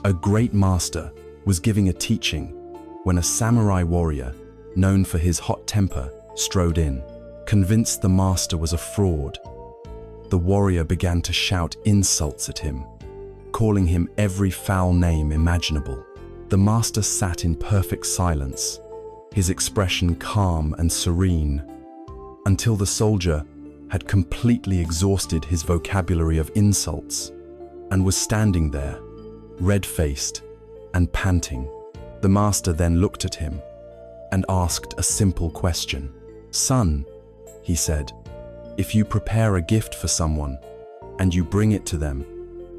A great master was giving a teaching when a samurai warrior, known for his hot temper, strode in. Convinced the master was a fraud, the warrior began to shout insults at him, calling him every foul name imaginable. The master sat in perfect silence, his expression calm and serene, until the soldier had completely exhausted his vocabulary of insults and was standing there, red-faced and panting. The master then looked at him and asked a simple question. "Son," he said, "if you prepare a gift for someone and you bring it to them,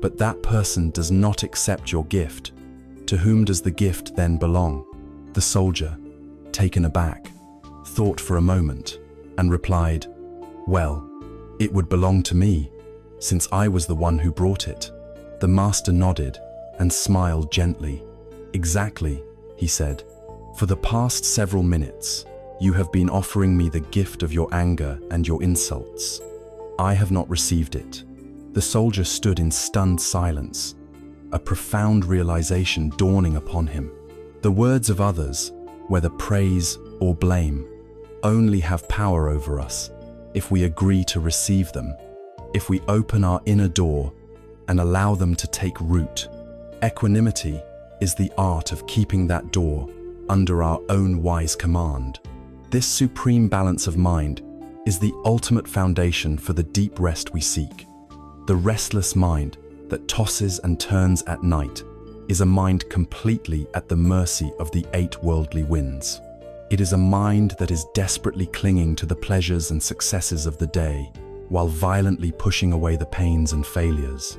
but that person does not accept your gift, to whom does the gift then belong?" The soldier, taken aback, thought for a moment and replied, "Well, it would belong to me, since I was the one who brought it." The master nodded and smiled gently. "Exactly," he said. "For the past several minutes, you have been offering me the gift of your anger and your insults. I have not received it." The soldier stood in stunned silence, a profound realization dawning upon him. The words of others, whether praise or blame, only have power over us if we agree to receive them, if we open our inner door and allow them to take root. Equanimity is the art of keeping that door under our own wise command. This supreme balance of mind is the ultimate foundation for the deep rest we seek. The restless mind that tosses and turns at night is a mind completely at the mercy of the 8 worldly winds. It is a mind that is desperately clinging to the pleasures and successes of the day, while violently pushing away the pains and failures.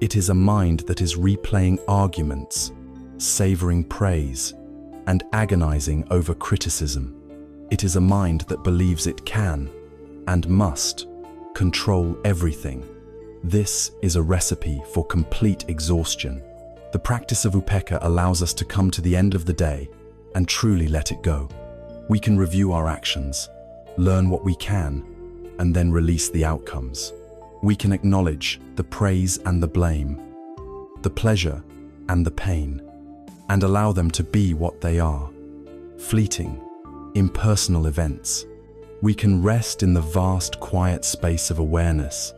It is a mind that is replaying arguments, savoring praise, and agonizing over criticism. It is a mind that believes it can, and must, control everything. This is a recipe for complete exhaustion. The practice of upekkha allows us to come to the end of the day and truly let it go. We can review our actions, learn what we can, and then release the outcomes. We can acknowledge the praise and the blame, the pleasure and the pain, and allow them to be what they are, fleeting, impersonal events. We can rest in the vast, quiet space of awareness,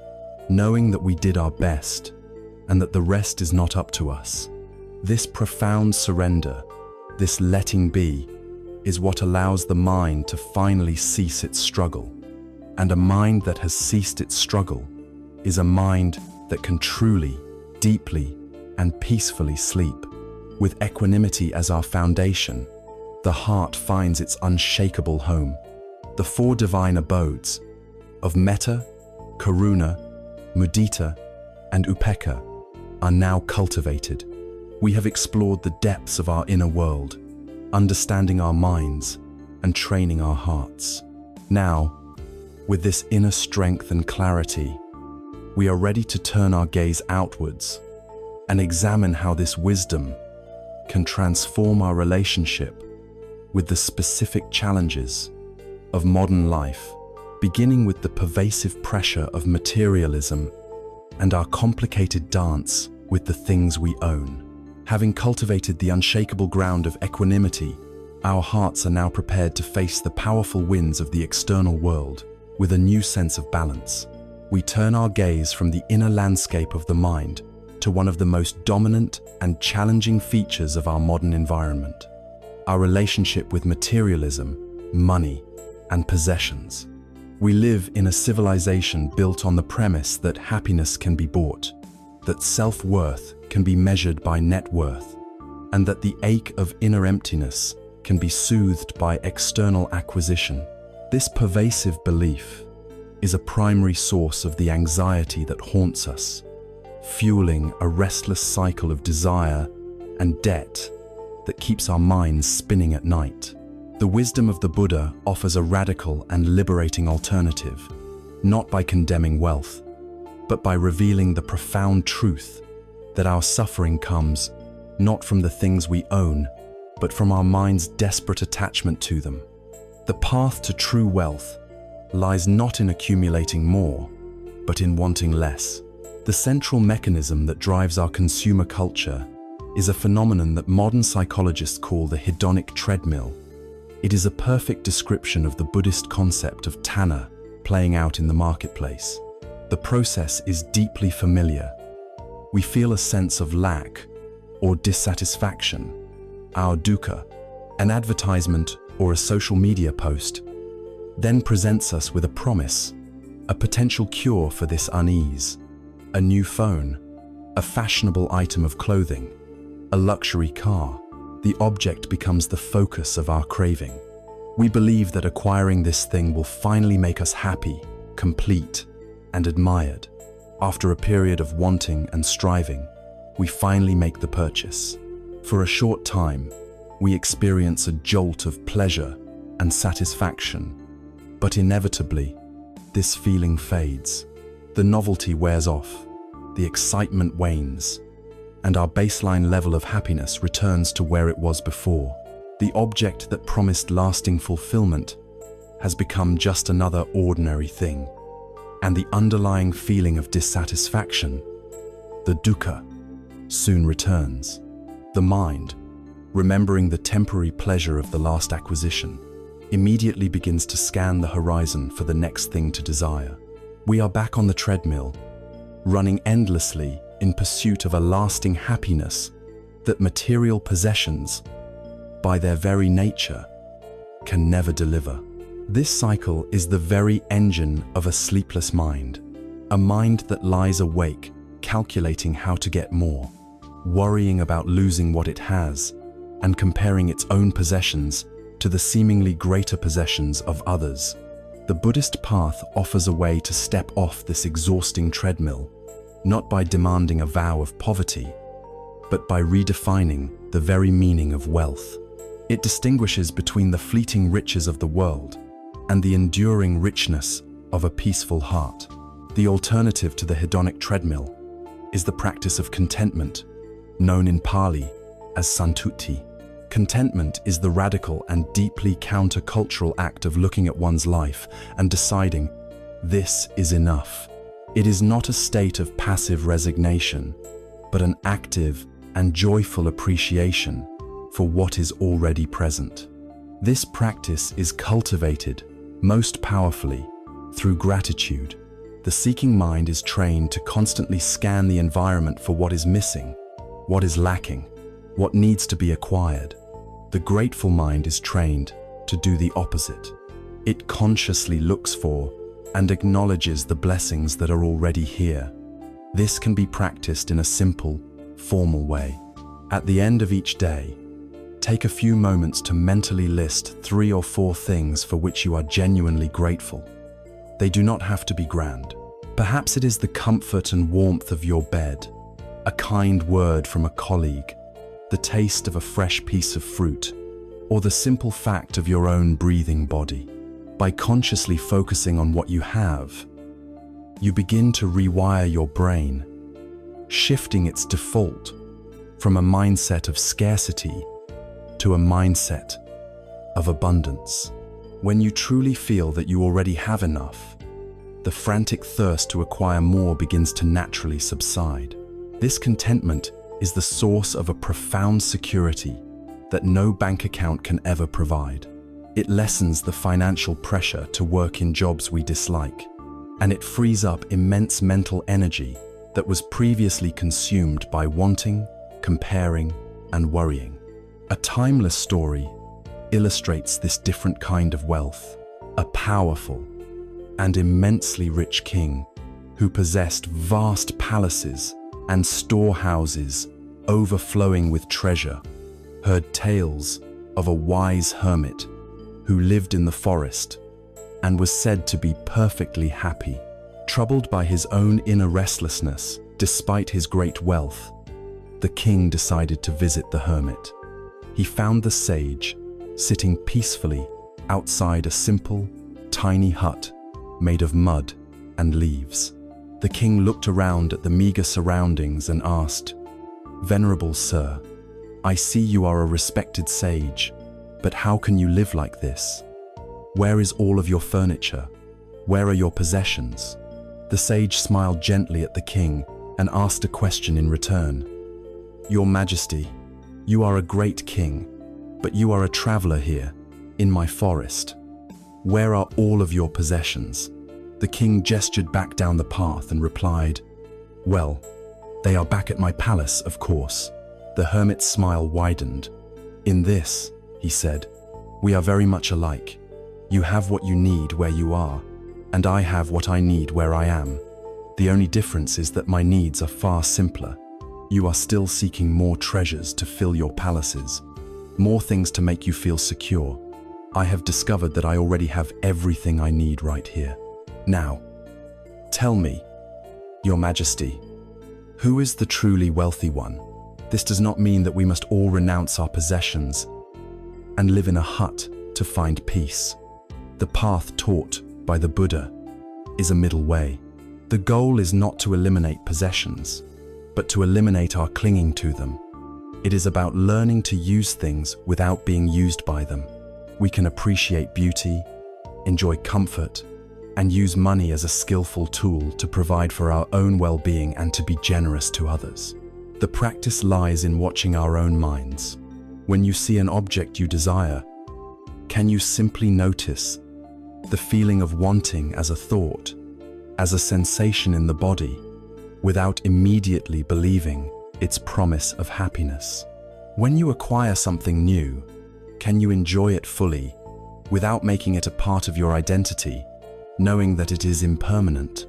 knowing that we did our best and that the rest is not up to us. This profound surrender, this letting be, is what allows the mind to finally cease its struggle. And a mind that has ceased its struggle is a mind that can truly, deeply, and peacefully sleep. With equanimity as our foundation, the heart finds its unshakable home. The 4 divine abodes of metta, karuna, mudita, and upekkha are now cultivated. We have explored the depths of our inner world, understanding our minds and training our hearts. Now, with this inner strength and clarity, we are ready to turn our gaze outwards and examine how this wisdom can transform our relationship with the specific challenges of modern life, beginning with the pervasive pressure of materialism and our complicated dance with the things we own. Having cultivated the unshakable ground of equanimity, our hearts are now prepared to face the powerful winds of the external world with a new sense of balance. We turn our gaze from the inner landscape of the mind to one of the most dominant and challenging features of our modern environment: our relationship with materialism, money, and possessions. We live in a civilization built on the premise that happiness can be bought, that self-worth can be measured by net worth, and that the ache of inner emptiness can be soothed by external acquisition. This pervasive belief is a primary source of the anxiety that haunts us, fueling a restless cycle of desire and debt that keeps our minds spinning at night. The wisdom of the Buddha offers a radical and liberating alternative, not by condemning wealth, but by revealing the profound truth that our suffering comes not from the things we own, but from our mind's desperate attachment to them. The path to true wealth lies not in accumulating more, but in wanting less. The central mechanism that drives our consumer culture is a phenomenon that modern psychologists call the hedonic treadmill. It is a perfect description of the Buddhist concept of tanha playing out in the marketplace. The process is deeply familiar. We feel a sense of lack or dissatisfaction. Our dukkha, an advertisement or a social media post, then presents us with a promise, a potential cure for this unease. A new phone, a fashionable item of clothing, a luxury car. The object becomes the focus of our craving. We believe that acquiring this thing will finally make us happy, complete, and admired. After a period of wanting and striving, we finally make the purchase. For a short time, we experience a jolt of pleasure and satisfaction, but inevitably, this feeling fades. The novelty wears off, the excitement wanes, and our baseline level of happiness returns to where it was before. The object that promised lasting fulfillment has become just another ordinary thing, and the underlying feeling of dissatisfaction, the dukkha, soon returns. The mind, remembering the temporary pleasure of the last acquisition, immediately begins to scan the horizon for the next thing to desire. We are back on the treadmill, running endlessly in pursuit of a lasting happiness that material possessions, by their very nature, can never deliver. This cycle is the very engine of a sleepless mind, a mind that lies awake, calculating how to get more, worrying about losing what it has, and comparing its own possessions to the seemingly greater possessions of others. The Buddhist path offers a way to step off this exhausting treadmill, not by demanding a vow of poverty, but by redefining the very meaning of wealth. It distinguishes between the fleeting riches of the world and the enduring richness of a peaceful heart. The alternative to the hedonic treadmill is the practice of contentment, known in Pali as santuti. Contentment is the radical and deeply countercultural act of looking at one's life and deciding, this is enough. It is not a state of passive resignation, but an active and joyful appreciation for what is already present. This practice is cultivated most powerfully through gratitude. The seeking mind is trained to constantly scan the environment for what is missing, what is lacking, what needs to be acquired. The grateful mind is trained to do the opposite. It consciously looks for and acknowledges the blessings that are already here. This can be practiced in a simple, formal way. At the end of each day, take a few moments to mentally list 3 or 4 things for which you are genuinely grateful. They do not have to be grand. Perhaps it is the comfort and warmth of your bed, a kind word from a colleague, the taste of a fresh piece of fruit, or the simple fact of your own breathing body. By consciously focusing on what you have, you begin to rewire your brain, shifting its default from a mindset of scarcity to a mindset of abundance. When you truly feel that you already have enough, the frantic thirst to acquire more begins to naturally subside. This contentment is the source of a profound security that no bank account can ever provide. It lessens the financial pressure to work in jobs we dislike, and it frees up immense mental energy that was previously consumed by wanting, comparing, and worrying. A timeless story illustrates this different kind of wealth. A powerful and immensely rich king who possessed vast palaces and storehouses overflowing with treasure heard tales of a wise hermit who lived in the forest and was said to be perfectly happy. Troubled by his own inner restlessness, despite his great wealth, the king decided to visit the hermit. He found the sage sitting peacefully outside a simple, tiny hut made of mud and leaves. The king looked around at the meager surroundings and asked, "Venerable sir, I see you are a respected sage, but how can you live like this?" Where is all of your furniture? Where are your possessions? The sage smiled gently at the king and asked a question in return. Your Majesty, you are a great king, but you are a traveler here, in my forest. Where are all of your possessions? The king gestured back down the path and replied, Well, they are back at my palace, of course. The hermit's smile widened. In this, he said, we are very much alike. You have what you need where you are, and I have what I need where I am. The only difference is that my needs are far simpler. You are still seeking more treasures to fill your palaces, more things to make you feel secure. I have discovered that I already have everything I need right here. Now, tell me, Your Majesty, who is the truly wealthy one? This does not mean that we must all renounce our possessions and live in a hut to find peace. The path taught by the Buddha is a middle way. The goal is not to eliminate possessions, but to eliminate our clinging to them. It is about learning to use things without being used by them. We can appreciate beauty, enjoy comfort, and use money as a skillful tool to provide for our own well-being and to be generous to others. The practice lies in watching our own minds. When you see an object you desire, can you simply notice the feeling of wanting as a thought, as a sensation in the body, without immediately believing its promise of happiness? When you acquire something new, can you enjoy it fully without making it a part of your identity, knowing that it is impermanent?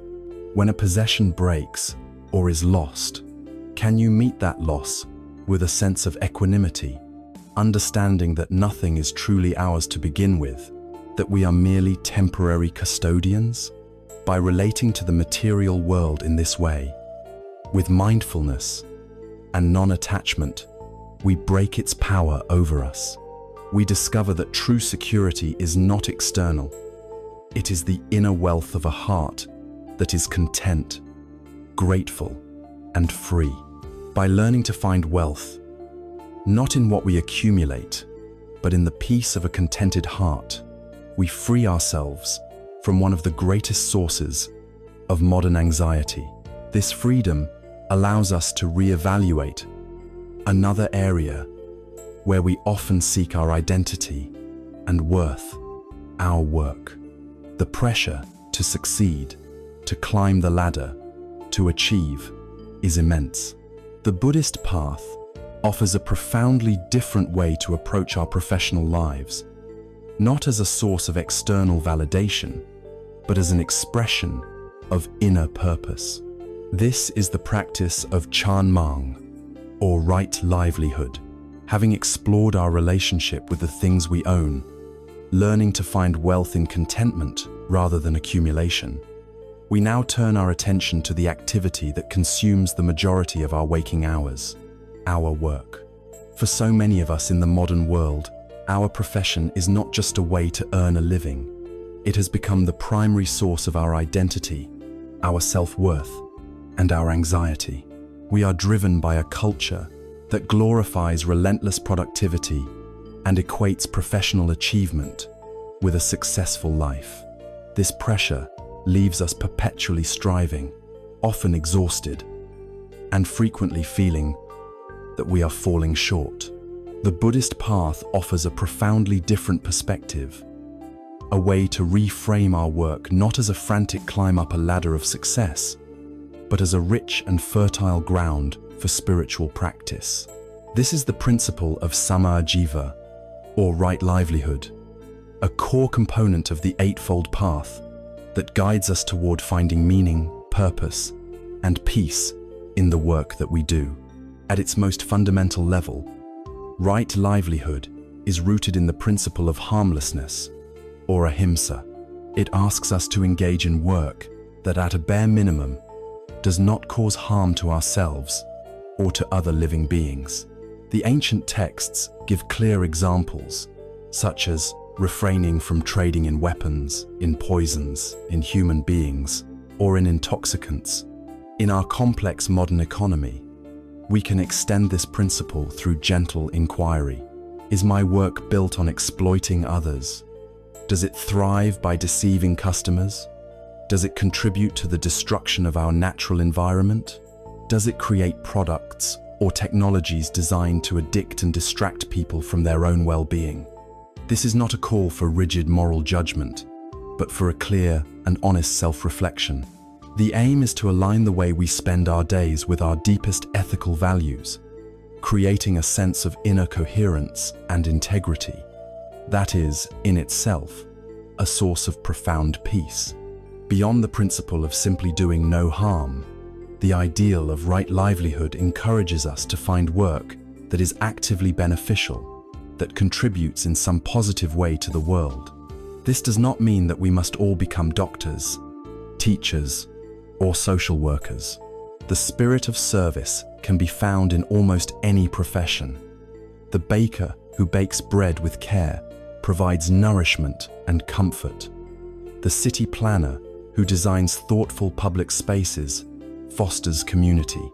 When a possession breaks or is lost, can you meet that loss with a sense of equanimity, understanding that nothing is truly ours to begin with, that we are merely temporary custodians? By relating to the material world in this way, with mindfulness and non-attachment, we break its power over us. We discover that true security is not external. It is the inner wealth of a heart that is content, grateful, and free. By learning to find wealth, not in what we accumulate, but in the peace of a contented heart, we free ourselves from one of the greatest sources of modern anxiety. This freedom allows us to reevaluate another area where we often seek our identity and worth, our work. The pressure to succeed, to climb the ladder, to achieve, is immense. The Buddhist path offers a profoundly different way to approach our professional lives, not as a source of external validation, but as an expression of inner purpose. This is the practice of Chan Mang, or right livelihood. Having explored our relationship with the things we own, learning to find wealth in contentment rather than accumulation, we now turn our attention to the activity that consumes the majority of our waking hours, our work. For so many of us in the modern world, our profession is not just a way to earn a living. It has become the primary source of our identity, our self-worth, and our anxiety. We are driven by a culture that glorifies relentless productivity and equates professional achievement with a successful life. This pressure leaves us perpetually striving, often exhausted, and frequently feeling that we are falling short. The Buddhist path offers a profoundly different perspective, a way to reframe our work not as a frantic climb up a ladder of success, but as a rich and fertile ground for spiritual practice. This is the principle of samma jiva, or right livelihood, a core component of the Eightfold Path that guides us toward finding meaning, purpose, and peace in the work that we do. At its most fundamental level, right livelihood is rooted in the principle of harmlessness, or ahimsa. It asks us to engage in work that, at a bare minimum, does not cause harm to ourselves or to other living beings. The ancient texts give clear examples, such as refraining from trading in weapons, in poisons, in human beings, or in intoxicants. In our complex modern economy, we can extend this principle through gentle inquiry. Is my work built on exploiting others, Does it thrive by deceiving customers? Does it contribute to the destruction of our natural environment? Does it create products or technologies designed to addict and distract people from their own well-being? This is not a call for rigid moral judgment, but for a clear and honest self-reflection. The aim is to align the way we spend our days with our deepest ethical values, creating a sense of inner coherence and integrity. That is, in itself, a source of profound peace. Beyond the principle of simply doing no harm, the ideal of right livelihood encourages us to find work that is actively beneficial, that contributes in some positive way to the world. This does not mean that we must all become doctors, teachers, or social workers. The spirit of service can be found in almost any profession. The baker who bakes bread with care provides nourishment and comfort. The city planner who designs thoughtful public spaces fosters community.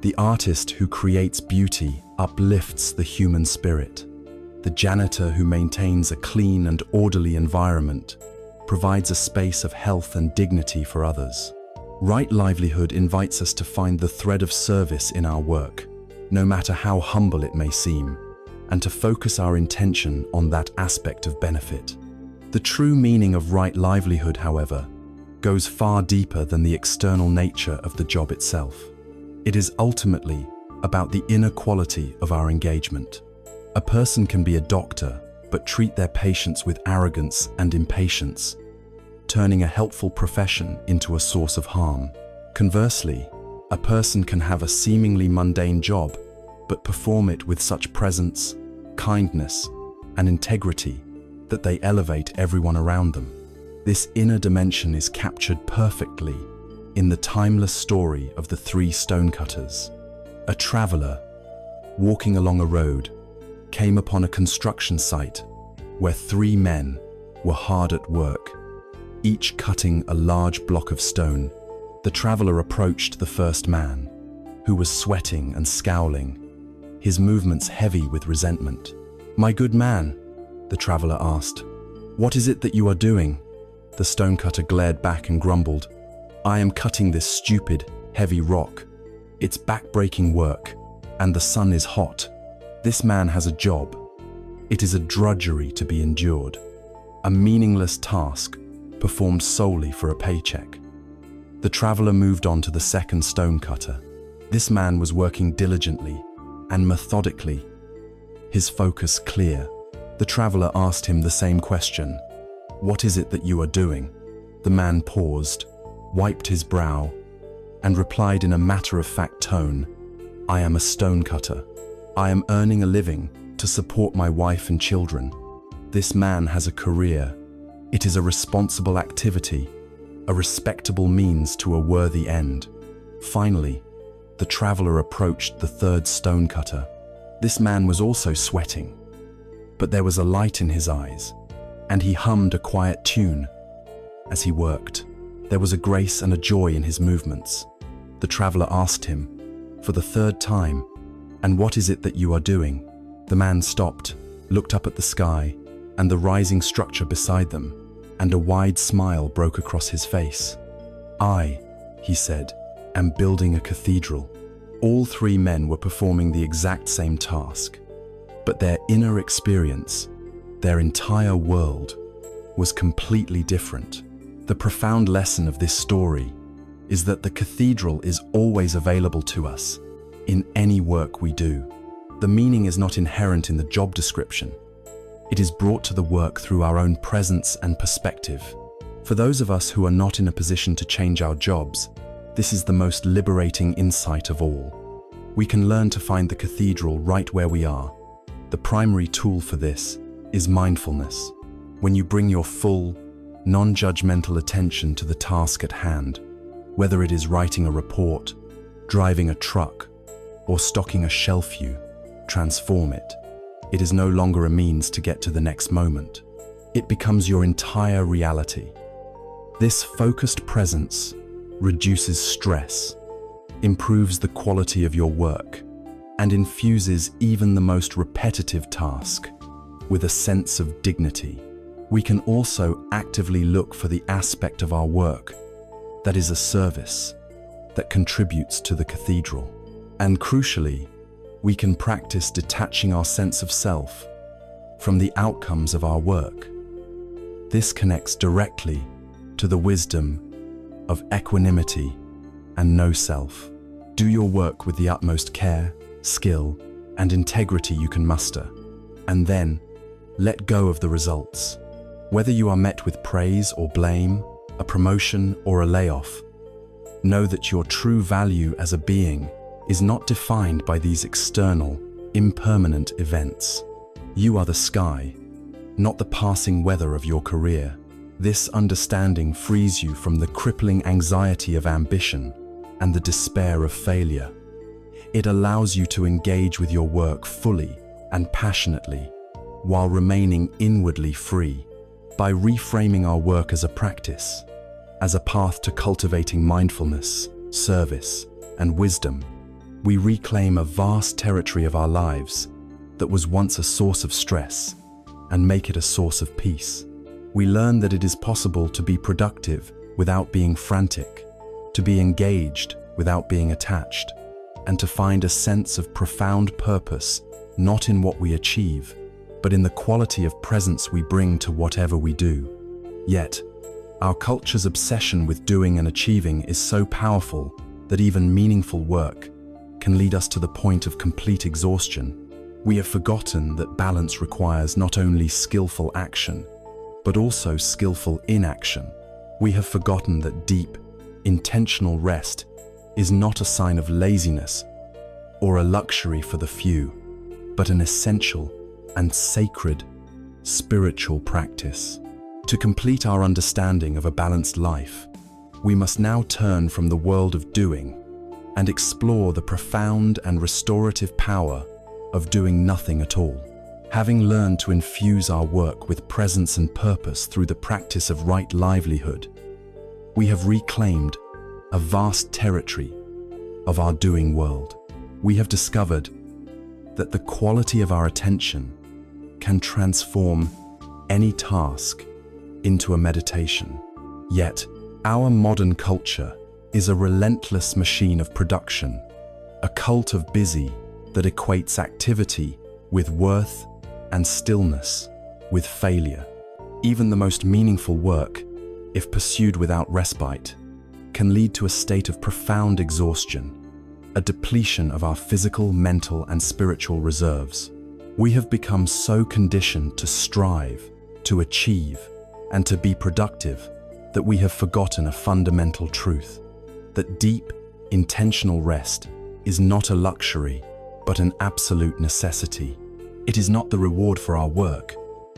The artist who creates beauty uplifts the human spirit. The janitor who maintains a clean and orderly environment provides a space of health and dignity for others. Right livelihood invites us to find the thread of service in our work, no matter how humble it may seem, and to focus our intention on that aspect of benefit. The true meaning of right livelihood, however, goes far deeper than the external nature of the job itself. It is ultimately about the inner quality of our engagement. A person can be a doctor, but treat their patients with arrogance and impatience, turning a helpful profession into a source of harm. Conversely, a person can have a seemingly mundane job, but perform it with such presence, kindness, and integrity that they elevate everyone around them. This inner dimension is captured perfectly in the timeless story of the three stonecutters. A traveler, walking along a road, came upon a construction site where three men were hard at work, each cutting a large block of stone. The traveler approached the first man, who was sweating and scowling, his movements heavy with resentment. "My good man," the traveler asked, "what is it that you are doing?" The stonecutter glared back and grumbled, "I am cutting this stupid, heavy rock. It's back-breaking work, and the sun is hot. This man has a job. It is a drudgery to be endured, a meaningless task performed solely for a paycheck." The traveler moved on to the second stonecutter. This man was working diligently and methodically, his focus clear. The traveler asked him the same question, "What is it that you are doing?" The man paused, wiped his brow, and replied in a matter-of-fact tone, "I am a stonecutter. I am earning a living to support my wife and children. This man has a career. It is a responsible activity, a respectable means to a worthy end." Finally, the traveler approached the third stonecutter. This man was also sweating, but there was a light in his eyes, and he hummed a quiet tune. As he worked, there was a grace and a joy in his movements. The traveler asked him, for the third time, "And what is it that you are doing?" The man stopped, looked up at the sky and the rising structure beside them, and a wide smile broke across his face. "I," he said, "am building a cathedral." All three men were performing the exact same task, but their inner experience, their entire world, was completely different. The profound lesson of this story is that the cathedral is always available to us, in any work we do. The meaning is not inherent in the job description. It is brought to the work through our own presence and perspective. For those of us who are not in a position to change our jobs, this is the most liberating insight of all. We can learn to find the cathedral right where we are. The primary tool for this is mindfulness. When you bring your full, non-judgmental attention to the task at hand, whether it is writing a report, driving a truck, or stocking a shelf, you transform it. It is no longer a means to get to the next moment. It becomes your entire reality. This focused presence reduces stress, improves the quality of your work, and infuses even the most repetitive task with a sense of dignity. We can also actively look for the aspect of our work that is a service, that contributes to the cathedral. And crucially, we can practice detaching our sense of self from the outcomes of our work. This connects directly to the wisdom of equanimity and no self. Do your work with the utmost care, skill, and integrity you can muster, and then let go of the results. Whether you are met with praise or blame, a promotion or a layoff, know that your true value as a being is not defined by these external, impermanent events. You are the sky, not the passing weather of your career. This understanding frees you from the crippling anxiety of ambition and the despair of failure. It allows you to engage with your work fully and passionately, while remaining inwardly free. By reframing our work as a practice, as a path to cultivating mindfulness, service, and wisdom, we reclaim a vast territory of our lives that was once a source of stress and make it a source of peace. We learn that it is possible to be productive without being frantic, to be engaged without being attached, and to find a sense of profound purpose not in what we achieve, but in the quality of presence we bring to whatever we do. Yet, our culture's obsession with doing and achieving is so powerful that even meaningful work can lead us to the point of complete exhaustion. We have forgotten that balance requires not only skillful action, but also skillful inaction. We have forgotten that deep, intentional rest is not a sign of laziness or a luxury for the few, but an essential and sacred spiritual practice. To complete our understanding of a balanced life, we must now turn from the world of doing and explore the profound and restorative power of doing nothing at all. Having learned to infuse our work with presence and purpose through the practice of right livelihood, we have reclaimed a vast territory of our doing world. We have discovered that the quality of our attention can transform any task into a meditation. Yet, our modern culture is a relentless machine of production, a cult of busy that equates activity with worth and stillness with failure. Even the most meaningful work, if pursued without respite, can lead to a state of profound exhaustion, a depletion of our physical, mental, and spiritual reserves. We have become so conditioned to strive, to achieve, and to be productive that we have forgotten a fundamental truth, that deep, intentional rest is not a luxury, but an absolute necessity. It is not the reward for our work,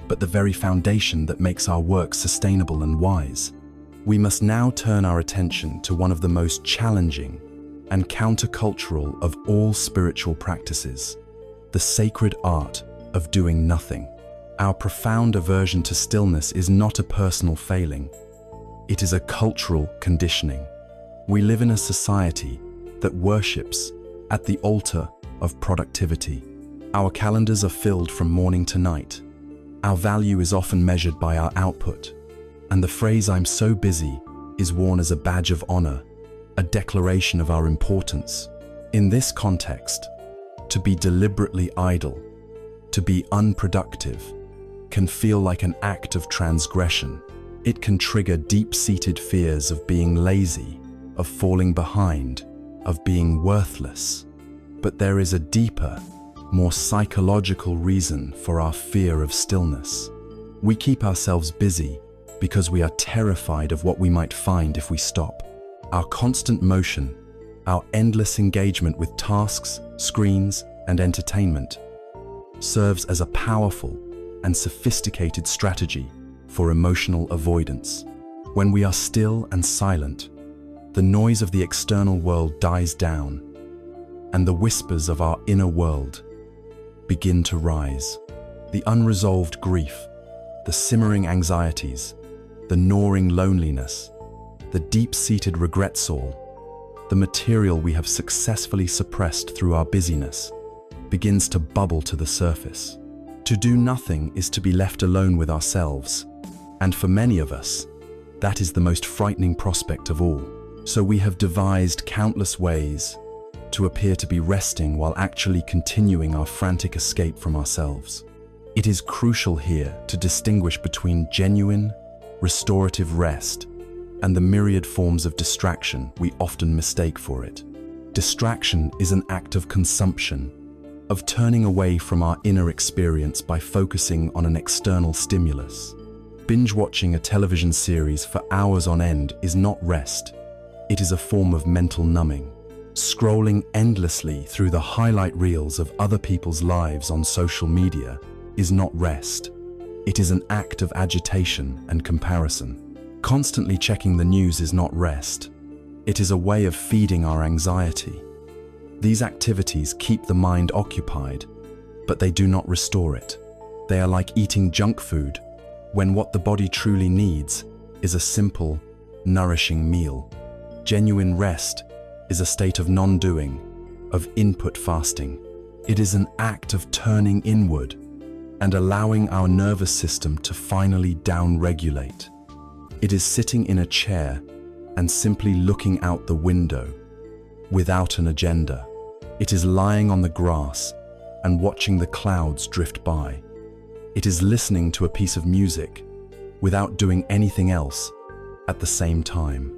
but the very foundation that makes our work sustainable and wise. We must now turn our attention to one of the most challenging and countercultural of all spiritual practices, the sacred art of doing nothing. Our profound aversion to stillness is not a personal failing. It is a cultural conditioning. We live in a society that worships at the altar of productivity. Our calendars are filled from morning to night. Our value is often measured by our output, and the phrase "I'm so busy" is worn as a badge of honor, a declaration of our importance. In this context, to be deliberately idle, to be unproductive, can feel like an act of transgression. It can trigger deep-seated fears of being lazy, of falling behind, of being worthless. But there is a deeper, more psychological reason for our fear of stillness. We keep ourselves busy because we are terrified of what we might find if we stop. Our constant motion, our endless engagement with tasks, screens, and entertainment serves as a powerful and sophisticated strategy for emotional avoidance. When we are still and silent, the noise of the external world dies down, and the whispers of our inner world begin to rise. The unresolved grief, the simmering anxieties, the gnawing loneliness, the deep-seated regrets, all the material we have successfully suppressed through our busyness, begins to bubble to the surface. To do nothing is to be left alone with ourselves, and for many of us, that is the most frightening prospect of all. So we have devised countless ways to appear to be resting while actually continuing our frantic escape from ourselves. It is crucial here to distinguish between genuine, restorative rest and the myriad forms of distraction we often mistake for it. Distraction is an act of consumption, of turning away from our inner experience by focusing on an external stimulus. Binge-watching a television series for hours on end is not rest. It is a form of mental numbing. Scrolling endlessly through the highlight reels of other people's lives on social media is not rest. It is an act of agitation and comparison. Constantly checking the news is not rest. It is a way of feeding our anxiety. These activities keep the mind occupied, but they do not restore it. They are like eating junk food, when what the body truly needs is a simple, nourishing meal. Genuine rest is a state of non-doing, of input fasting. It is an act of turning inward and allowing our nervous system to finally down-regulate. It is sitting in a chair and simply looking out the window, without an agenda. It is lying on the grass and watching the clouds drift by. It is listening to a piece of music without doing anything else at the same time.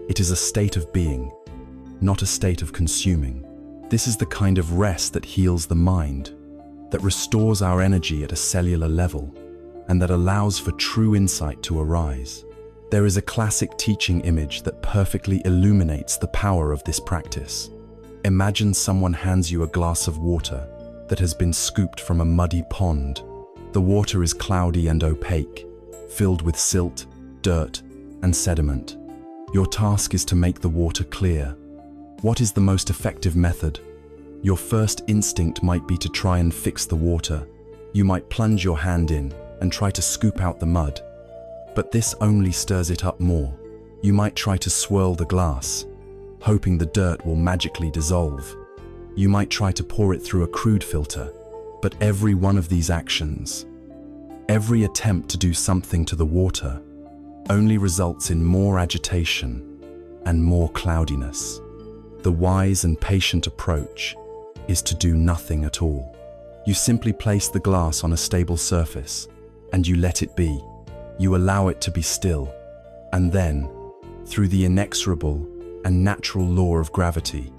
It is a state of being, not a state of consuming. This is the kind of rest that heals the mind, that restores our energy at a cellular level, and that allows for true insight to arise. There is a classic teaching image that perfectly illuminates the power of this practice. Imagine someone hands you a glass of water that has been scooped from a muddy pond. The water is cloudy and opaque, filled with silt, dirt, and sediment. Your task is to make the water clear. What is the most effective method? Your first instinct might be to try and fix the water. You might plunge your hand in and try to scoop out the mud, but this only stirs it up more. You might try to swirl the glass, hoping the dirt will magically dissolve. You might try to pour it through a crude filter, but every one of these actions, every attempt to do something to the water, only results in more agitation and more cloudiness. The wise and patient approach is to do nothing at all. You simply place the glass on a stable surface and you let it be. You allow it to be still, and then, through the inexorable and natural law of gravity,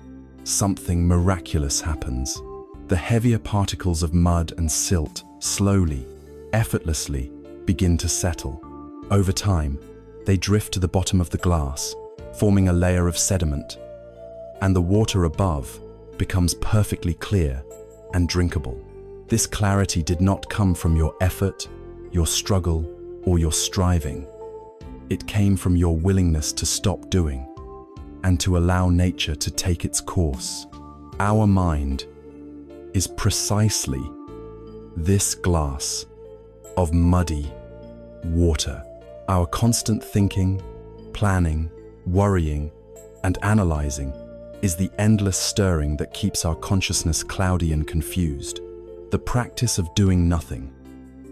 something miraculous happens. The heavier particles of mud and silt slowly, effortlessly begin to settle. Over time, they drift to the bottom of the glass, forming a layer of sediment, and the water above becomes perfectly clear and drinkable. This clarity did not come from your effort, your struggle, or your striving. It came from your willingness to stop doing and to allow nature to take its course. Our mind is precisely this glass of muddy water. Our constant thinking, planning, worrying, and analyzing is the endless stirring that keeps our consciousness cloudy and confused. The practice of doing nothing,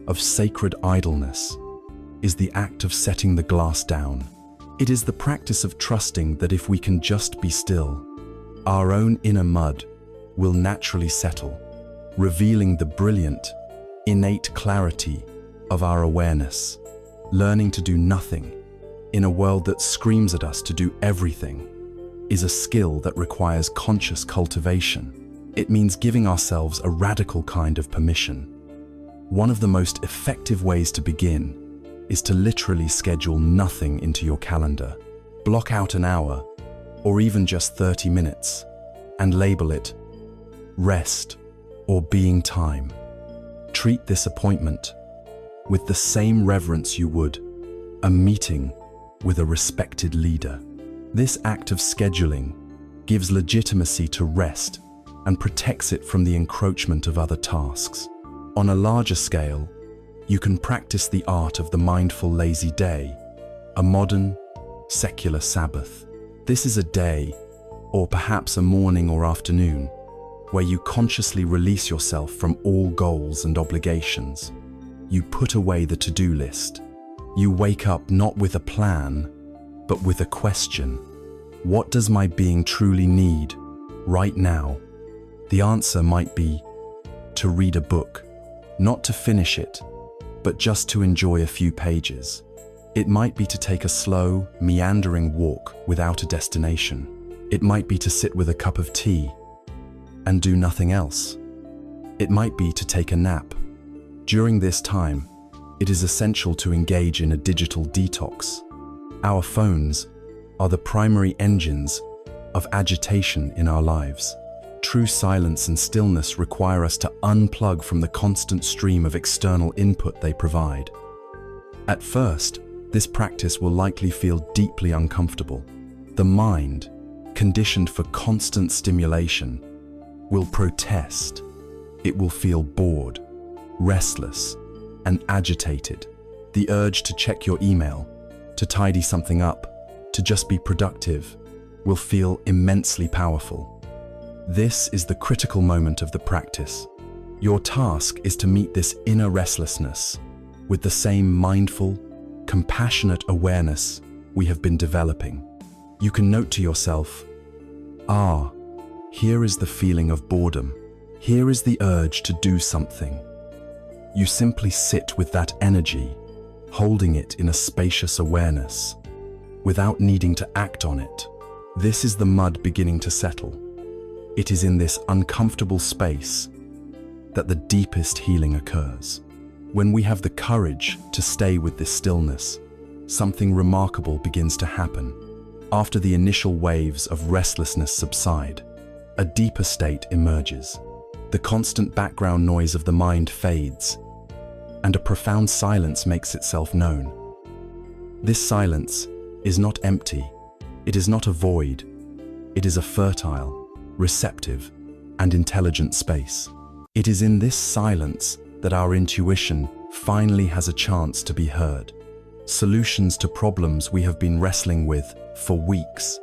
of sacred idleness, is the act of setting the glass down. It is the practice of trusting that if we can just be still, our own inner mud will naturally settle, revealing the brilliant, innate clarity of our awareness. Learning to do nothing in a world that screams at us to do everything is a skill that requires conscious cultivation. It means giving ourselves a radical kind of permission. One of the most effective ways to begin is to literally schedule nothing into your calendar. Block out an hour, or even just 30 minutes, and label it rest or being time. Treat this appointment with the same reverence you would a meeting with a respected leader. This act of scheduling gives legitimacy to rest and protects it from the encroachment of other tasks. On a larger scale, you can practice the art of the mindful lazy day, a modern, secular Sabbath. This is a day, or perhaps a morning or afternoon, where you consciously release yourself from all goals and obligations. You put away the to-do list. You wake up not with a plan, but with a question. What does my being truly need right now? The answer might be to read a book, not to finish it, but just to enjoy a few pages. It might be to take a slow, meandering walk without a destination. It might be to sit with a cup of tea and do nothing else. It might be to take a nap. During this time, it is essential to engage in a digital detox. Our phones are the primary engines of agitation in our lives. True silence and stillness require us to unplug from the constant stream of external input they provide. At first, this practice will likely feel deeply uncomfortable. The mind, conditioned for constant stimulation, will protest. It will feel bored, restless, and agitated. The urge to check your email, to tidy something up, to just be productive, will feel immensely powerful. This is the critical moment of the practice. Your task is to meet this inner restlessness with the same mindful, compassionate awareness we have been developing. You can note to yourself, here is the feeling of boredom. Here is the urge to do something. You simply sit with that energy, holding it in a spacious awareness, without needing to act on it. This is the mud beginning to settle. It is in this uncomfortable space that the deepest healing occurs. When we have the courage to stay with this stillness, something remarkable begins to happen. After the initial waves of restlessness subside, a deeper state emerges. The constant background noise of the mind fades, and a profound silence makes itself known. This silence is not empty. It is not a void. It is a fertile, receptive, and intelligent space. It is in this silence that our intuition finally has a chance to be heard. Solutions to problems we have been wrestling with for weeks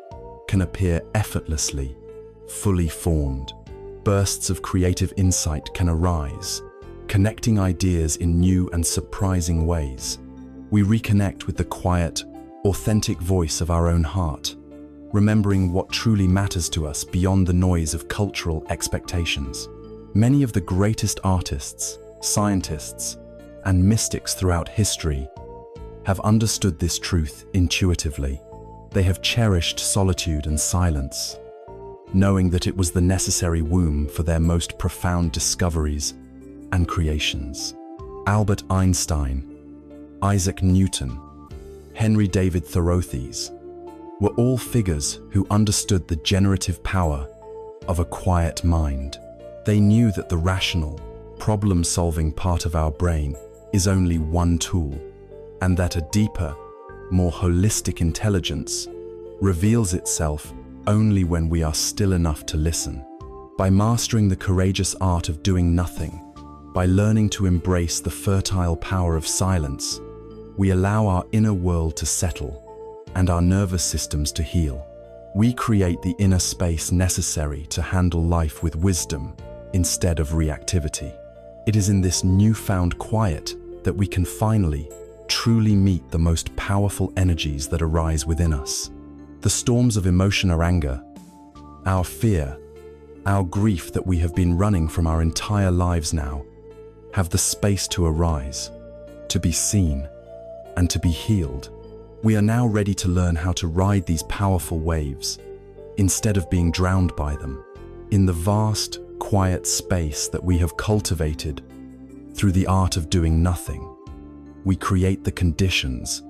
can appear effortlessly, fully formed. Bursts of creative insight can arise, connecting ideas in new and surprising ways. We reconnect with the quiet, authentic voice of our own heart, remembering what truly matters to us beyond the noise of cultural expectations. Many of the greatest artists, scientists, and mystics throughout history have understood this truth intuitively. They have cherished solitude and silence, knowing that it was the necessary womb for their most profound discoveries and creations. Albert Einstein, Isaac Newton, Henry David Thoreau's were all figures who understood the generative power of a quiet mind. They knew that the rational, problem-solving part of our brain is only one tool, and that a deeper, more holistic intelligence reveals itself only when we are still enough to listen. By mastering the courageous art of doing nothing, by learning to embrace the fertile power of silence, we allow our inner world to settle and our nervous systems to heal. We create the inner space necessary to handle life with wisdom instead of reactivity. It is in this newfound quiet that we can finally, truly meet the most powerful energies that arise within us. The storms of emotion or anger, our fear, our grief that we have been running from our entire lives now, have the space to arise, to be seen, and to be healed. We are now ready to learn how to ride these powerful waves, instead of being drowned by them. In the vast, quiet space that we have cultivated through the art of doing nothing, we create the conditions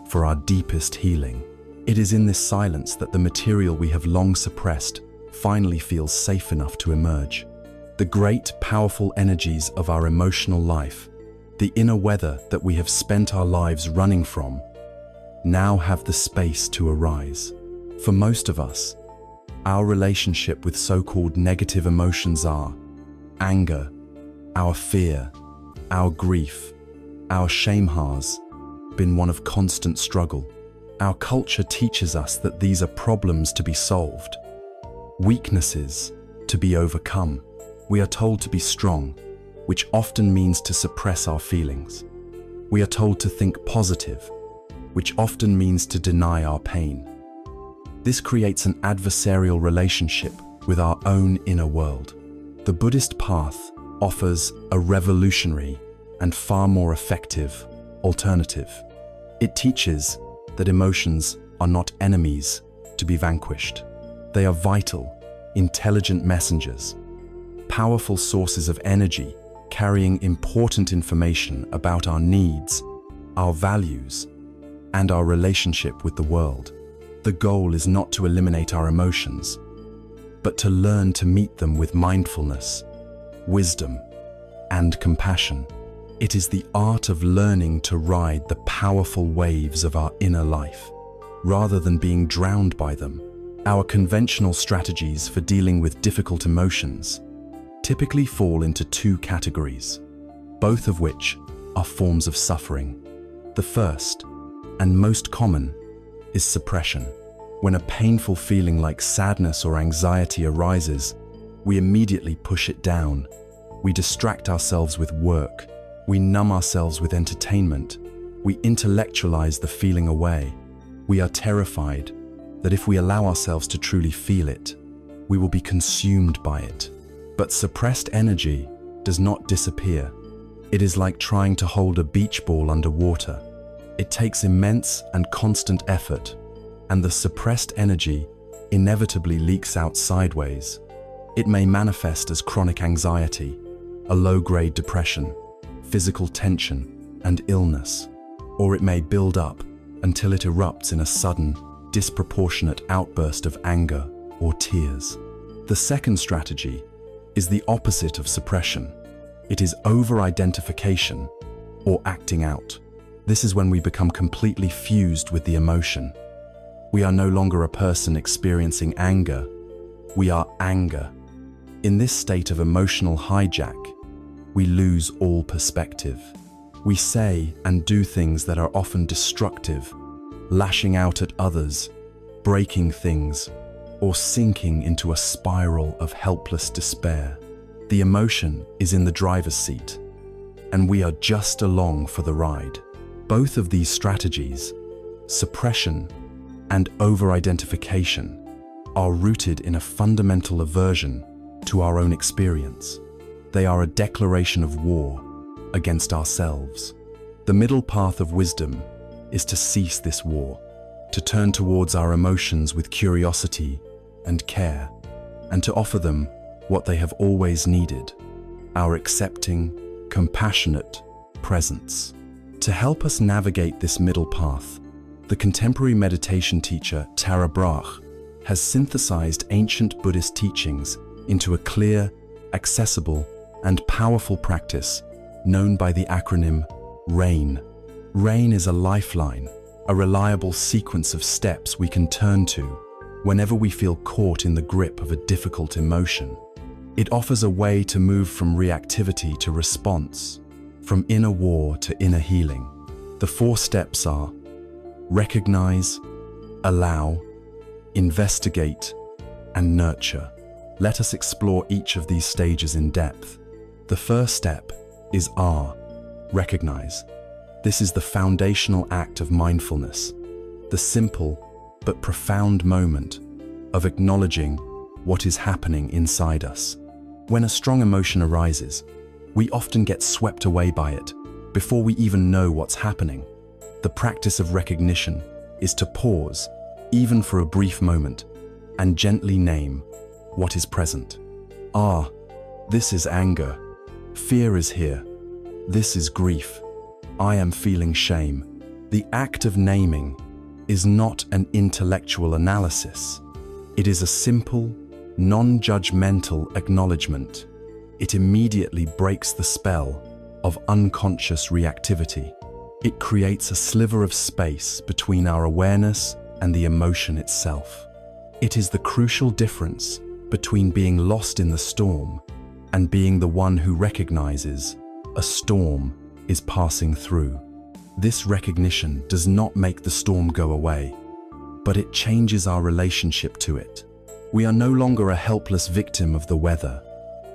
for our deepest healing. It is in this silence that the material we have long suppressed finally feels safe enough to emerge. The great, powerful energies of our emotional life, the inner weather that we have spent our lives running from, now have the space to arise. For most of us, our relationship with so-called negative emotions are anger, our fear, our grief, our shame has been one of constant struggle. Our culture teaches us that these are problems to be solved, weaknesses to be overcome. We are told to be strong, which often means to suppress our feelings. We are told to think positive, which often means to deny our pain. This creates an adversarial relationship with our own inner world. The Buddhist path offers a revolutionary and far more effective alternative. It teaches that emotions are not enemies to be vanquished. They are vital, intelligent messengers, powerful sources of energy carrying important information about our needs, our values, and our relationship with the world. The goal is not to eliminate our emotions, but to learn to meet them with mindfulness, wisdom, and compassion. It is the art of learning to ride the powerful waves of our inner life, rather than being drowned by them. Our conventional strategies for dealing with difficult emotions typically fall into two categories, both of which are forms of suffering. The first, and most common, is suppression. When a painful feeling like sadness or anxiety arises, we immediately push it down. We distract ourselves with work. We numb ourselves with entertainment. We intellectualize the feeling away. We are terrified that if we allow ourselves to truly feel it, we will be consumed by it. But suppressed energy does not disappear. It is like trying to hold a beach ball underwater. It takes immense and constant effort, and the suppressed energy inevitably leaks out sideways. It may manifest as chronic anxiety, a low-grade depression, physical tension, and illness, or it may build up until it erupts in a sudden, disproportionate outburst of anger or tears. The second strategy is the opposite of suppression. It is over-identification or acting out. This is when we become completely fused with the emotion. We are no longer a person experiencing anger. We are anger. In this state of emotional hijack, we lose all perspective. We say and do things that are often destructive, lashing out at others, breaking things, or sinking into a spiral of helpless despair. The emotion is in the driver's seat, and we are just along for the ride. Both of these strategies, suppression and over-identification, are rooted in a fundamental aversion to our own experience. They are a declaration of war against ourselves. The middle path of wisdom is to cease this war, to turn towards our emotions with curiosity and care, and to offer them what they have always needed, our accepting, compassionate presence. To help us navigate this middle path, the contemporary meditation teacher Tara Brach has synthesized ancient Buddhist teachings into a clear, accessible, and powerful practice known by the acronym RAIN. RAIN is a lifeline, a reliable sequence of steps we can turn to whenever we feel caught in the grip of a difficult emotion. It offers a way to move from reactivity to response, from inner war to inner healing. The 4 steps are: recognize, allow, investigate, and nurture. Let us explore each of these stages in depth. The first step is R, recognize. This is the foundational act of mindfulness, the simple but profound moment of acknowledging what is happening inside us. When a strong emotion arises, we often get swept away by it before we even know what's happening. The practice of recognition is to pause, even for a brief moment, and gently name what is present. Ah, this is anger. Fear is here. This is grief. I am feeling shame. The act of naming is not an intellectual analysis. It is a simple, non-judgmental acknowledgement. It immediately breaks the spell of unconscious reactivity. It creates a sliver of space between our awareness and the emotion itself. It is the crucial difference between being lost in the storm and being the one who recognizes a storm is passing through. This recognition does not make the storm go away, but it changes our relationship to it. We are no longer a helpless victim of the weather.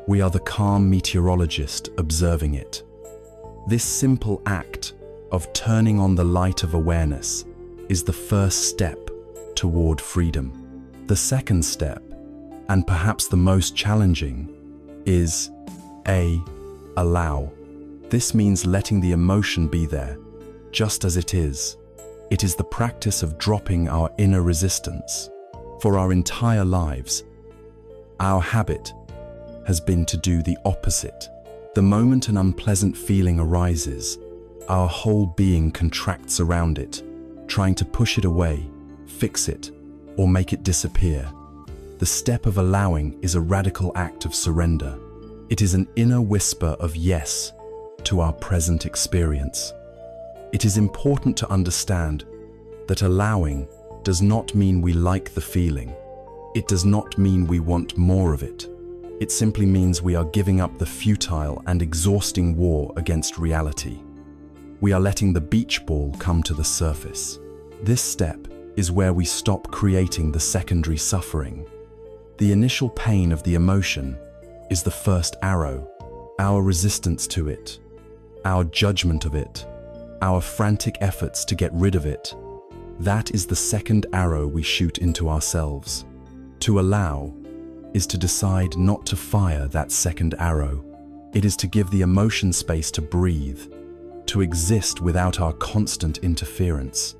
We are the calm meteorologist observing it. This simple act of turning on the light of awareness is the first step toward freedom. The second step, and perhaps the most challenging, is allow. This means letting the emotion be there, just as it is. It is the practice of dropping our inner resistance. For our entire lives, our habit has been to do the opposite. The moment an unpleasant feeling arises, our whole being contracts around it, trying to push it away, fix it, or make it disappear. The step of allowing is a radical act of surrender. It is an inner whisper of yes to our present experience. It is important to understand that allowing does not mean we like the feeling. It does not mean we want more of it. It simply means we are giving up the futile and exhausting war against reality. We are letting the beach ball come to the surface. This step is where we stop creating the secondary suffering. The initial pain of the emotion is the first arrow. Our resistance to it, our judgment of it, our frantic efforts to get rid of it, that is the second arrow we shoot into ourselves. To allow is to decide not to fire that second arrow. It is to give the emotion space to breathe, to exist without our constant interference.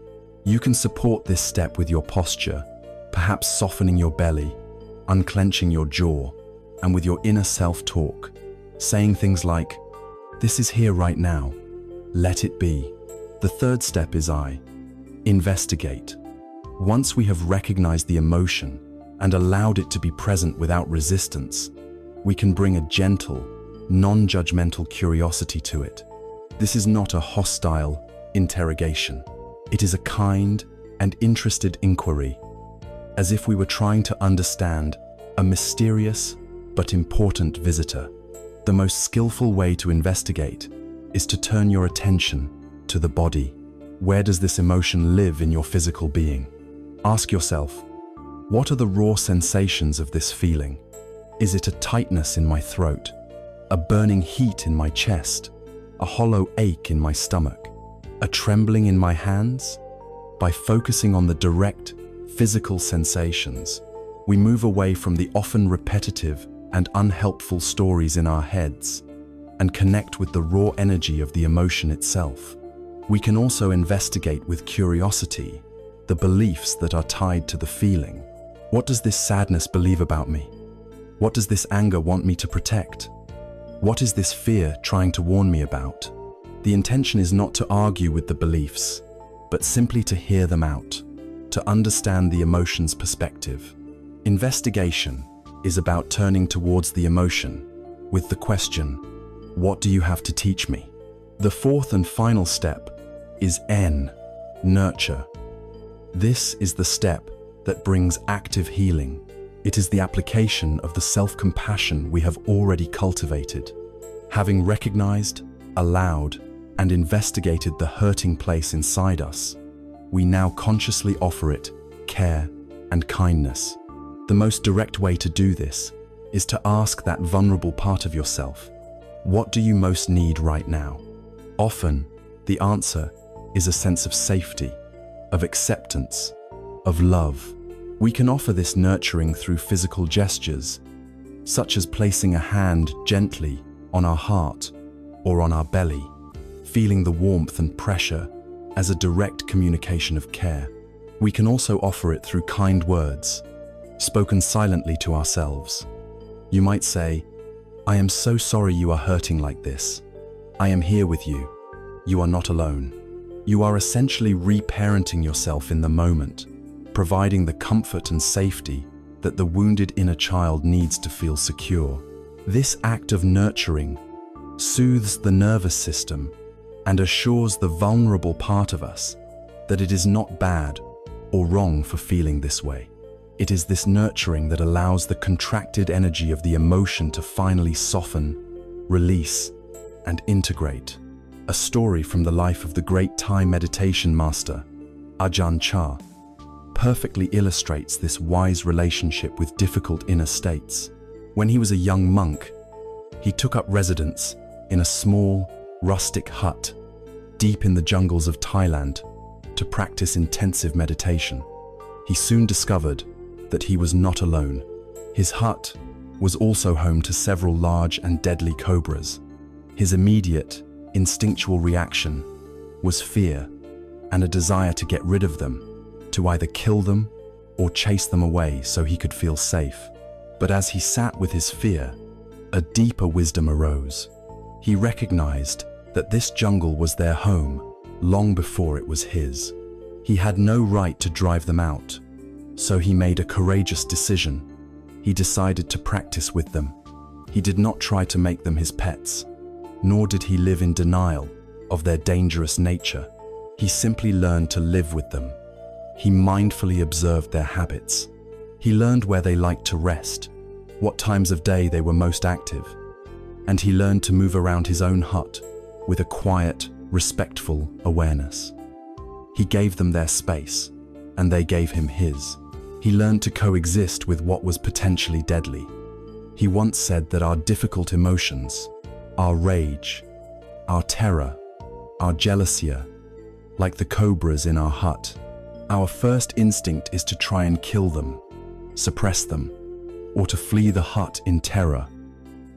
You can support this step with your posture, perhaps softening your belly, unclenching your jaw, and with your inner self-talk, saying things like, "This is here right now. Let it be." The third step is investigate. Once we have recognized the emotion and allowed it to be present without resistance, we can bring a gentle, non-judgmental curiosity to it. This is not a hostile interrogation. It is a kind and interested inquiry, as if we were trying to understand a mysterious but important visitor. The most skillful way to investigate is to turn your attention to the body. Where does this emotion live in your physical being? Ask yourself, what are the raw sensations of this feeling? Is it a tightness in my throat, a burning heat in my chest, a hollow ache in my stomach, a trembling in my hands? By focusing on the direct, physical sensations, we move away from the often repetitive and unhelpful stories in our heads and connect with the raw energy of the emotion itself. We can also investigate with curiosity the beliefs that are tied to the feeling. What does this sadness believe about me? What does this anger want me to protect? What is this fear trying to warn me about? The intention is not to argue with the beliefs, but simply to hear them out, to understand the emotion's perspective. Investigation is about turning towards the emotion with the question, what do you have to teach me? The fourth and final step is nurture. This is the step that brings active healing. It is the application of the self-compassion we have already cultivated. Having recognized, allowed, and investigated the hurting place inside us, we now consciously offer it care and kindness. The most direct way to do this is to ask that vulnerable part of yourself, what do you most need right now? Often, the answer is a sense of safety, of acceptance, of love. We can offer this nurturing through physical gestures, such as placing a hand gently on our heart or on our belly, feeling the warmth and pressure as a direct communication of care. We can also offer it through kind words, spoken silently to ourselves. You might say, "I am so sorry you are hurting like this. I am here with you. You are not alone." You are essentially reparenting yourself in the moment, providing the comfort and safety that the wounded inner child needs to feel secure. This act of nurturing soothes the nervous system and assures the vulnerable part of us that it is not bad or wrong for feeling this way. It is this nurturing that allows the contracted energy of the emotion to finally soften, release, and integrate. A story from the life of the great Thai meditation master, Ajahn Chah, perfectly illustrates this wise relationship with difficult inner states. When he was a young monk, He took up residence in a small, rustic hut deep in the jungles of Thailand to practice intensive meditation. He soon discovered that he was not alone. His hut was also home to several large and deadly cobras. His immediate, instinctual reaction was fear and a desire to get rid of them, to either kill them or chase them away so he could feel safe. But as he sat with his fear, a deeper wisdom arose. He recognized that this jungle was their home long before it was his. He had no right to drive them out, so he made a courageous decision. He decided to practice with them. He did not try to make them his pets, nor did he live in denial of their dangerous nature. He simply learned to live with them. He mindfully observed their habits. He learned where they liked to rest, what times of day they were most active, and he learned to move around his own hut with a quiet, respectful awareness. He gave them their space, and they gave him his. He learned to coexist with what was potentially deadly. He once said that our difficult emotions, our rage, our terror, our jealousy, like the cobras in our hut, our first instinct is to try and kill them, suppress them, or to flee the hut in terror,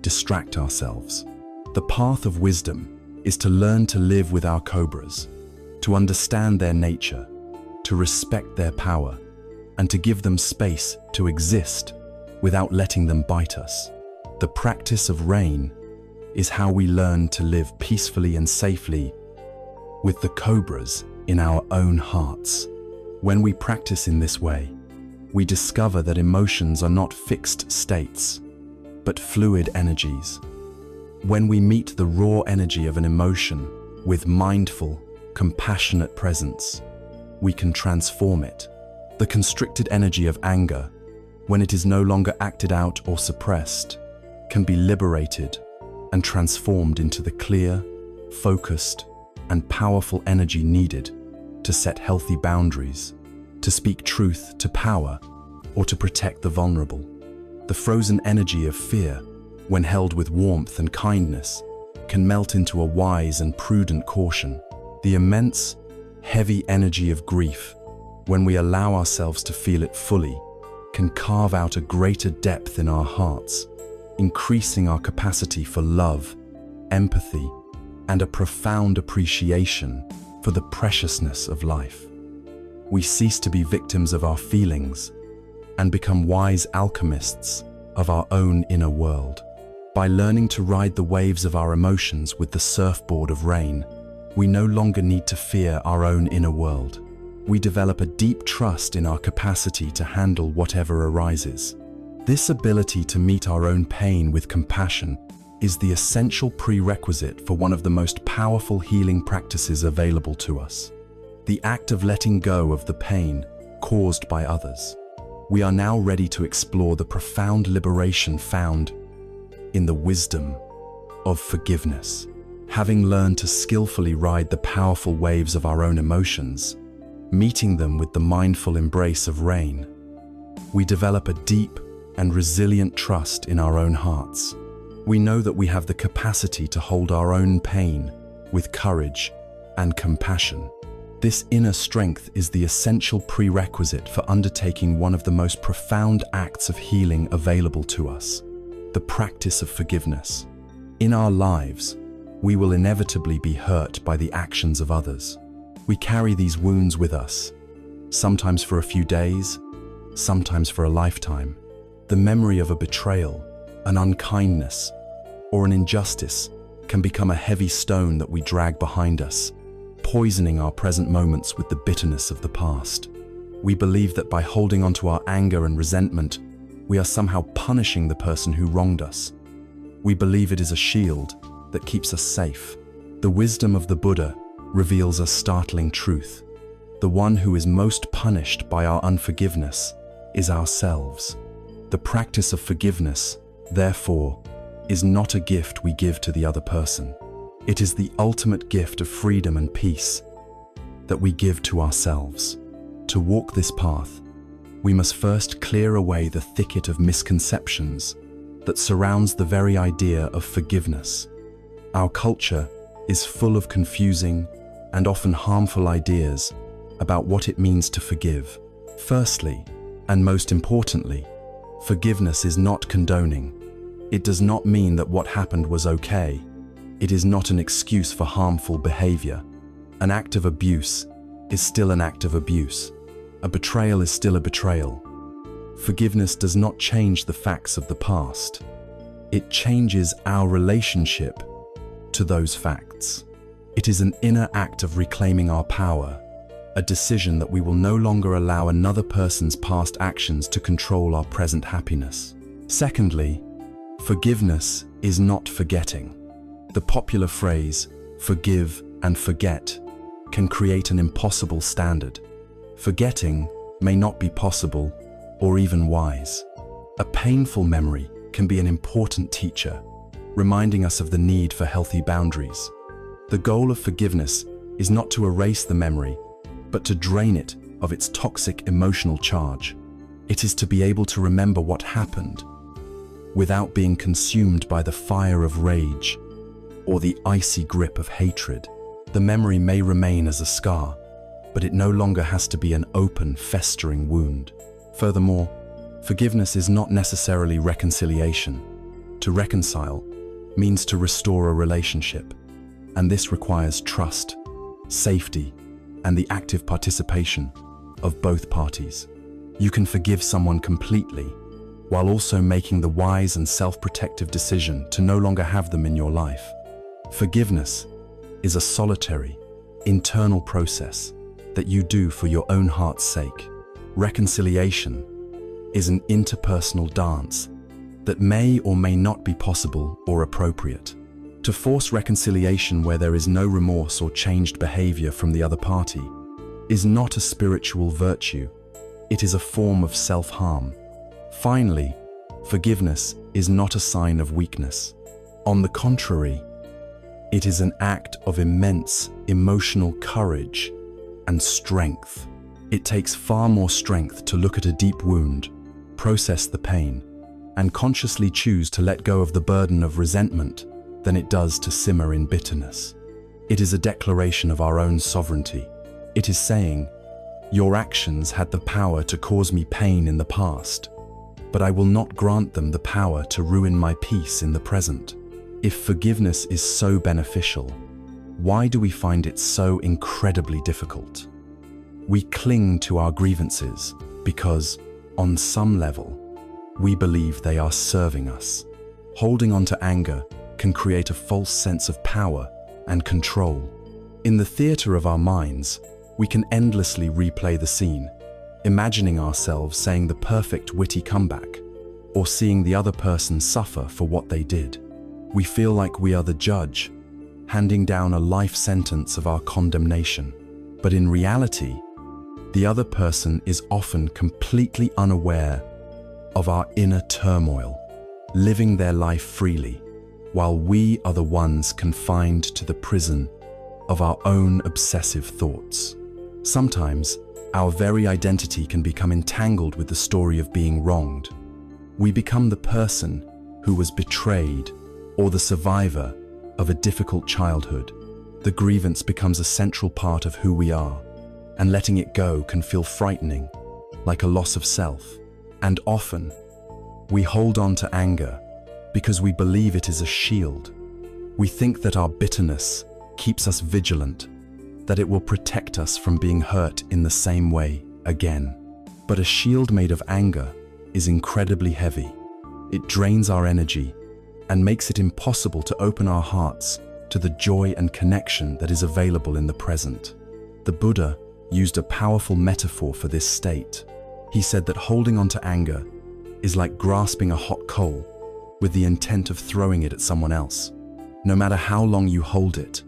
distract ourselves. The path of wisdom is to learn to live with our cobras, to understand their nature, to respect their power, and to give them space to exist without letting them bite us. The practice of rain is how we learn to live peacefully and safely with the cobras in our own hearts. When we practice in this way, we discover that emotions are not fixed states, but fluid energies. When we meet the raw energy of an emotion with mindful, compassionate presence, we can transform it. The constricted energy of anger, when it is no longer acted out or suppressed, can be liberated and transformed into the clear, focused, and powerful energy needed to set healthy boundaries, to speak truth to power, or to protect the vulnerable. The frozen energy of fear, when held with warmth and kindness, can melt into a wise and prudent caution. The immense, heavy energy of grief, when we allow ourselves to feel it fully, can carve out a greater depth in our hearts, increasing our capacity for love, empathy, and a profound appreciation for the preciousness of life. We cease to be victims of our feelings and become wise alchemists of our own inner world. By learning to ride the waves of our emotions with the surfboard of rain, we no longer need to fear our own inner world. We develop a deep trust in our capacity to handle whatever arises. This ability to meet our own pain with compassion is the essential prerequisite for one of the most powerful healing practices available to us: the act of letting go of the pain caused by others. We are now ready to explore the profound liberation found in the wisdom of forgiveness. Having learned to skillfully ride the powerful waves of our own emotions, meeting them with the mindful embrace of rain, we develop a deep and resilient trust in our own hearts. We know that we have the capacity to hold our own pain with courage and compassion. This inner strength is the essential prerequisite for undertaking one of the most profound acts of healing available to us: the practice of forgiveness. In our lives, we will inevitably be hurt by the actions of others. We carry these wounds with us, sometimes for a few days, sometimes for a lifetime. The memory of a betrayal, an unkindness, or an injustice can become a heavy stone that we drag behind us, poisoning our present moments with the bitterness of the past. We believe that by holding onto our anger and resentment, we are somehow punishing the person who wronged us. We believe it is a shield that keeps us safe. The wisdom of the Buddha reveals a startling truth. The one who is most punished by our unforgiveness is ourselves. The practice of forgiveness, therefore, is not a gift we give to the other person. It is the ultimate gift of freedom and peace that we give to ourselves. To walk this path, we must first clear away the thicket of misconceptions that surrounds the very idea of forgiveness. Our culture is full of confusing and often harmful ideas about what it means to forgive. Firstly, and most importantly, forgiveness is not condoning. It does not mean that what happened was okay. It is not an excuse for harmful behavior. An act of abuse is still an act of abuse. A betrayal is still a betrayal. Forgiveness does not change the facts of the past. It changes our relationship to those facts. It is an inner act of reclaiming our power, a decision that we will no longer allow another person's past actions to control our present happiness. Secondly, forgiveness is not forgetting. The popular phrase, forgive and forget, can create an impossible standard. Forgetting may not be possible or even wise. A painful memory can be an important teacher, reminding us of the need for healthy boundaries. The goal of forgiveness is not to erase the memory, but to drain it of its toxic emotional charge. It is to be able to remember what happened without being consumed by the fire of rage or the icy grip of hatred. The memory may remain as a scar, but it no longer has to be an open, festering wound. Furthermore, forgiveness is not necessarily reconciliation. To reconcile means to restore a relationship, and this requires trust, safety, and the active participation of both parties. You can forgive someone completely, while also making the wise and self-protective decision to no longer have them in your life. Forgiveness is a solitary, internal process that you do for your own heart's sake. Reconciliation is an interpersonal dance that may or may not be possible or appropriate. To force reconciliation where there is no remorse or changed behavior from the other party is not a spiritual virtue. It is a form of self-harm. Finally, forgiveness is not a sign of weakness. On the contrary, it is an act of immense emotional courage and strength. It takes far more strength to look at a deep wound, process the pain, and consciously choose to let go of the burden of resentment than it does to simmer in bitterness. It is a declaration of our own sovereignty. It is saying, your actions had the power to cause me pain in the past, but I will not grant them the power to ruin my peace in the present. If forgiveness is so beneficial, why do we find it so incredibly difficult? We cling to our grievances because, on some level, we believe they are serving us. Holding on to anger can create a false sense of power and control. In the theater of our minds, we can endlessly replay the scene, imagining ourselves saying the perfect witty comeback, or seeing the other person suffer for what they did. We feel like we are the judge, handing down a life sentence of our condemnation. But in reality, the other person is often completely unaware of our inner turmoil, living their life freely, while we are the ones confined to the prison of our own obsessive thoughts. Sometimes, our very identity can become entangled with the story of being wronged. We become the person who was betrayed or the survivor of a difficult childhood. The grievance becomes a central part of who we are, and letting it go can feel frightening, like a loss of self. And often, we hold on to anger because we believe it is a shield. We think that our bitterness keeps us vigilant, that it will protect us from being hurt in the same way again. But a shield made of anger is incredibly heavy. It drains our energy and makes it impossible to open our hearts to the joy and connection that is available in the present. The Buddha used a powerful metaphor for this state. He said that holding on to anger is like grasping a hot coal with the intent of throwing it at someone else. No matter how long you hold it,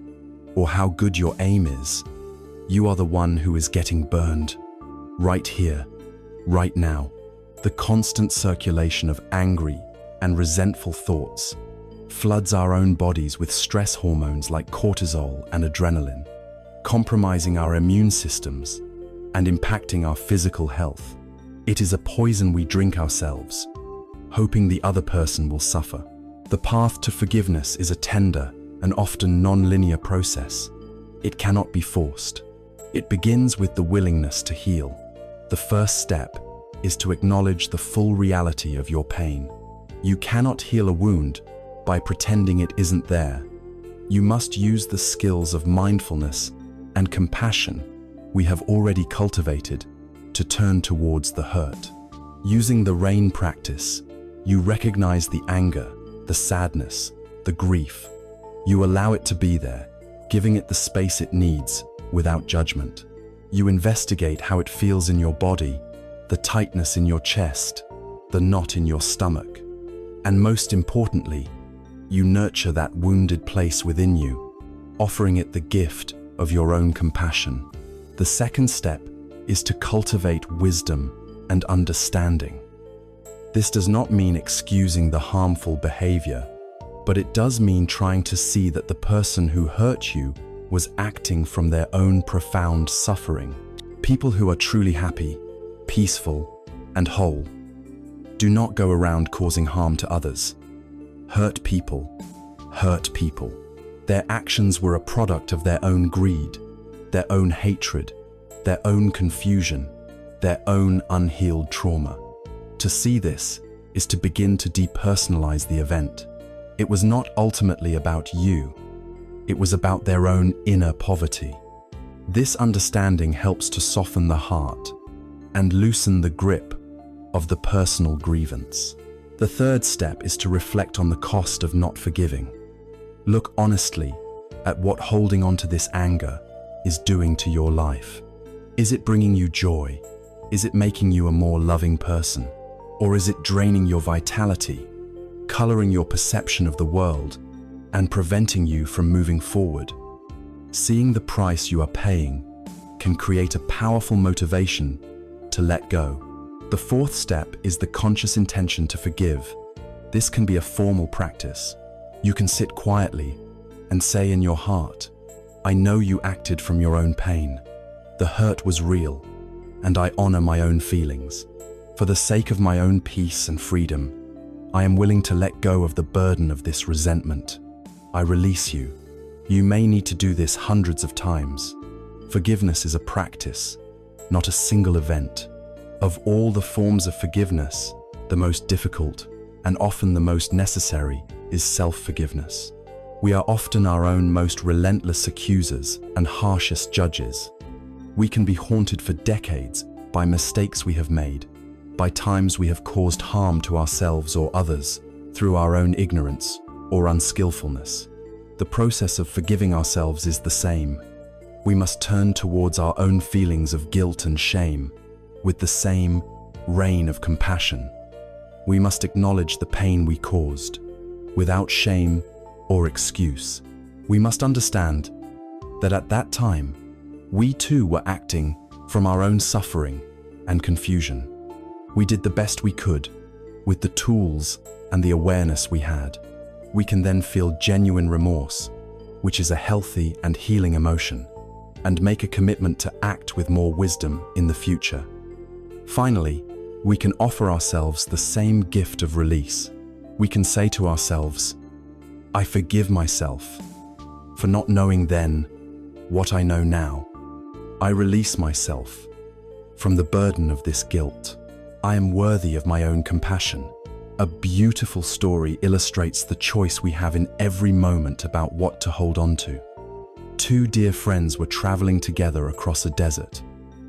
or how good your aim is, you are the one who is getting burned. Right here, right now. The constant circulation of angry and resentful thoughts floods our own bodies with stress hormones like cortisol and adrenaline, compromising our immune systems and impacting our physical health. It is a poison we drink ourselves, hoping the other person will suffer. The path to forgiveness is a tender and often non-linear process. It cannot be forced. It begins with the willingness to heal. The first step is to acknowledge the full reality of your pain. You cannot heal a wound by pretending it isn't there. You must use the skills of mindfulness and compassion we have already cultivated to turn towards the hurt. Using the RAIN practice, you recognize the anger, the sadness, the grief. You allow it to be there, giving it the space it needs without judgment. You investigate how it feels in your body, the tightness in your chest, the knot in your stomach. And most importantly, you nurture that wounded place within you, offering it the gift of your own compassion. The second step is to cultivate wisdom and understanding. This does not mean excusing the harmful behavior, but it does mean trying to see that the person who hurt you was acting from their own profound suffering. People who are truly happy, peaceful, and whole do not go around causing harm to others. Hurt people hurt people. Their actions were a product of their own greed, their own hatred, their own confusion, their own unhealed trauma. To see this is to begin to depersonalize the event. It was not ultimately about you. It was about their own inner poverty. This understanding helps to soften the heart and loosen the grip of the personal grievance. The third step is to reflect on the cost of not forgiving. Look honestly at what holding on to this anger is doing to your life. Is it bringing you joy? Is it making you a more loving person? Or is it draining your vitality, coloring your perception of the world, and preventing you from moving forward? Seeing the price you are paying can create a powerful motivation to let go. The fourth step is the conscious intention to forgive. This can be a formal practice. You can sit quietly and say in your heart, I know you acted from your own pain. The hurt was real, and I honor my own feelings. For the sake of my own peace and freedom, I am willing to let go of the burden of this resentment. I release you. You may need to do this hundreds of times. Forgiveness is a practice, not a single event. Of all the forms of forgiveness, the most difficult and often the most necessary is self-forgiveness. We are often our own most relentless accusers and harshest judges. We can be haunted for decades by mistakes we have made, by times we have caused harm to ourselves or others through our own ignorance or unskillfulness. The process of forgiving ourselves is the same. We must turn towards our own feelings of guilt and shame with the same rain of compassion. We must acknowledge the pain we caused, without shame or excuse. We must understand that at that time, we too were acting from our own suffering and confusion. We did the best we could with the tools and the awareness we had. We can then feel genuine remorse, which is a healthy and healing emotion, and make a commitment to act with more wisdom in the future. Finally, we can offer ourselves the same gift of release. We can say to ourselves, I forgive myself for not knowing then what I know now. I release myself from the burden of this guilt. I am worthy of my own compassion. A beautiful story illustrates the choice we have in every moment about what to hold on to. Two dear friends were traveling together across a desert.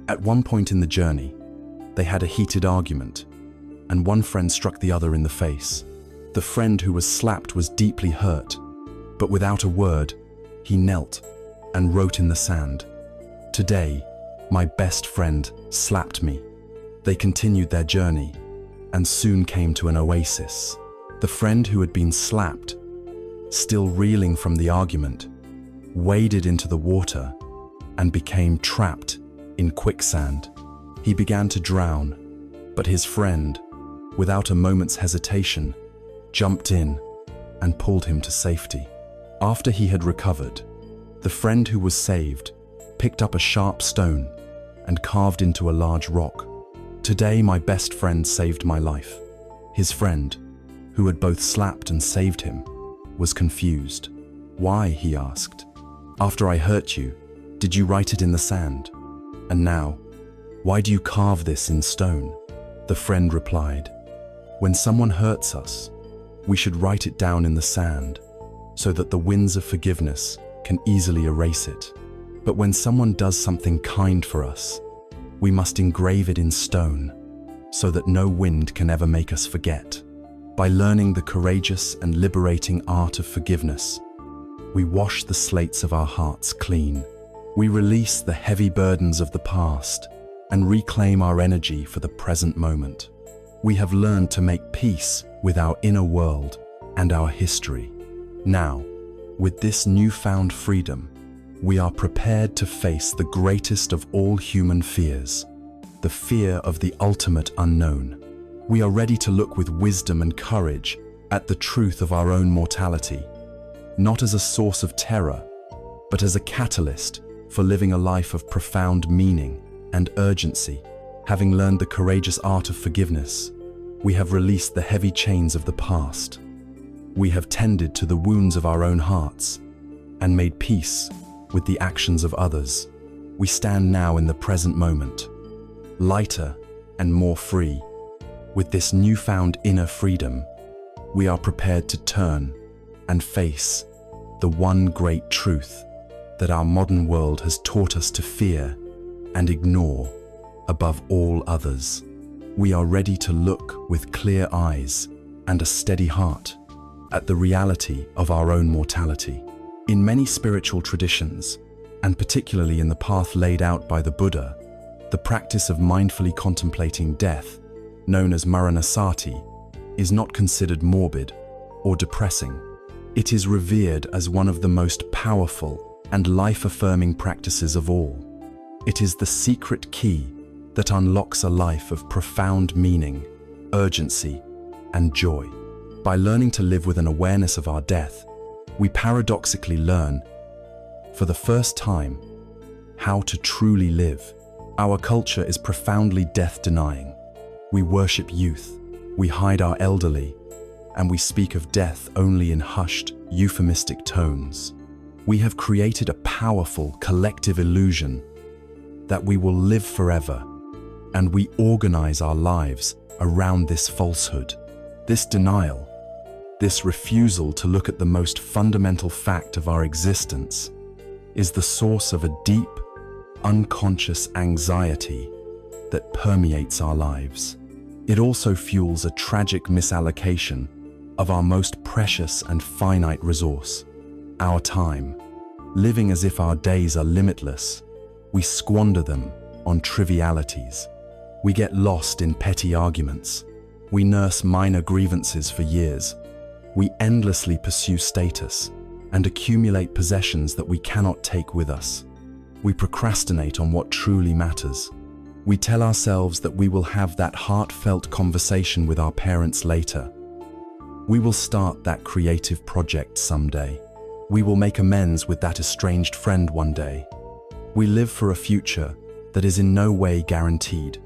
At one point in the journey, they had a heated argument, and one friend struck the other in the face. The friend who was slapped was deeply hurt, but without a word, he knelt and wrote in the sand, "Today, my best friend slapped me." They continued their journey and soon came to an oasis. The friend who had been slapped, still reeling from the argument, waded into the water and became trapped in quicksand. He began to drown, but his friend, without a moment's hesitation, jumped in and pulled him to safety. After he had recovered, the friend who was saved picked up a sharp stone and carved into a large rock. "Today my best friend saved my life," His friend, who had both slapped and saved him, was confused. "Why?" he asked. "After I hurt you, did you write it in the sand? And now, why do you carve this in stone?" The friend replied, "When someone hurts us, we should write it down in the sand so that the winds of forgiveness can easily erase it. But when someone does something kind for us, we must engrave it in stone so that no wind can ever make us forget." By learning the courageous and liberating art of forgiveness, we wash the slates of our hearts clean. We release the heavy burdens of the past and reclaim our energy for the present moment. We have learned to make peace with our inner world and our history. Now, with this newfound freedom, we are prepared to face the greatest of all human fears, the fear of the ultimate unknown. We are ready to look with wisdom and courage at the truth of our own mortality, not as a source of terror, but as a catalyst for living a life of profound meaning and urgency. Having learned the courageous art of forgiveness, we have released the heavy chains of the past. We have tended to the wounds of our own hearts and made peace with the actions of others. We stand now in the present moment, lighter and more free. With this newfound inner freedom, we are prepared to turn and face the one great truth that our modern world has taught us to fear and ignore above all others. We are ready to look with clear eyes and a steady heart at the reality of our own mortality. In many spiritual traditions, and particularly in the path laid out by the Buddha, the practice of mindfully contemplating death, known as maranasati, is not considered morbid or depressing. It is revered as one of the most powerful and life-affirming practices of all. It is the secret key that unlocks a life of profound meaning, urgency, and joy. By learning to live with an awareness of our death, we paradoxically learn, for the first time, how to truly live. Our culture is profoundly death-denying. We worship youth, we hide our elderly, and we speak of death only in hushed, euphemistic tones. We have created a powerful collective illusion that we will live forever, and we organize our lives around this falsehood. This denial, this refusal to look at the most fundamental fact of our existence, is the source of a deep, unconscious anxiety that permeates our lives. It also fuels a tragic misallocation of our most precious and finite resource, our time. Living as if our days are limitless, we squander them on trivialities. We get lost in petty arguments. We nurse minor grievances for years. We endlessly pursue status and accumulate possessions that we cannot take with us. We procrastinate on what truly matters. We tell ourselves that we will have that heartfelt conversation with our parents later. We will start that creative project someday. We will make amends with that estranged friend one day. We live for a future that is in no way guaranteed,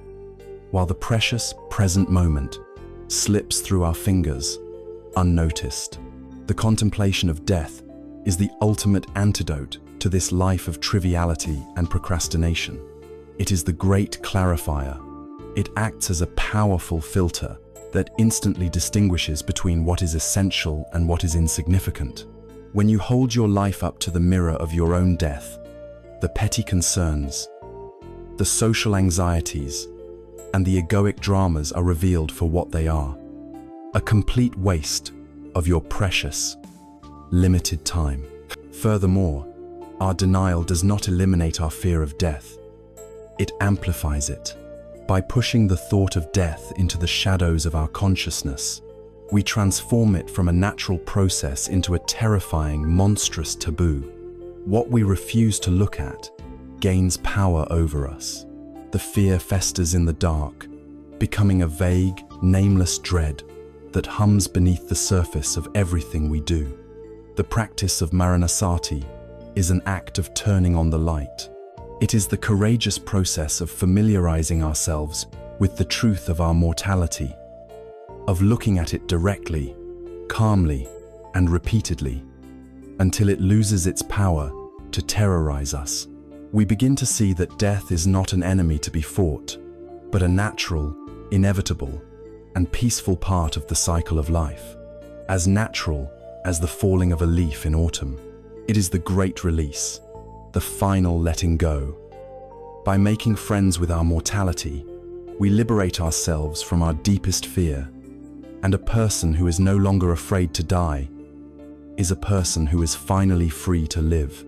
while the precious present moment slips through our fingers unnoticed. The contemplation of death is the ultimate antidote to this life of triviality and procrastination. It is the great clarifier. It acts as a powerful filter that instantly distinguishes between what is essential and what is insignificant. When you hold your life up to the mirror of your own death, the petty concerns, the social anxieties, and the egoic dramas are revealed for what they are: a complete waste of your precious, limited time. Furthermore, our denial does not eliminate our fear of death. It amplifies it. By pushing the thought of death into the shadows of our consciousness, we transform it from a natural process into a terrifying, monstrous taboo. What we refuse to look at gains power over us. The fear festers in the dark, becoming a vague, nameless dread that hums beneath the surface of everything we do. The practice of maranasati is an act of turning on the light. It is the courageous process of familiarizing ourselves with the truth of our mortality. of looking at it directly, calmly, and repeatedly, until it loses its power to terrorize us. We begin to see that death is not an enemy to be fought, but a natural, inevitable, and peaceful part of the cycle of life. As natural as the falling of a leaf in autumn, it is the great release, the final letting go. By making friends with our mortality, we liberate ourselves from our deepest fear, and a person who is no longer afraid to die is a person who is finally free to live.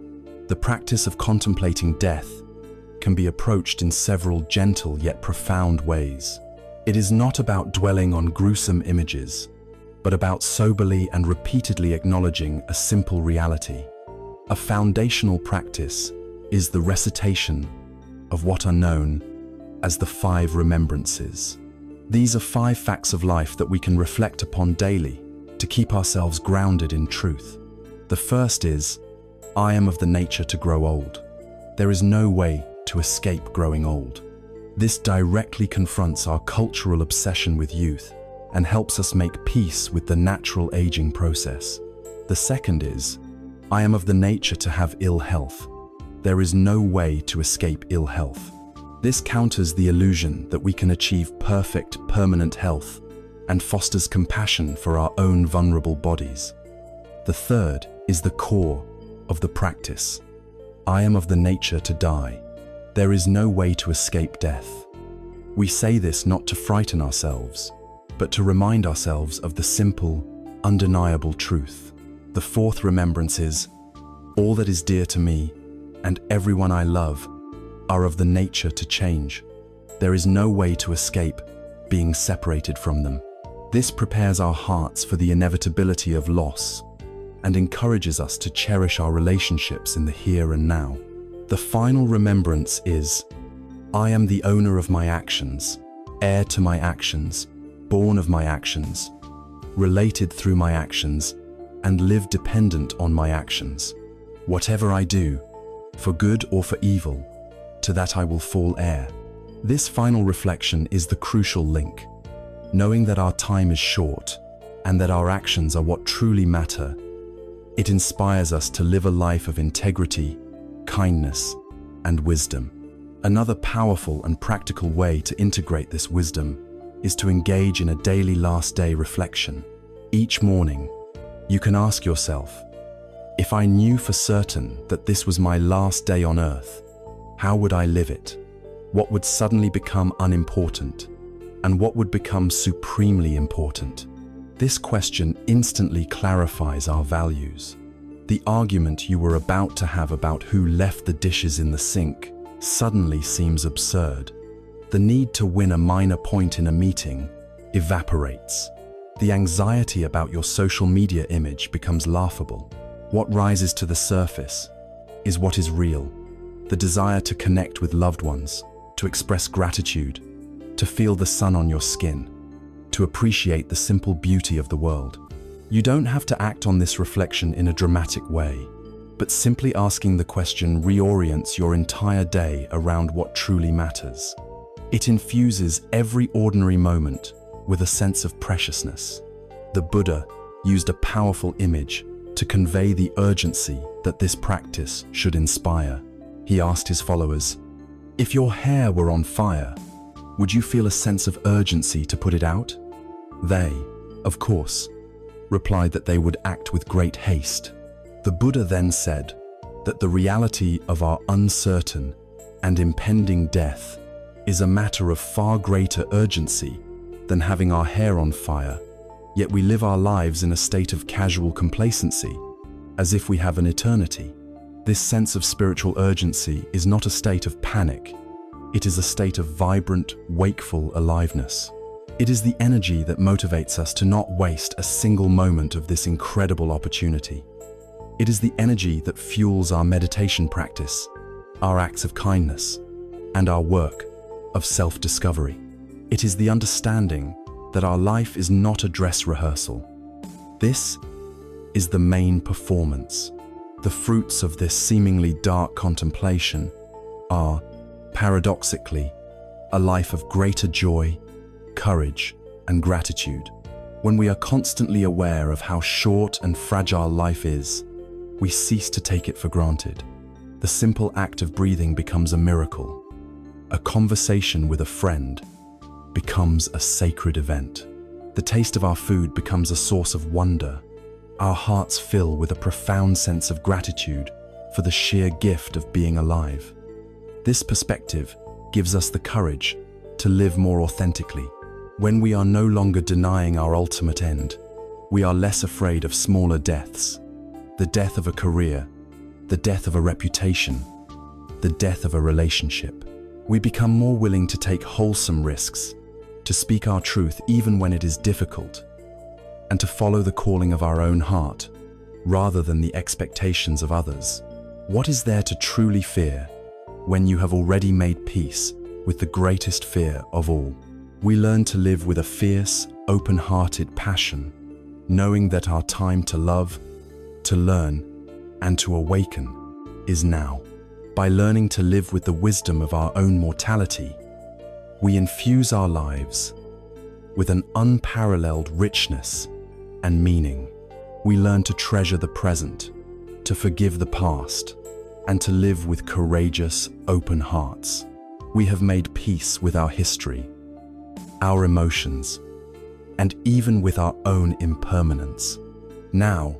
The practice of contemplating death can be approached in several gentle yet profound ways. It is not about dwelling on gruesome images, but about soberly and repeatedly acknowledging a simple reality. A foundational practice is the recitation of what are known as the 5 remembrances. These are 5 facts of life that we can reflect upon daily to keep ourselves grounded in truth. The first is, I am of the nature to grow old. There is no way to escape growing old. This directly confronts our cultural obsession with youth and helps us make peace with the natural aging process. The second is, I am of the nature to have ill health. There is no way to escape ill health. This counters the illusion that we can achieve perfect, permanent health and fosters compassion for our own vulnerable bodies. The third is the core of the practice. I am of the nature to die. There is no way to escape death. We say this not to frighten ourselves, but to remind ourselves of the simple, undeniable truth. The fourth remembrance is, all that is dear to me and everyone I love are of the nature to change. There is no way to escape being separated from them. This prepares our hearts for the inevitability of loss and encourages us to cherish our relationships in the here and now. The final remembrance is, I am the owner of my actions, heir to my actions, born of my actions, related through my actions, and live dependent on my actions. Whatever I do, for good or for evil, to that I will fall heir. This final reflection is the crucial link. Knowing that our time is short and that our actions are what truly matter, it inspires us to live a life of integrity, kindness, and wisdom. Another powerful and practical way to integrate this wisdom is to engage in a daily last day reflection. Each morning, you can ask yourself, if I knew for certain that this was my last day on earth, how would I live it? What would suddenly become unimportant? And what would become supremely important? This question instantly clarifies our values. The argument you were about to have about who left the dishes in the sink suddenly seems absurd. The need to win a minor point in a meeting evaporates. The anxiety about your social media image becomes laughable. What rises to the surface is what is real. The desire to connect with loved ones, to express gratitude, to feel the sun on your skin, to appreciate the simple beauty of the world. You don't have to act on this reflection in a dramatic way, but simply asking the question reorients your entire day around what truly matters. It infuses every ordinary moment with a sense of preciousness. The Buddha used a powerful image to convey the urgency that this practice should inspire. He asked his followers, if your hair were on fire, would you feel a sense of urgency to put it out? They, of course, replied that they would act with great haste. The Buddha then said that the reality of our uncertain and impending death is a matter of far greater urgency than having our hair on fire, yet we live our lives in a state of casual complacency, as if we have an eternity. This sense of spiritual urgency is not a state of panic. It is a state of vibrant, wakeful aliveness. It is the energy that motivates us to not waste a single moment of this incredible opportunity. It is the energy that fuels our meditation practice, our acts of kindness, and our work of self-discovery. It is the understanding that our life is not a dress rehearsal. This is the main performance. The fruits of this seemingly dark contemplation are, paradoxically, a life of greater joy, courage, and gratitude. When we are constantly aware of how short and fragile life is, we cease to take it for granted. The simple act of breathing becomes a miracle. A conversation with a friend becomes a sacred event. The taste of our food becomes a source of wonder. Our hearts fill with a profound sense of gratitude for the sheer gift of being alive. This perspective gives us the courage to live more authentically. When we are no longer denying our ultimate end, we are less afraid of smaller deaths. The death of a career, the death of a reputation, the death of a relationship. We become more willing to take wholesome risks, to speak our truth even when it is difficult, and to follow the calling of our own heart, rather than the expectations of others. What is there to truly fear when you have already made peace with the greatest fear of all? We learn to live with a fierce, open-hearted passion, knowing that our time to love, to learn, and to awaken is now. By learning to live with the wisdom of our own mortality, we infuse our lives with an unparalleled richness and meaning. We learn to treasure the present, to forgive the past, and to live with courageous, open hearts. We have made peace with our history, our emotions, and even with our own impermanence. Now,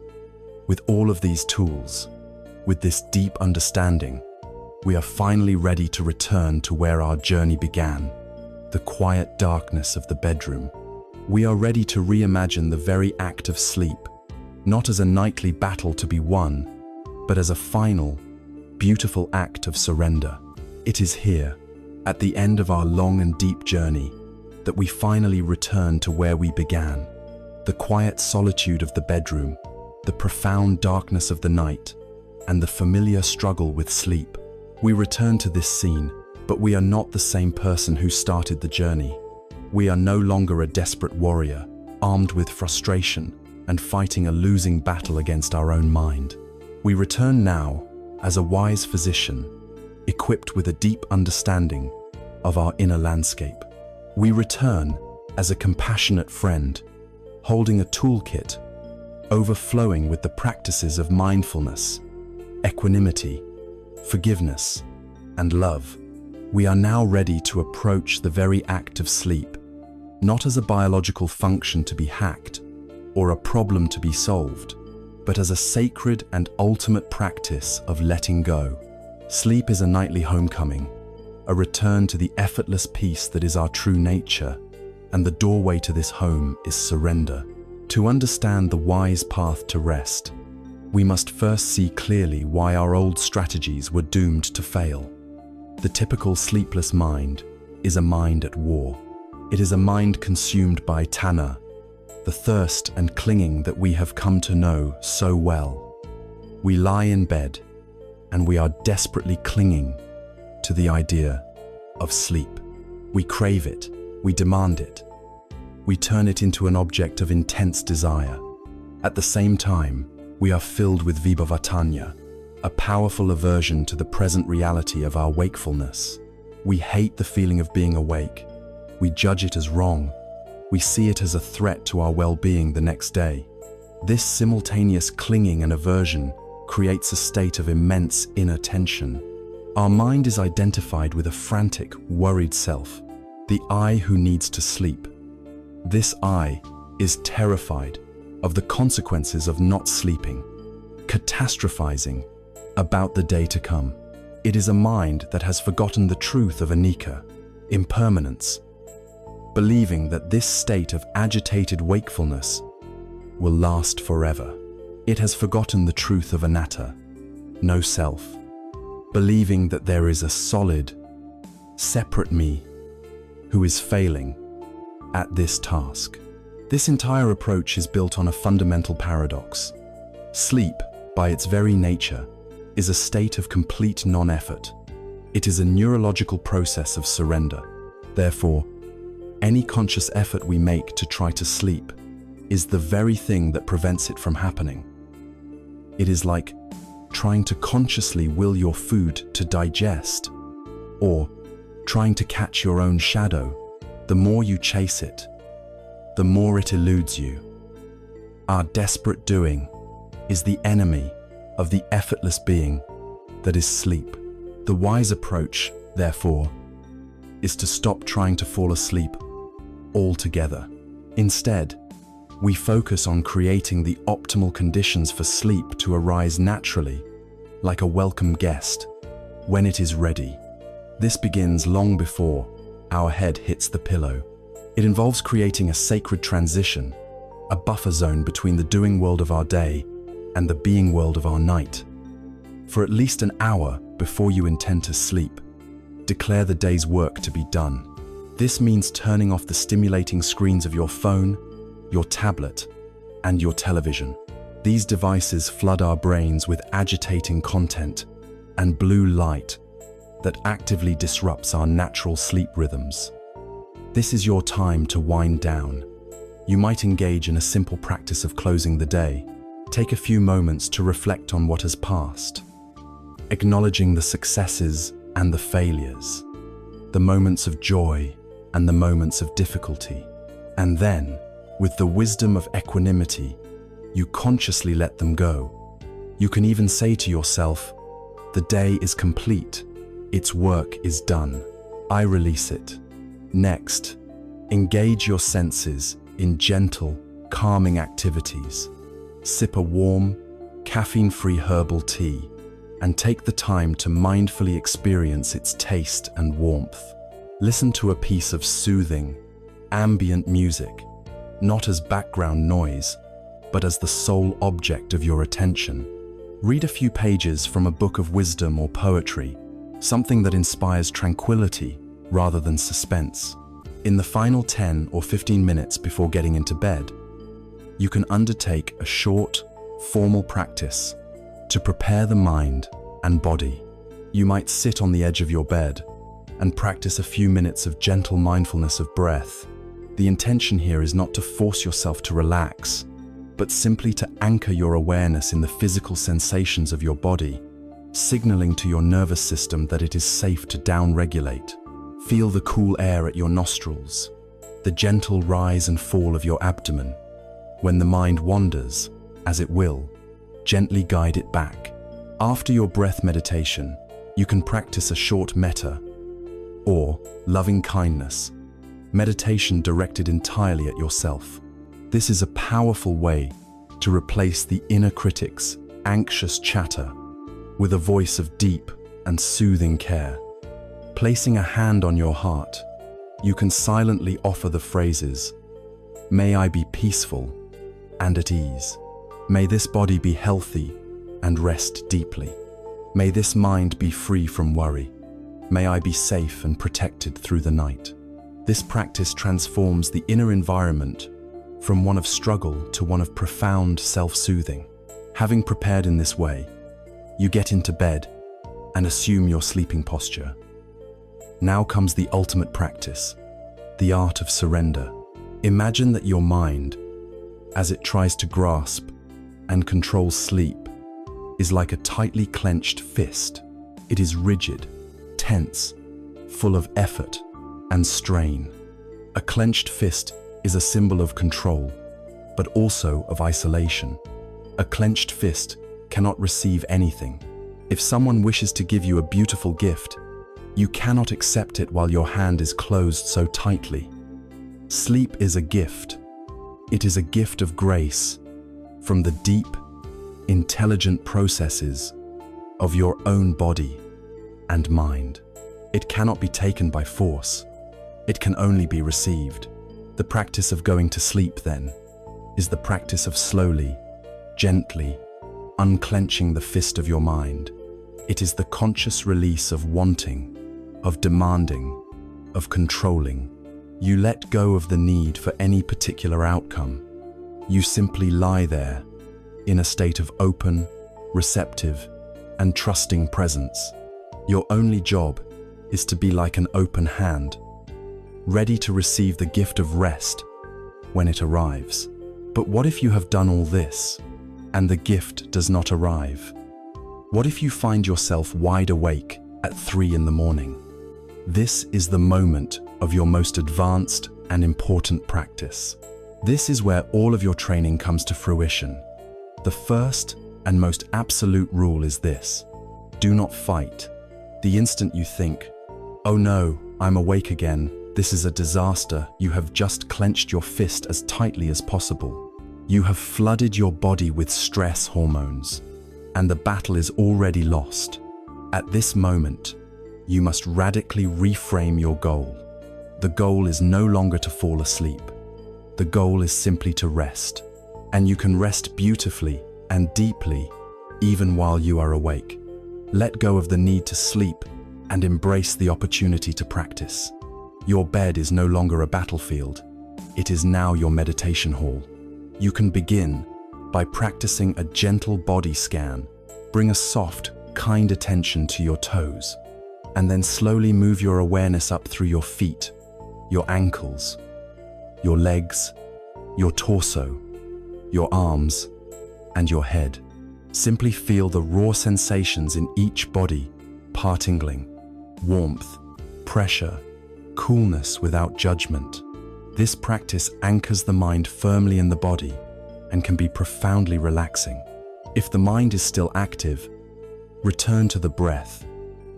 with all of these tools, with this deep understanding, we are finally ready to return to where our journey began, the quiet darkness of the bedroom. We are ready to reimagine the very act of sleep, not as a nightly battle to be won, but as a final, beautiful act of surrender. It is here, at the end of our long and deep journey, that we finally return to where we began. The quiet solitude of the bedroom, the profound darkness of the night, and the familiar struggle with sleep. We return to this scene, but we are not the same person who started the journey. We are no longer a desperate warrior, armed with frustration and fighting a losing battle against our own mind. We return now as a wise physician, equipped with a deep understanding of our inner landscape. We return as a compassionate friend, holding a toolkit overflowing with the practices of mindfulness, equanimity, forgiveness, and love. We are now ready to approach the very act of sleep, not as a biological function to be hacked or a problem to be solved, but as a sacred and ultimate practice of letting go. Sleep is a nightly homecoming, a return to the effortless peace that is our true nature, and the doorway to this home is surrender. To understand the wise path to rest, we must first see clearly why our old strategies were doomed to fail. The typical sleepless mind is a mind at war. It is a mind consumed by tanha, the thirst and clinging that we have come to know so well. We lie in bed, and we are desperately clinging to the idea of sleep. We crave it, we demand it, we turn it into an object of intense desire. At the same time, we are filled with vibhavatanya, a powerful aversion to the present reality of our wakefulness. We hate the feeling of being awake. We judge it as wrong. We see it as a threat to our well-being the next day. This simultaneous clinging and aversion creates a state of immense inner tension. Our mind is identified with a frantic, worried self, the I who needs to sleep. This I is terrified of the consequences of not sleeping, catastrophizing about the day to come. It is a mind that has forgotten the truth of anicca, impermanence, believing that this state of agitated wakefulness will last forever. It has forgotten the truth of anatta, no self, believing that there is a solid, separate me who is failing at this task. This entire approach is built on a fundamental paradox. Sleep, by its very nature, is a state of complete non-effort. It is a neurological process of surrender. Therefore, any conscious effort we make to try to sleep is the very thing that prevents it from happening. It is like trying to consciously will your food to digest, or trying to catch your own shadow. The more you chase it, the more it eludes you. Our desperate doing is the enemy of the effortless being that is sleep. The wise approach, therefore, is to stop trying to fall asleep altogether. Instead, we focus on creating the optimal conditions for sleep to arise naturally, like a welcome guest, when it is ready. This begins long before our head hits the pillow. It involves creating a sacred transition, a buffer zone between the doing world of our day and the being world of our night. For at least an hour before you intend to sleep, declare the day's work to be done. This means turning off the stimulating screens of your phone, your tablet, and your television. These devices flood our brains with agitating content and blue light that actively disrupts our natural sleep rhythms. This is your time to wind down. You might engage in a simple practice of closing the day. Take a few moments to reflect on what has passed, acknowledging the successes and the failures, the moments of joy and the moments of difficulty. And then, with the wisdom of equanimity, you consciously let them go. You can even say to yourself, "The day is complete. Its work is done. I release it." Next, engage your senses in gentle, calming activities. Sip a warm, caffeine-free herbal tea and take the time to mindfully experience its taste and warmth. Listen to a piece of soothing, ambient music, not as background noise, but as the sole object of your attention. Read a few pages from a book of wisdom or poetry, something that inspires tranquility rather than suspense. In the final 10 or 15 minutes before getting into bed, you can undertake a short, formal practice to prepare the mind and body. You might sit on the edge of your bed and practice a few minutes of gentle mindfulness of breath. The intention here is not to force yourself to relax, but simply to anchor your awareness in the physical sensations of your body, signaling to your nervous system that it is safe to down-regulate. Feel the cool air at your nostrils, the gentle rise and fall of your abdomen. When the mind wanders, as it will, gently guide it back. After your breath meditation, you can practice a short metta, or loving kindness, meditation directed entirely at yourself. This is a powerful way to replace the inner critic's anxious chatter with a voice of deep and soothing care. Placing a hand on your heart, you can silently offer the phrases, "May I be peaceful and at ease. May this body be healthy and rest deeply. May this mind be free from worry. May I be safe and protected through the night." This practice transforms the inner environment from one of struggle to one of profound self-soothing. Having prepared in this way, you get into bed and assume your sleeping posture. Now comes the ultimate practice, the art of surrender. Imagine that your mind, as it tries to grasp and control sleep, is like a tightly clenched fist. It is rigid, tense, full of effort and strain. A clenched fist is a symbol of control, but also of isolation. A clenched fist cannot receive anything. If someone wishes to give you a beautiful gift, you cannot accept it while your hand is closed so tightly. Sleep is a gift. It is a gift of grace from the deep, intelligent processes of your own body and mind. It cannot be taken by force. It can only be received. The practice of going to sleep, then, is the practice of slowly, gently, unclenching the fist of your mind. It is the conscious release of wanting, of demanding, of controlling. You let go of the need for any particular outcome. You simply lie there, in a state of open, receptive, and trusting presence. Your only job is to be like an open hand, ready to receive the gift of rest when it arrives. But what if you have done all this, and the gift does not arrive? What if you find yourself wide awake at 3 in the morning? This is the moment of your most advanced and important practice. This is where all of your training comes to fruition. The first and most absolute rule is this: do not fight. The instant you think, "Oh no, I'm awake again, this is a disaster," you have just clenched your fist as tightly as possible. You have flooded your body with stress hormones, and the battle is already lost. At this moment, you must radically reframe your goal. The goal is no longer to fall asleep. The goal is simply to rest. And you can rest beautifully and deeply, even while you are awake. Let go of the need to sleep and embrace the opportunity to practice. Your bed is no longer a battlefield. It is now your meditation hall. You can begin by practicing a gentle body scan. Bring a soft, kind attention to your toes, and then slowly move your awareness up through your feet, your ankles, your legs, your torso, your arms, and your head. Simply feel the raw sensations in each body: tingling, warmth, pressure, coolness without judgment. This practice anchors the mind firmly in the body and can be profoundly relaxing. If the mind is still active, return to the breath.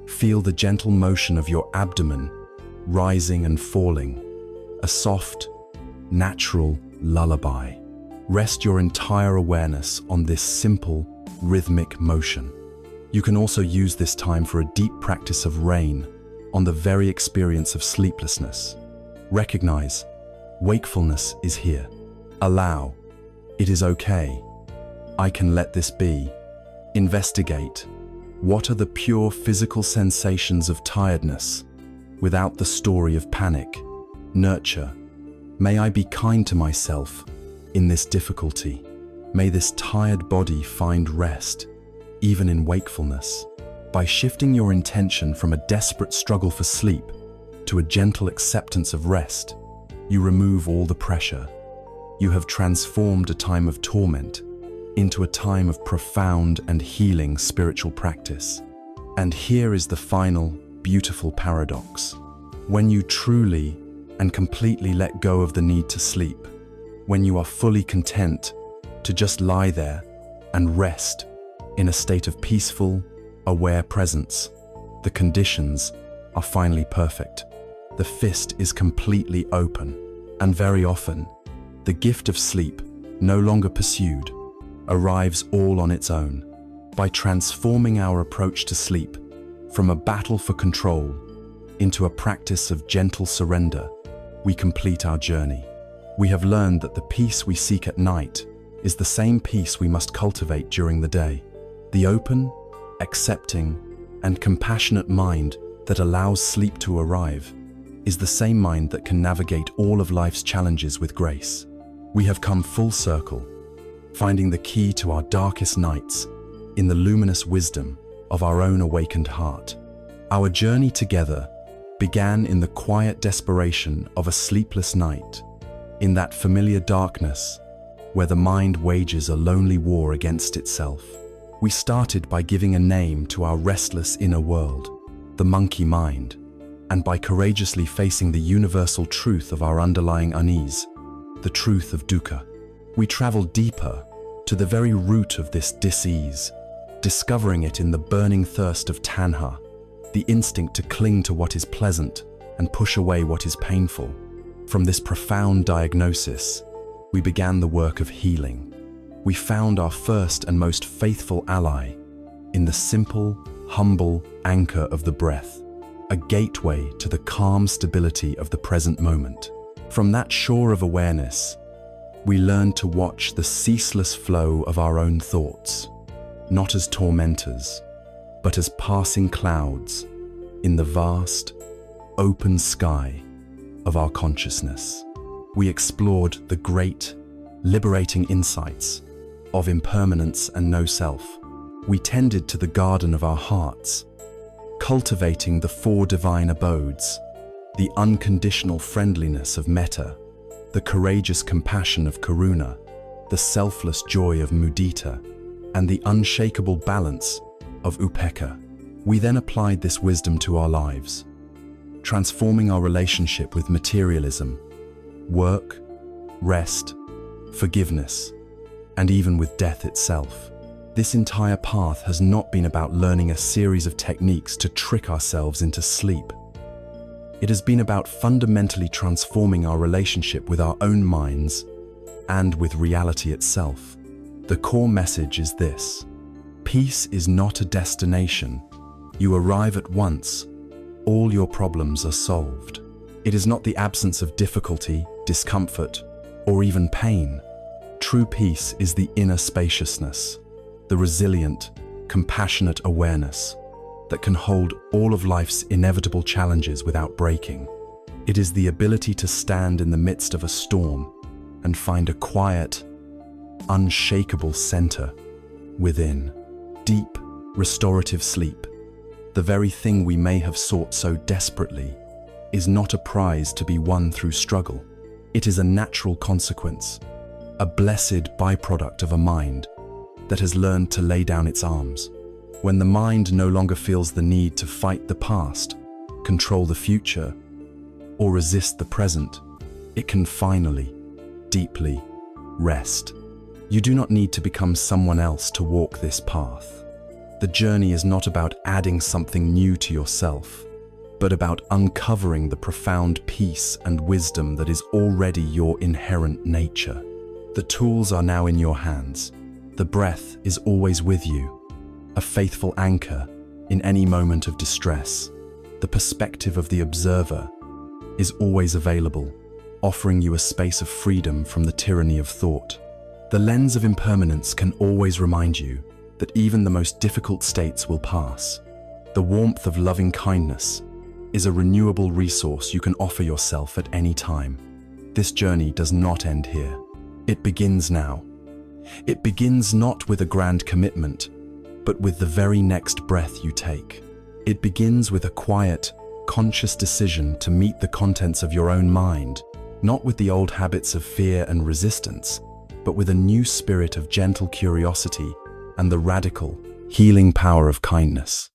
Feel the gentle motion of your abdomen rising and falling, a soft, natural lullaby. Rest your entire awareness on this simple, rhythmic motion. You can also use this time for a deep practice of rain on the very experience of sleeplessness. Recognize, wakefulness is here. Allow, it is okay. I can let this be. Investigate, what are the pure physical sensations of tiredness without the story of panic? Nurture, may I be kind to myself in this difficulty. May this tired body find rest, even in wakefulness. By shifting your intention from a desperate struggle for sleep to a gentle acceptance of rest, you remove all the pressure. You have transformed a time of torment into a time of profound and healing spiritual practice. And here is the final, beautiful paradox. When you truly and completely let go of the need to sleep, when you are fully content to just lie there and rest in a state of peaceful, aware presence, the conditions are finally perfect. The fist is completely open, and very often, the gift of sleep, no longer pursued, arrives all on its own. By transforming our approach to sleep from a battle for control into a practice of gentle surrender, we complete our journey. We have learned that the peace we seek at night is the same peace we must cultivate during the day. The open, accepting, and compassionate mind that allows sleep to arrive is the same mind that can navigate all of life's challenges with grace. We have come full circle, finding the key to our darkest nights in the luminous wisdom of our own awakened heart. Our journey together began in the quiet desperation of a sleepless night, in that familiar darkness where the mind wages a lonely war against itself. We started by giving a name to our restless inner world, the monkey mind, and by courageously facing the universal truth of our underlying unease, the truth of dukkha. We traveled deeper to the very root of this dis-ease, discovering it in the burning thirst of tanha, the instinct to cling to what is pleasant and push away what is painful. From this profound diagnosis, we began the work of healing. We found our first and most faithful ally in the simple, humble anchor of the breath, a gateway to the calm stability of the present moment. From that shore of awareness, we learned to watch the ceaseless flow of our own thoughts, not as tormentors, but as passing clouds in the vast, open sky of our consciousness. We explored the great, liberating insights of impermanence and no-self. We tended to the garden of our hearts, cultivating the four divine abodes, the unconditional friendliness of metta, the courageous compassion of karuna, the selfless joy of mudita, and the unshakable balance of upekkha. We then applied this wisdom to our lives, transforming our relationship with materialism, work, rest, forgiveness, and even with death itself. This entire path has not been about learning a series of techniques to trick ourselves into sleep. It has been about fundamentally transforming our relationship with our own minds and with reality itself. The core message is this: peace is not a destination. You arrive at once, all your problems are solved. It is not the absence of difficulty, discomfort, or even pain. True peace is the inner spaciousness, the resilient, compassionate awareness that can hold all of life's inevitable challenges without breaking. It is the ability to stand in the midst of a storm and find a quiet, unshakable center within. Deep, restorative sleep, the very thing we may have sought so desperately, is not a prize to be won through struggle. It is a natural consequence, a blessed byproduct of a mind that has learned to lay down its arms. When the mind no longer feels the need to fight the past, control the future, or resist the present, it can finally, deeply rest. You do not need to become someone else to walk this path. The journey is not about adding something new to yourself, but about uncovering the profound peace and wisdom that is already your inherent nature. The tools are now in your hands. The breath is always with you, a faithful anchor in any moment of distress. The perspective of the observer is always available, offering you a space of freedom from the tyranny of thought. The lens of impermanence can always remind you that even the most difficult states will pass. The warmth of loving kindness is a renewable resource you can offer yourself at any time. This journey does not end here. It begins now. It begins not with a grand commitment, but with the very next breath you take. It begins with a quiet, conscious decision to meet the contents of your own mind, not with the old habits of fear and resistance, but with a new spirit of gentle curiosity and the radical, healing power of kindness.